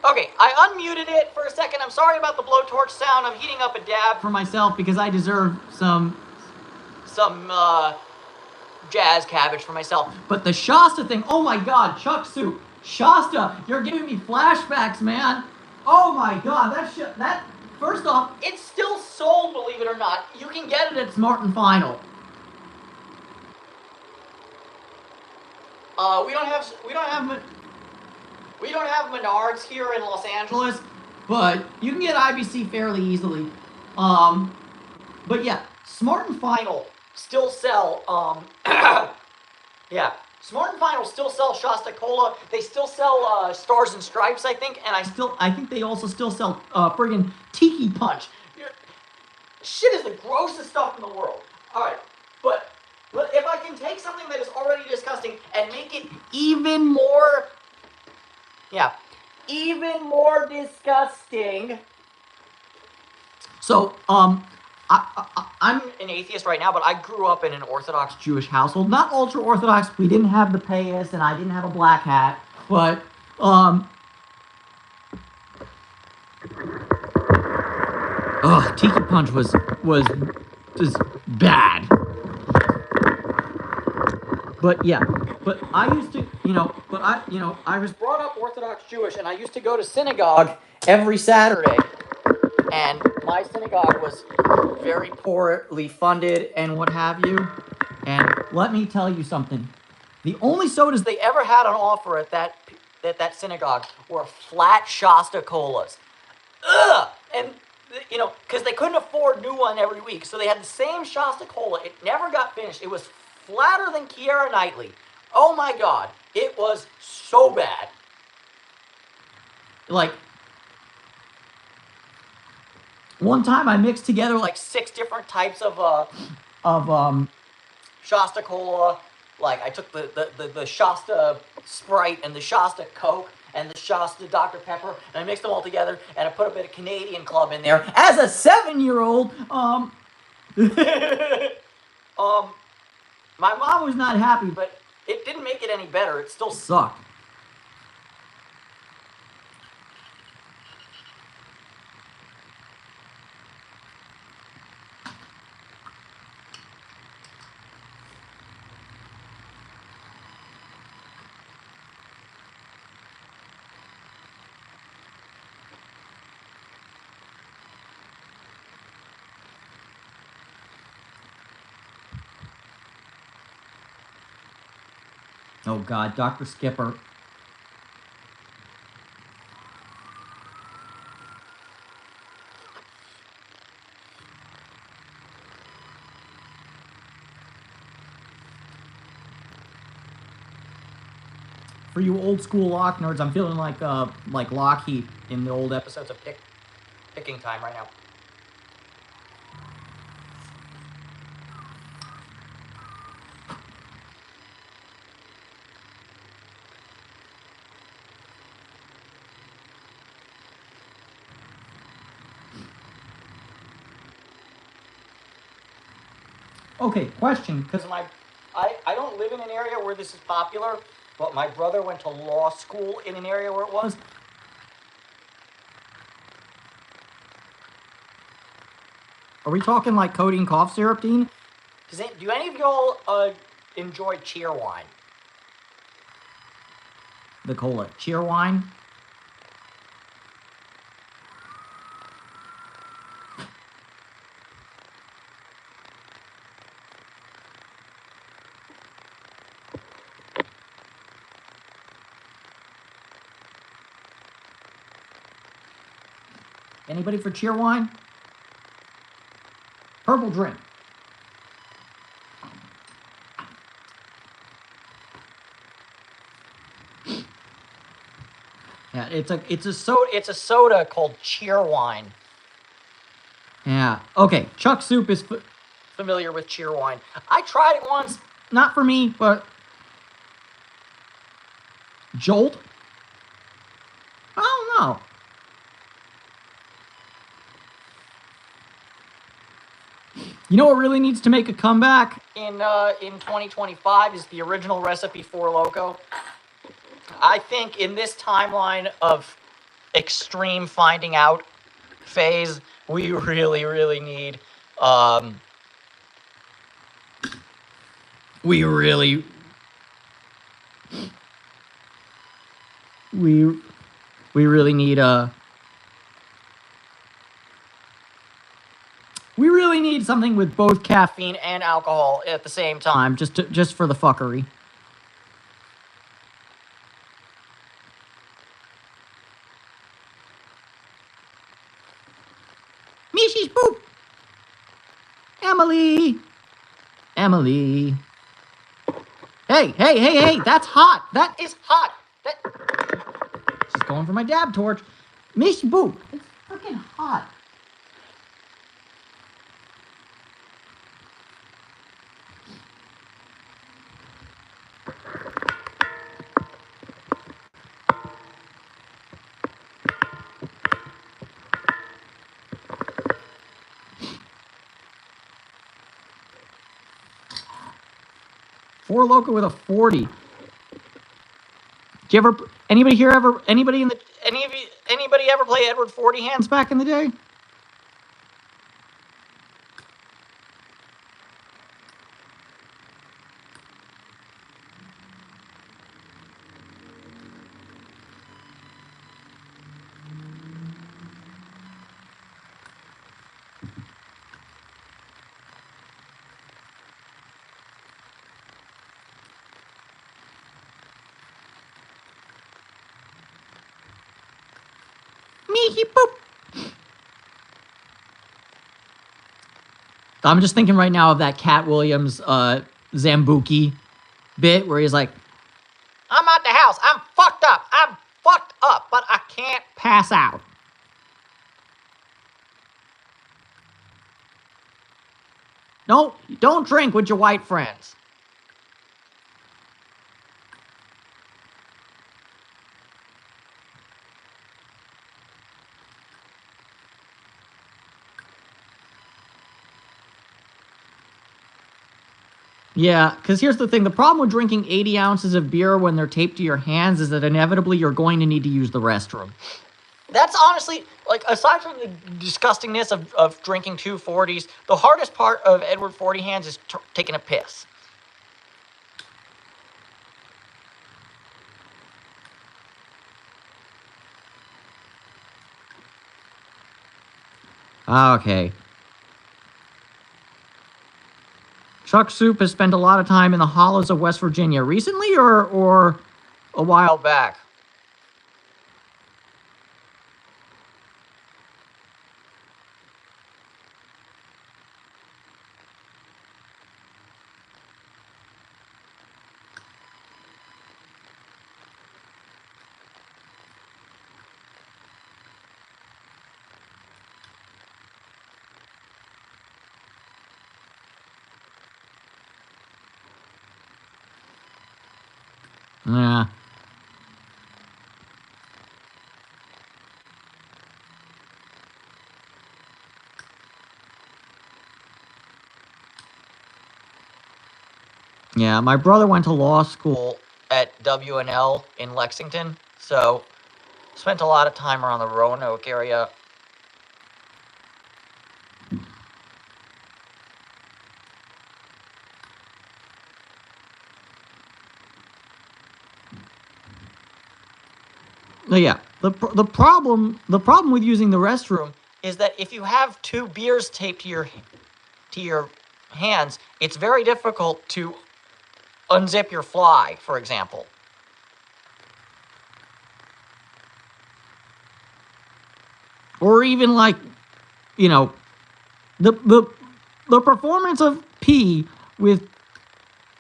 S2: Okay, I unmuted it for a second. I'm sorry about the blowtorch sound. I'm heating up a dab for myself because I deserve some jazz cabbage for myself. But the Shasta thing, oh my god, Chuck Soup. Shasta, you're giving me flashbacks, man. Oh my god, that first off, it's still sold, believe it or not. You can get it at Smart and Final. We don't have Menards here in Los Angeles, but you can get IBC fairly easily. But yeah, Smart and Final still sell yeah, Smart and Final still sell Shasta Cola. They still sell Stars and Stripes, I think, and I think they also still sell friggin' Tiki Punch. Shit is the grossest stuff in the world. All right, but if I can take something that is already disgusting and make it even more, even more disgusting. So, I'm an atheist right now, but I grew up in an Orthodox Jewish household. Not ultra-Orthodox. We didn't have the payas, and I didn't have a black hat. But, Tiki Punch was just bad. But yeah, but I used to, I was brought up Orthodox Jewish, and I used to go to synagogue every Saturday. And my synagogue was very poorly funded and what have you. And let me tell you something. The only sodas they ever had on offer at that synagogue were flat Shasta colas. Ugh! And, because they couldn't afford new one every week, so they had the same Shasta cola. It never got finished. It was flatter than Keira Knightley. Oh my god. It was so bad. Like, one time I mixed together like 6 different types of Shasta Cola. Like, I took the Shasta Sprite and the Shasta Coke and the Shasta Dr. Pepper, and I mixed them all together, and I put a bit of Canadian Club in there. As a 7-year-old, my mom was not happy, but it didn't make it any better. It still sucked. Oh god, Dr. Skipper. For you old school lock nerds, I'm feeling like Lockheed in the old episodes of Picking Time right now. Okay, question, because I don't live in an area where this is popular, but my brother went to law school in an area where it was. Are we talking like codeine cough syrup, Dean? Do any of y'all enjoy Cheerwine? The cola. Cheerwine? Anybody for Cheerwine? Purple drink. Yeah, it's a soda called Cheerwine. Yeah. Okay. Chuck Soup is familiar with Cheerwine. I tried it once. Not for me, but Jolt. I don't know. You know what really needs to make a comeback in 2025 is the original recipe for Loco. I think in this timeline of
S1: extreme finding out phase, we really, really need, we really need we really need something with both caffeine and alcohol at the same time, just for the fuckery. Mrs. Boop! Emily! Hey, that's hot! That is hot! She's going for my dab torch. Mrs. Boop! It's freaking hot. Four Loco with a 40. Did you ever? Anybody here ever? Anybody ever play Edward 40 hands back in the day? Meehy boop. I'm just thinking right now of that Cat Williams Zambuki bit where he's like, I'm at the house. I'm fucked up, but I can't pass out. Don't drink with your white friends. Yeah, because here's the thing. The problem with drinking 80 ounces of beer when they're taped to your hands is that inevitably you're going to need to use the restroom. That's honestly, like, aside from the disgustingness of drinking 240s, the hardest part of Edward 40 hands is taking a piss. Okay. Chuck Soup has spent a lot of time in the hollows of West Virginia. Recently or a while back? Yeah. Yeah, my brother went to law school at WNL in Lexington, so spent a lot of time around the Roanoke area. Yeah, the problem with using the restroom is that if you have 2 beers taped to your hands, it's very difficult to unzip your fly, for example. Or even like, you know, the performance of pee with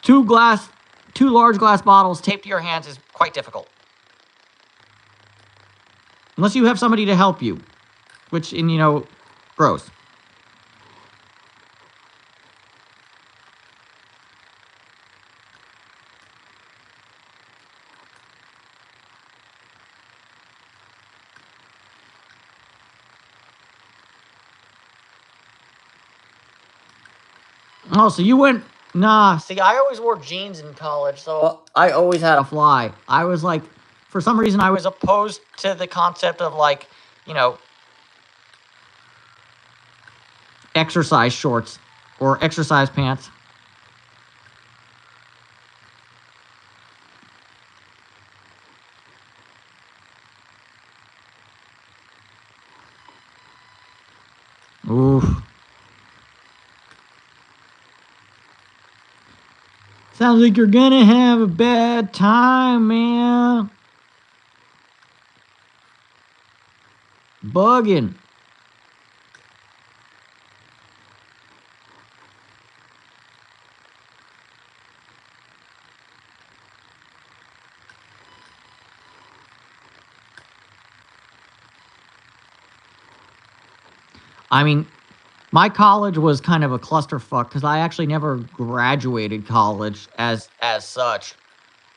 S1: 2 large glass bottles taped to your hands is quite difficult. Unless you have somebody to help you, which, gross. Oh, so you went... Nah, see, I always wore jeans in college, so I always had a fly. I was like
S2: for some reason, I was opposed to the concept of, like, you know, exercise shorts or exercise pants. Oof. Sounds like you're gonna have a bad time, man. Bugging. I mean, my college was kind of a clusterfuck because I actually never graduated college as such.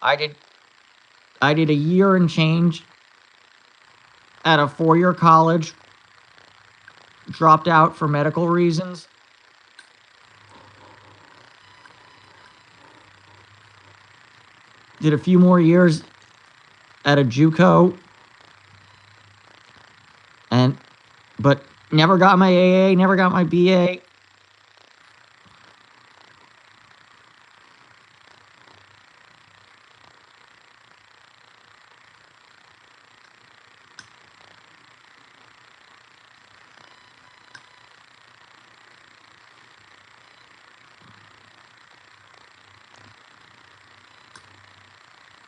S2: I did a year and change at a 4-year college. Dropped out for medical reasons. Did a few more years at a JUCO. But never got my AA, never got my BA.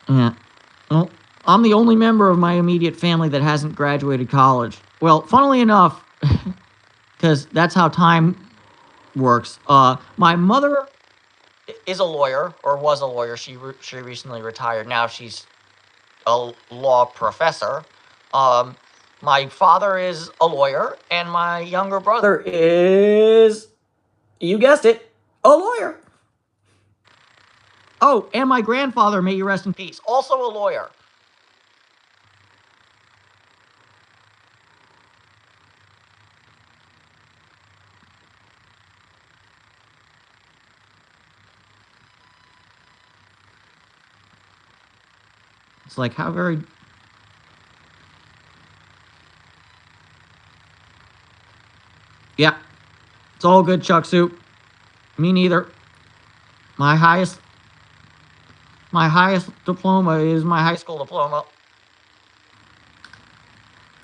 S2: Yeah. Well, I'm the only member of my immediate family that hasn't graduated college. Well, funnily enough, because that's how time works. My mother is a lawyer, or was a lawyer. She recently retired. Now she's a law professor. My father is a lawyer, and my younger brother is, you guessed it, a lawyer. Oh, and my grandfather, may you rest in peace, also a lawyer. It's like, how very... Yeah, it's all good, Chuck Soup. Me neither. My highest diploma is my high school diploma.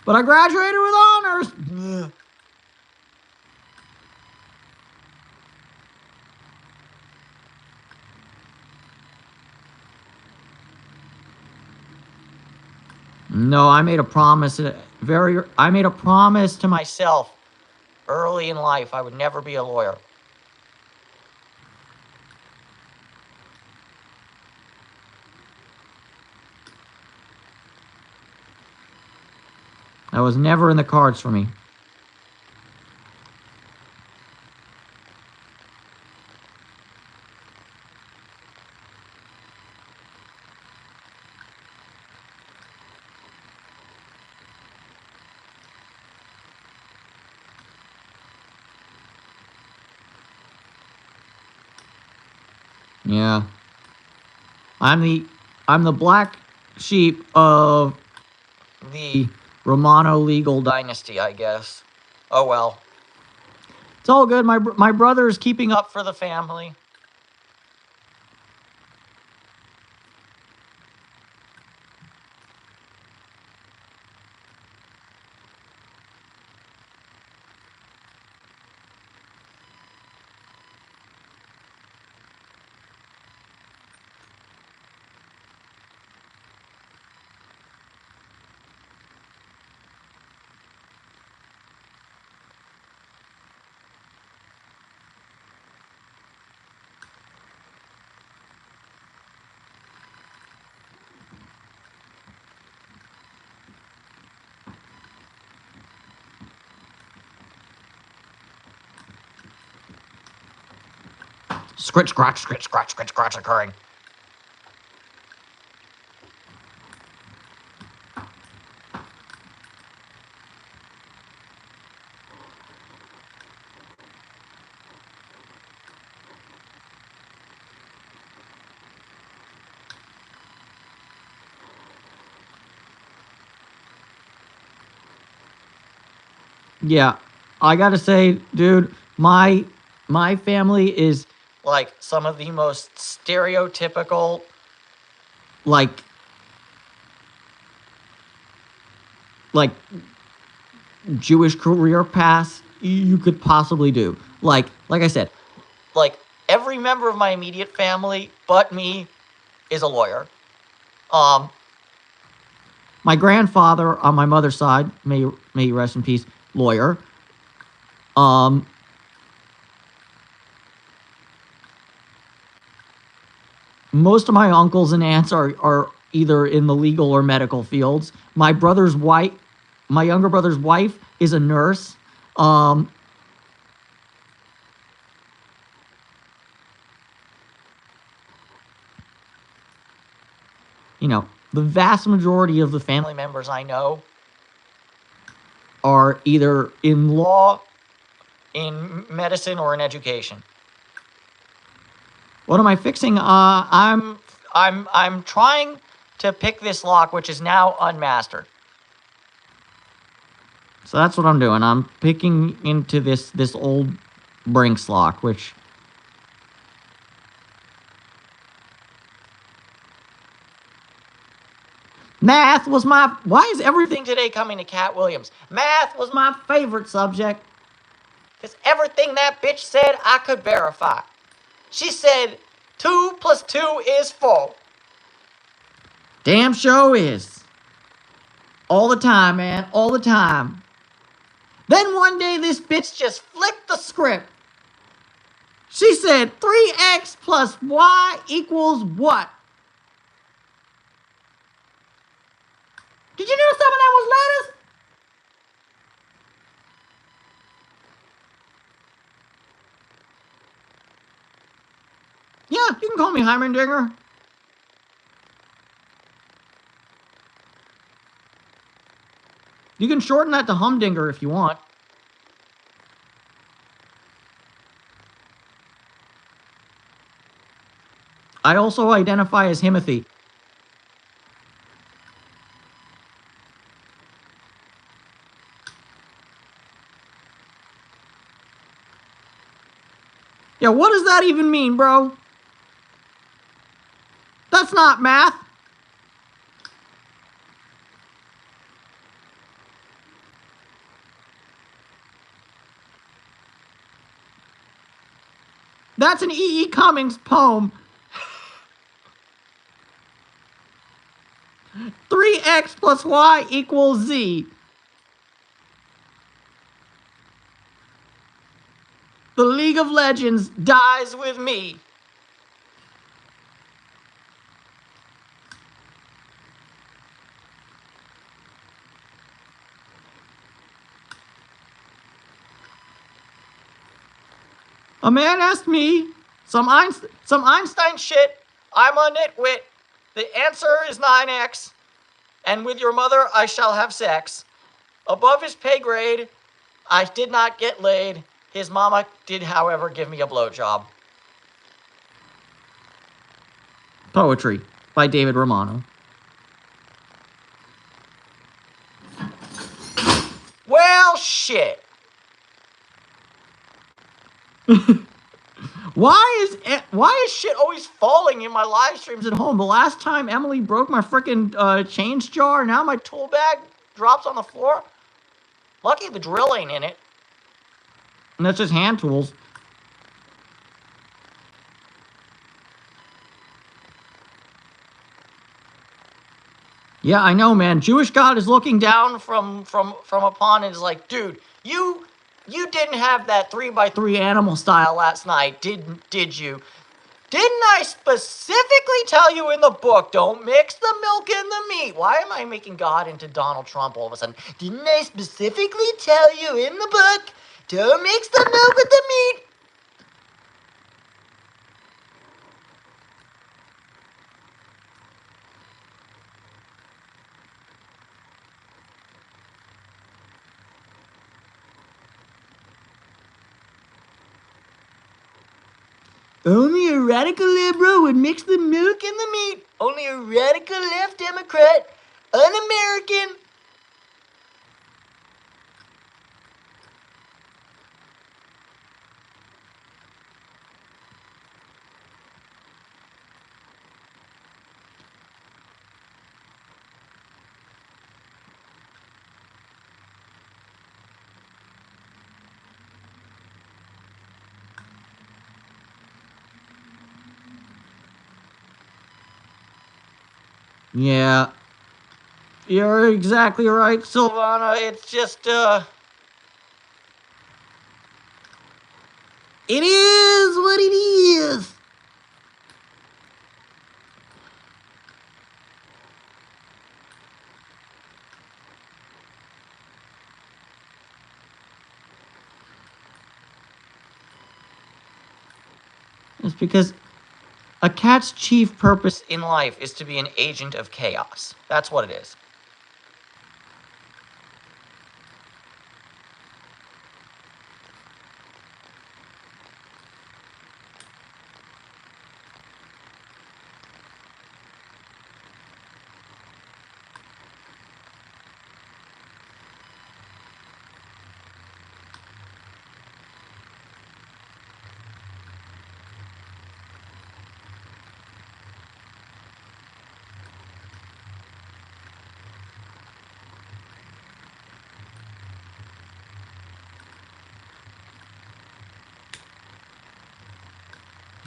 S2: But I graduated with honors. No, I made a promise. I made a promise to myself early in life I would never be a lawyer. That was never in the cards for me. Yeah. I'm the black sheep of the Romano legal dynasty, I guess. Oh well. It's all good. My brother's keeping up for the family. Scritch, scratch, scritch, scratch, scritch, scratch occurring. Yeah, I gotta say, dude, my family is like some of the most stereotypical, like Jewish career paths you could possibly do. Like I said, like every member of my immediate family but me is a lawyer. My grandfather on my mother's side, may he rest in peace, lawyer. Most of my uncles and aunts are either in the legal or medical fields. My younger brother's wife is a nurse. You know, the vast majority of the family members I know are either in law, in medicine, or in education. What am I fixing? I'm trying to pick this lock, which is now unmastered. So that's what I'm doing. I'm picking into this old Brinks lock, which... Math was my... Why is everything today coming to Cat Williams? Math was my favorite subject. Because everything that bitch said, I could verify. She said 2 + 2 is 4. Damn show is. All the time, man. All the time. Then one day this bitch just flipped the script. She said 3x + y equals what? Did you know some of that was letters? Yeah, you can call me Heimerdinger. You can shorten that to Humdinger if you want. I also identify as Himothy. Yeah, what does that even mean, bro? That's not math. That's an E.E. Cummings poem. 3x + y equals z. The League of Legends dies with me. A man asked me some Einstein shit. I'm a nitwit. The answer is 9x. And with your mother, I shall have sex. Above his pay grade, I did not get laid. His mama did, however, give me a blowjob. Poetry by David Romano. Well, shit. Why is shit always falling in my live streams at home? The last time Emily broke my frickin' change jar, now my tool bag drops on the floor. Lucky the drill ain't in it. And that's just hand tools. Yeah, I know, man. Jewish God is looking down from upon and is like, dude, you didn't have that 3x3 animal style last night, did you? Didn't I specifically tell you in the book, don't mix the milk and the meat? Why am I making God into Donald Trump all of a sudden? Didn't I specifically tell you in the book, don't mix the milk with the meat? Only a radical liberal would mix the milk and the meat. Only a radical left Democrat, un-American.
S1: Yeah. You're exactly right, Silvana. It's just, it is what it is. It's because a cat's chief purpose in life is to be an agent of chaos. That's what it is.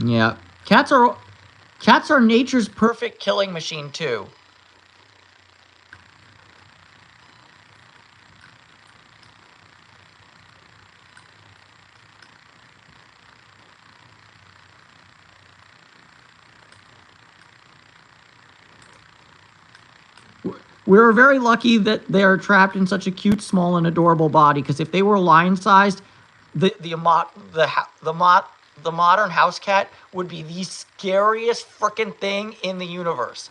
S1: Yeah. Cats are nature's perfect killing machine too. We're very lucky that they are trapped in such a cute, small, and adorable body. Because if they were lion-sized, the modern house cat would be the scariest freaking thing in the universe.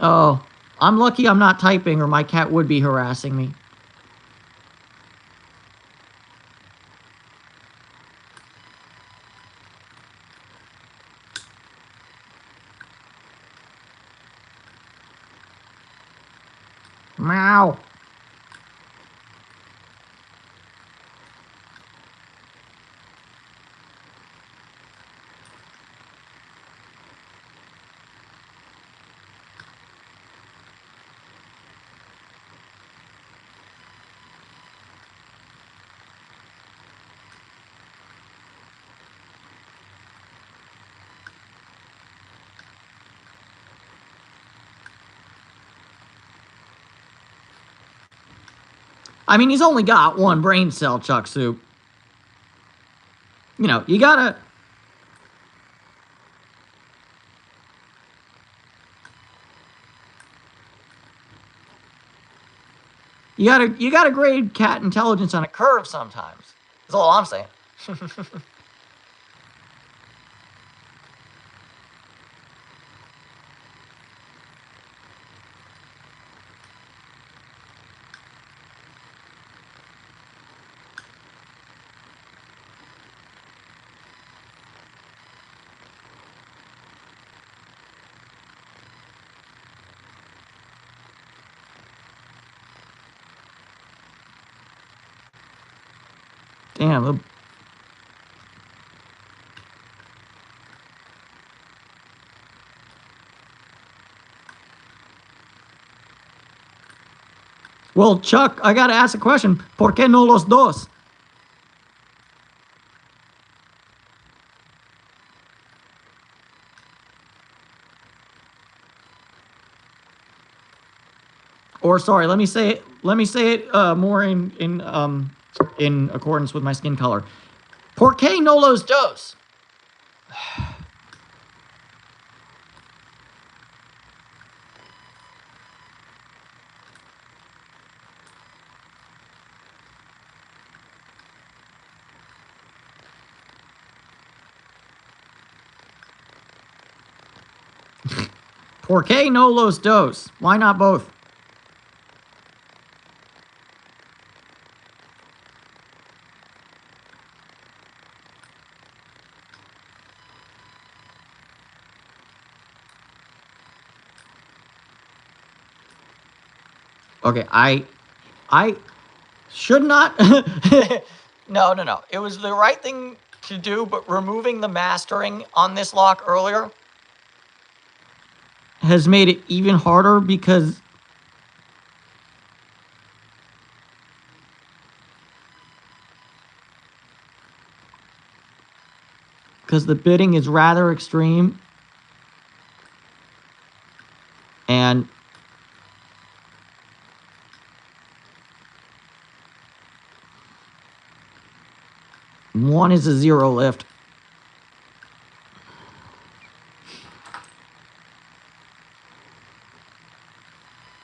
S1: Oh, I'm lucky I'm not typing, or my cat would be harassing me. Meow. I mean, he's only got one brain cell, Chuck Soup. You know, you gotta... You gotta grade cat intelligence on a curve sometimes. That's all I'm saying. Damn. Well, Chuck, I gotta ask a question. ¿Por qué no los dos? Or sorry, let me say it more in accordance with my skin color. ¿Por qué no los dos? ¿Por qué no los dos? Why not both? Okay, I should not. No. It was the right thing to do, but removing the mastering on this lock earlier has made it even harder because
S2: because the bidding is rather extreme. And one is a 0 lift.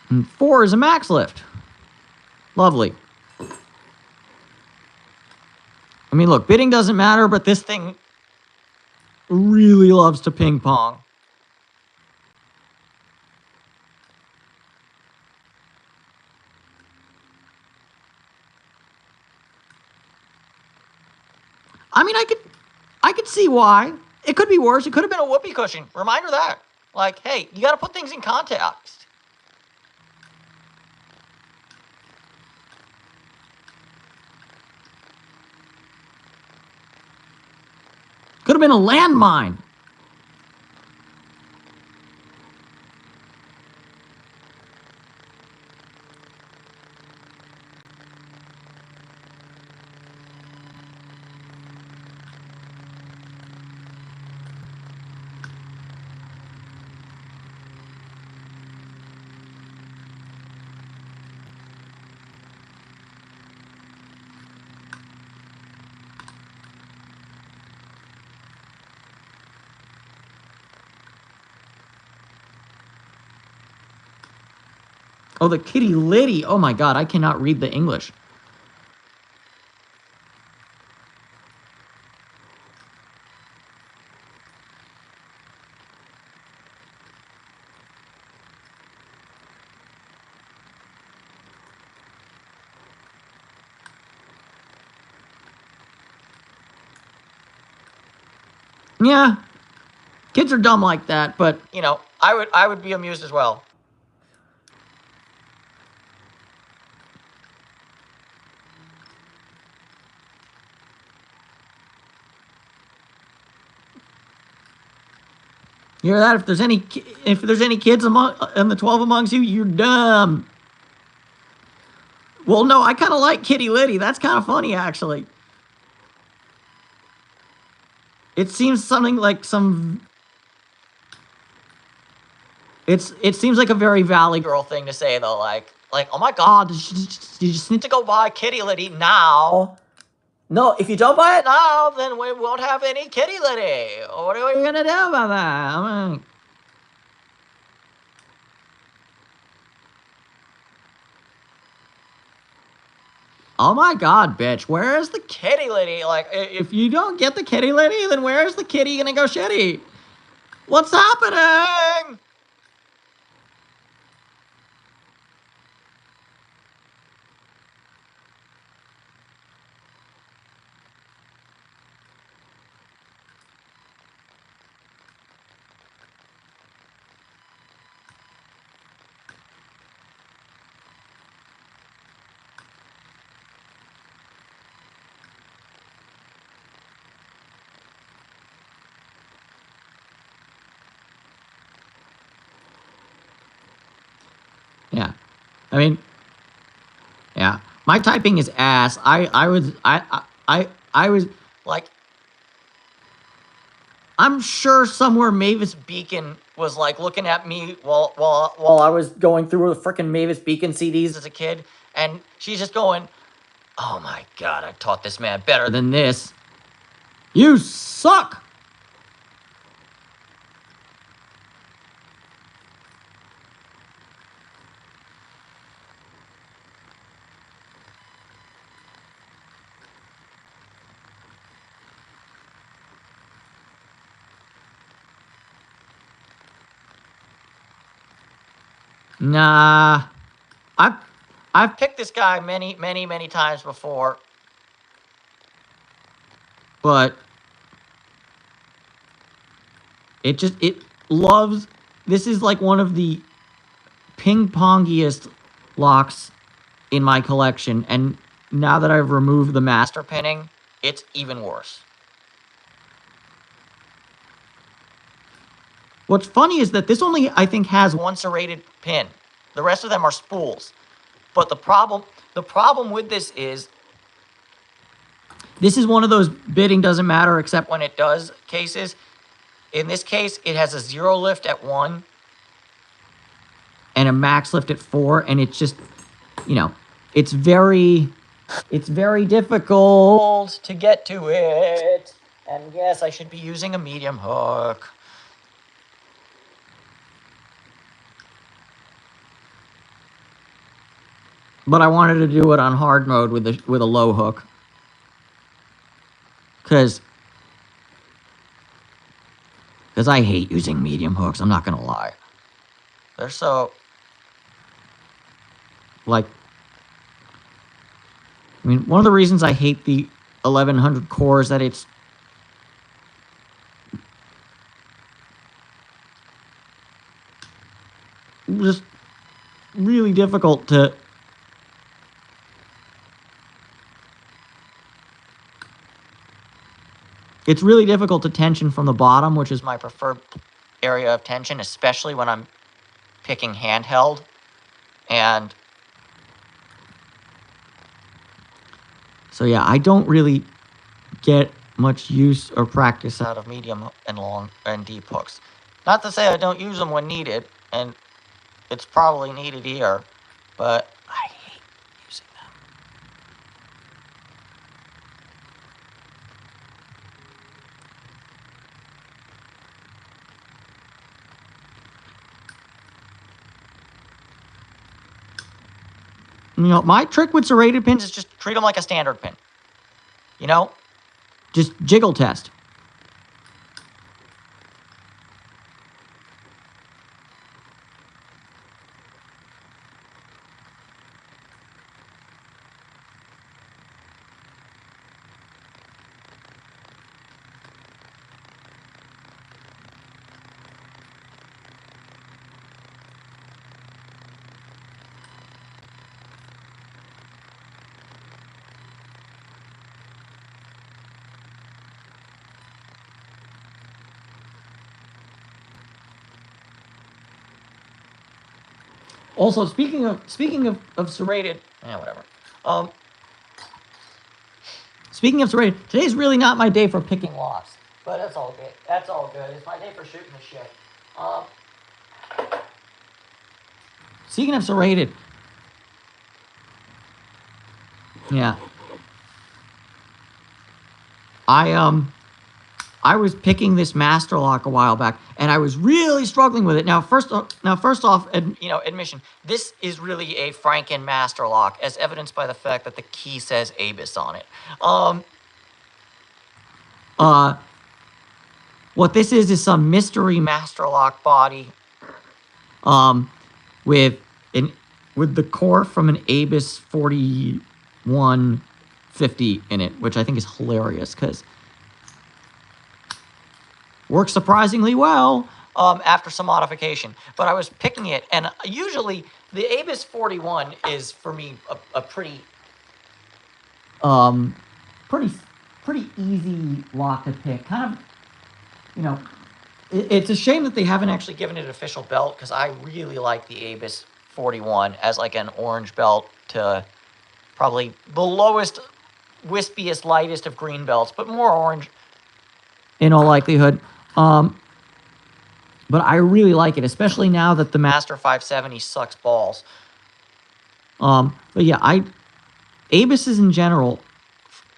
S2: And 4 is a max lift. Lovely. I mean, look, bidding doesn't matter, but this thing really loves to ping pong. I mean, I could see why. It could be worse. It could have been a whoopee cushion. Reminder that. Like, hey, you got to put things in context. Could have been a landmine. Oh, the kitty litty. Oh my God, I cannot read the English. Yeah, kids are dumb like that, but you know, I would be amused as well. You hear that? If there's any kids in the 12 amongst you, you're dumb. Well, no, I kind of like Kitty Liddy. That's kind of funny, actually. It seems something like some. It seems like a very Valley Girl thing to say, though. Like, oh my God, you just need to go buy Kitty Liddy now. No, if you don't buy it now, then we won't have any Kitty Liddy. What are we gonna do about that? I mean, oh my God, bitch, where is the Kitty Liddy? Like, if you don't get the Kitty Liddy, then where is the kitty gonna go shitty? What's happening? Yeah, I mean, yeah, my typing is ass. I was like, I'm sure somewhere Mavis Beacon was like looking at me while I was going through the frickin' Mavis Beacon CDs as a kid, and she's just going, "Oh my God, I taught this man better than this. You suck." Nah, I've picked this guy many times before, but it loves. This is like one of the ping-pongiest locks in my collection, and now that I've removed the master pinning, it's even worse. What's funny is that this only, I think, has one serrated pin. The rest of them are spools. But the problem with this is This is one of those bidding doesn't matter except when it does cases. In this case, it has a 0 lift at 1 and a max lift at 4, and it's just, you know, it's very difficult to get to it. And yes, I should be using a medium hook. But I wanted to do it on hard mode with a low hook. Because I hate using medium hooks, I'm not going to lie. They're so, like, I mean, one of the reasons I hate the 1100 core is that it's just really difficult to tension from the bottom, which is my preferred area of tension, especially when I'm picking handheld. And so yeah, I don't really get much use or practice out of medium and long and deep hooks. Not to say I don't use them when needed, and it's probably needed here, but I hate using them. You know, my trick with serrated pins is just treat them like a standard pin. You know, just jiggle test. Also, speaking of serrated, whatever. Speaking of serrated, today's really not my day for picking locks, but that's all good. That's all good. It's my day for shooting the shit. Speaking of serrated, yeah, I was picking this master lock a while back, and I was really struggling with it. Now, first off, admission, this is really a Franken master lock, as evidenced by the fact that the key says Abus on it. What this is some mystery master lock body, with the core from an Abus 4150 in it, which I think is hilarious because works surprisingly well after some modification. But I was picking it, and usually the Abus 41 is for me a pretty easy lock to pick. Kind of, you know, it's a shame that they haven't actually given it an official belt, because I really like the Abus 41 as like an orange belt to probably the lowest, wispiest, lightest of green belts, but more orange in all likelihood. But I really like it, especially now that the Master 570 sucks balls. But yeah, Abuses in general,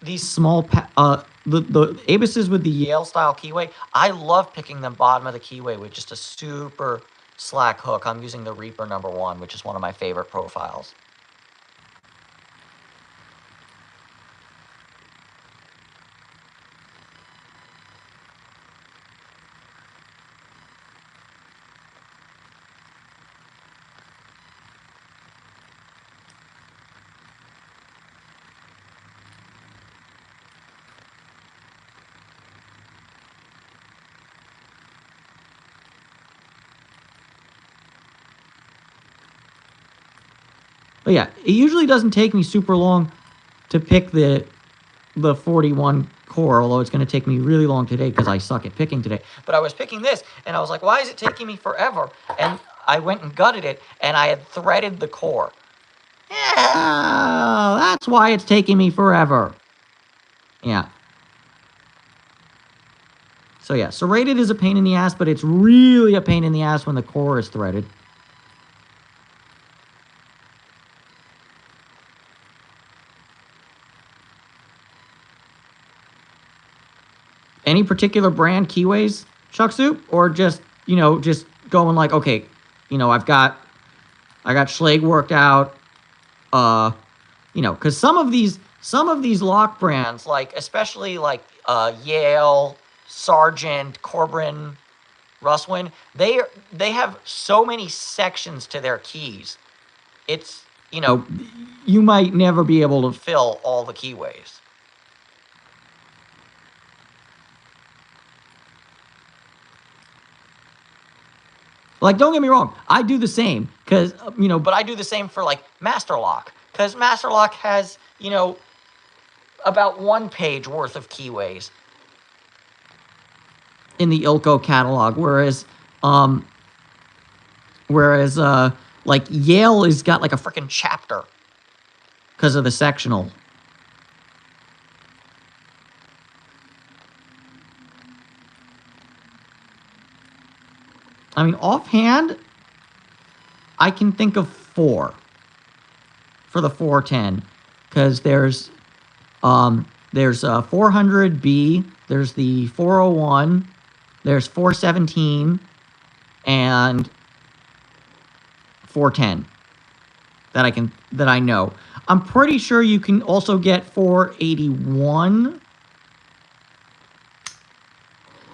S2: these small, the Abuses with the Yale style keyway, I love picking them bottom of the keyway with just a super slack hook. I'm using the Reaper #1, which is one of my favorite profiles. But yeah, it usually doesn't take me super long to pick the 41 core, although it's going to take me really long today because I suck at picking today. But I was picking this, and I was like, why is it taking me forever? And I went and gutted it, and I had threaded the core. Yeah, that's why it's taking me forever. Yeah. So yeah, serrated is a pain in the ass, but it's really a pain in the ass when the core is threaded. Any particular brand keyways, Chuck Soup, or just just going like, okay, I got Schlage worked out, because some of these lock brands, like especially like Yale, Sargent, Corbin, Russwin, they have so many sections to their keys. It's you might never be able to fill all the keyways. Like, don't get me wrong, I do the same because but I do the same for like Master Lock, because Master Lock has about 1 page worth of keyways in the Ilko catalog, whereas like Yale has got like a freaking chapter because of the sectional. I mean, offhand, I can think of 4 for the 410, because there's 400B, there's the 401, there's 417, and 410 that I know. I'm pretty sure you can also get 481.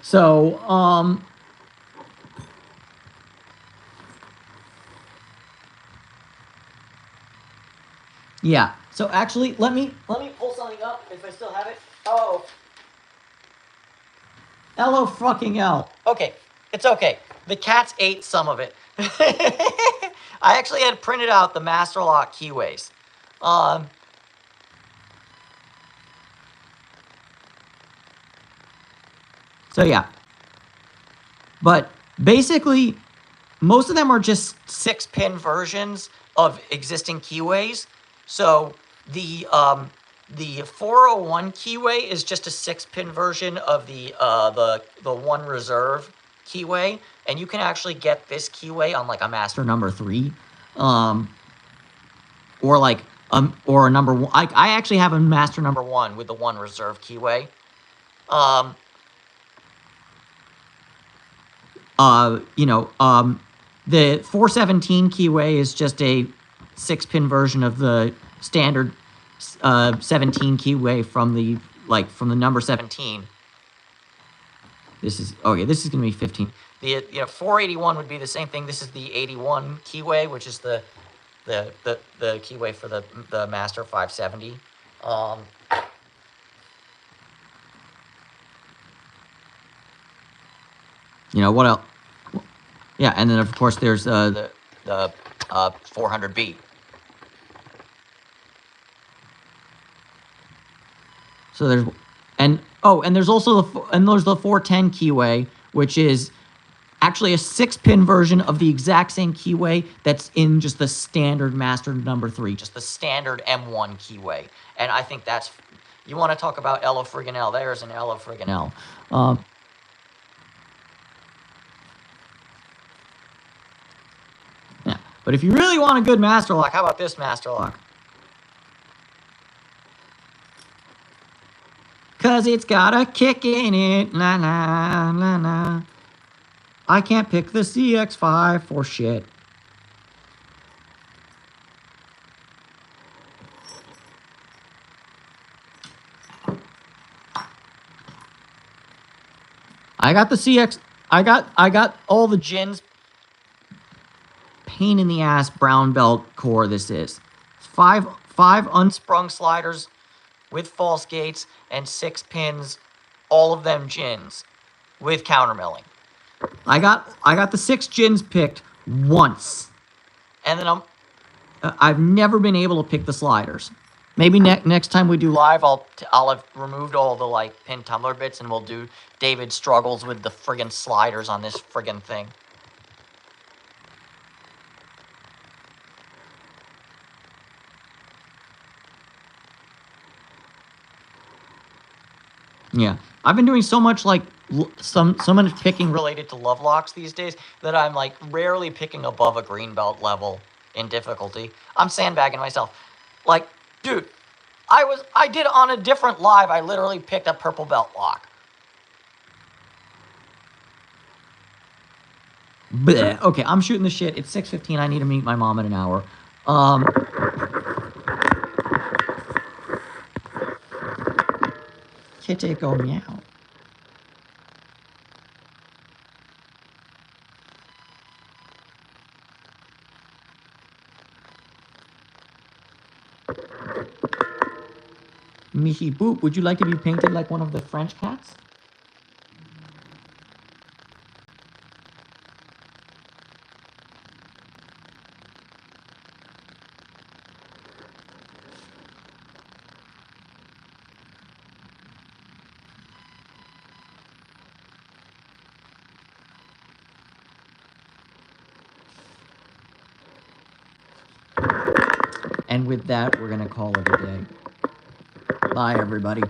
S2: So yeah. So actually, let me pull something up if I still have it. Oh. Hello fucking L. Okay, it's okay. The cats ate some of it. I actually had printed out the Master Lock keyways. So yeah. But basically, most of them are just 6-pin versions of existing keyways. So the 401 keyway is just a 6-pin version of the 1 reserve keyway, and you can actually get this keyway on like a master number 3, or like or a number 1. I actually have a master number 1 with the 1 reserve keyway. The 417 keyway is just a 6-pin version of the standard 17 keyway from the number 17. This is okay. This is gonna be 15. The 481 would be the same thing. This is the 81 keyway, which is the keyway for the Master 570. What else? Yeah, and then of course there's the 400B. So there's there's also the 410 keyway, which is actually a 6-pin version of the exact same keyway that's in just the standard master number 3, just the standard M1 keyway. And I think that's, you want to talk about Ella friggin' L. There's an Ella friggin' L. Yeah, but if you really want a good master lock, how about this master lock? Cause it's got a kick in it, la la la la. I can't pick the CX5 for shit. I got the CX. I got all the gins. Pain in the ass brown belt core. This is 5 unsprung sliders with false gates and 6 pins, all of them gins with countermilling. I got the 6 gins picked once, and then I've never been able to pick the sliders. Maybe next time we do live, I'll have removed all the pin tumbler bits, and we'll do David struggles with the friggin' sliders on this friggin' thing.
S1: Yeah, I've been doing so much like so much picking related to love locks these days that I'm like rarely picking above a green belt level in difficulty. I'm sandbagging myself. Like, dude, I did on a different live. I literally picked a purple belt lock. Bleh. Okay, I'm shooting the shit. It's 6:15. I need to meet my mom in an hour. Kitty go meow. Mihi Boop, would you like to be painted like one of the French cats? And with that, we're going to call it a day. Bye, everybody.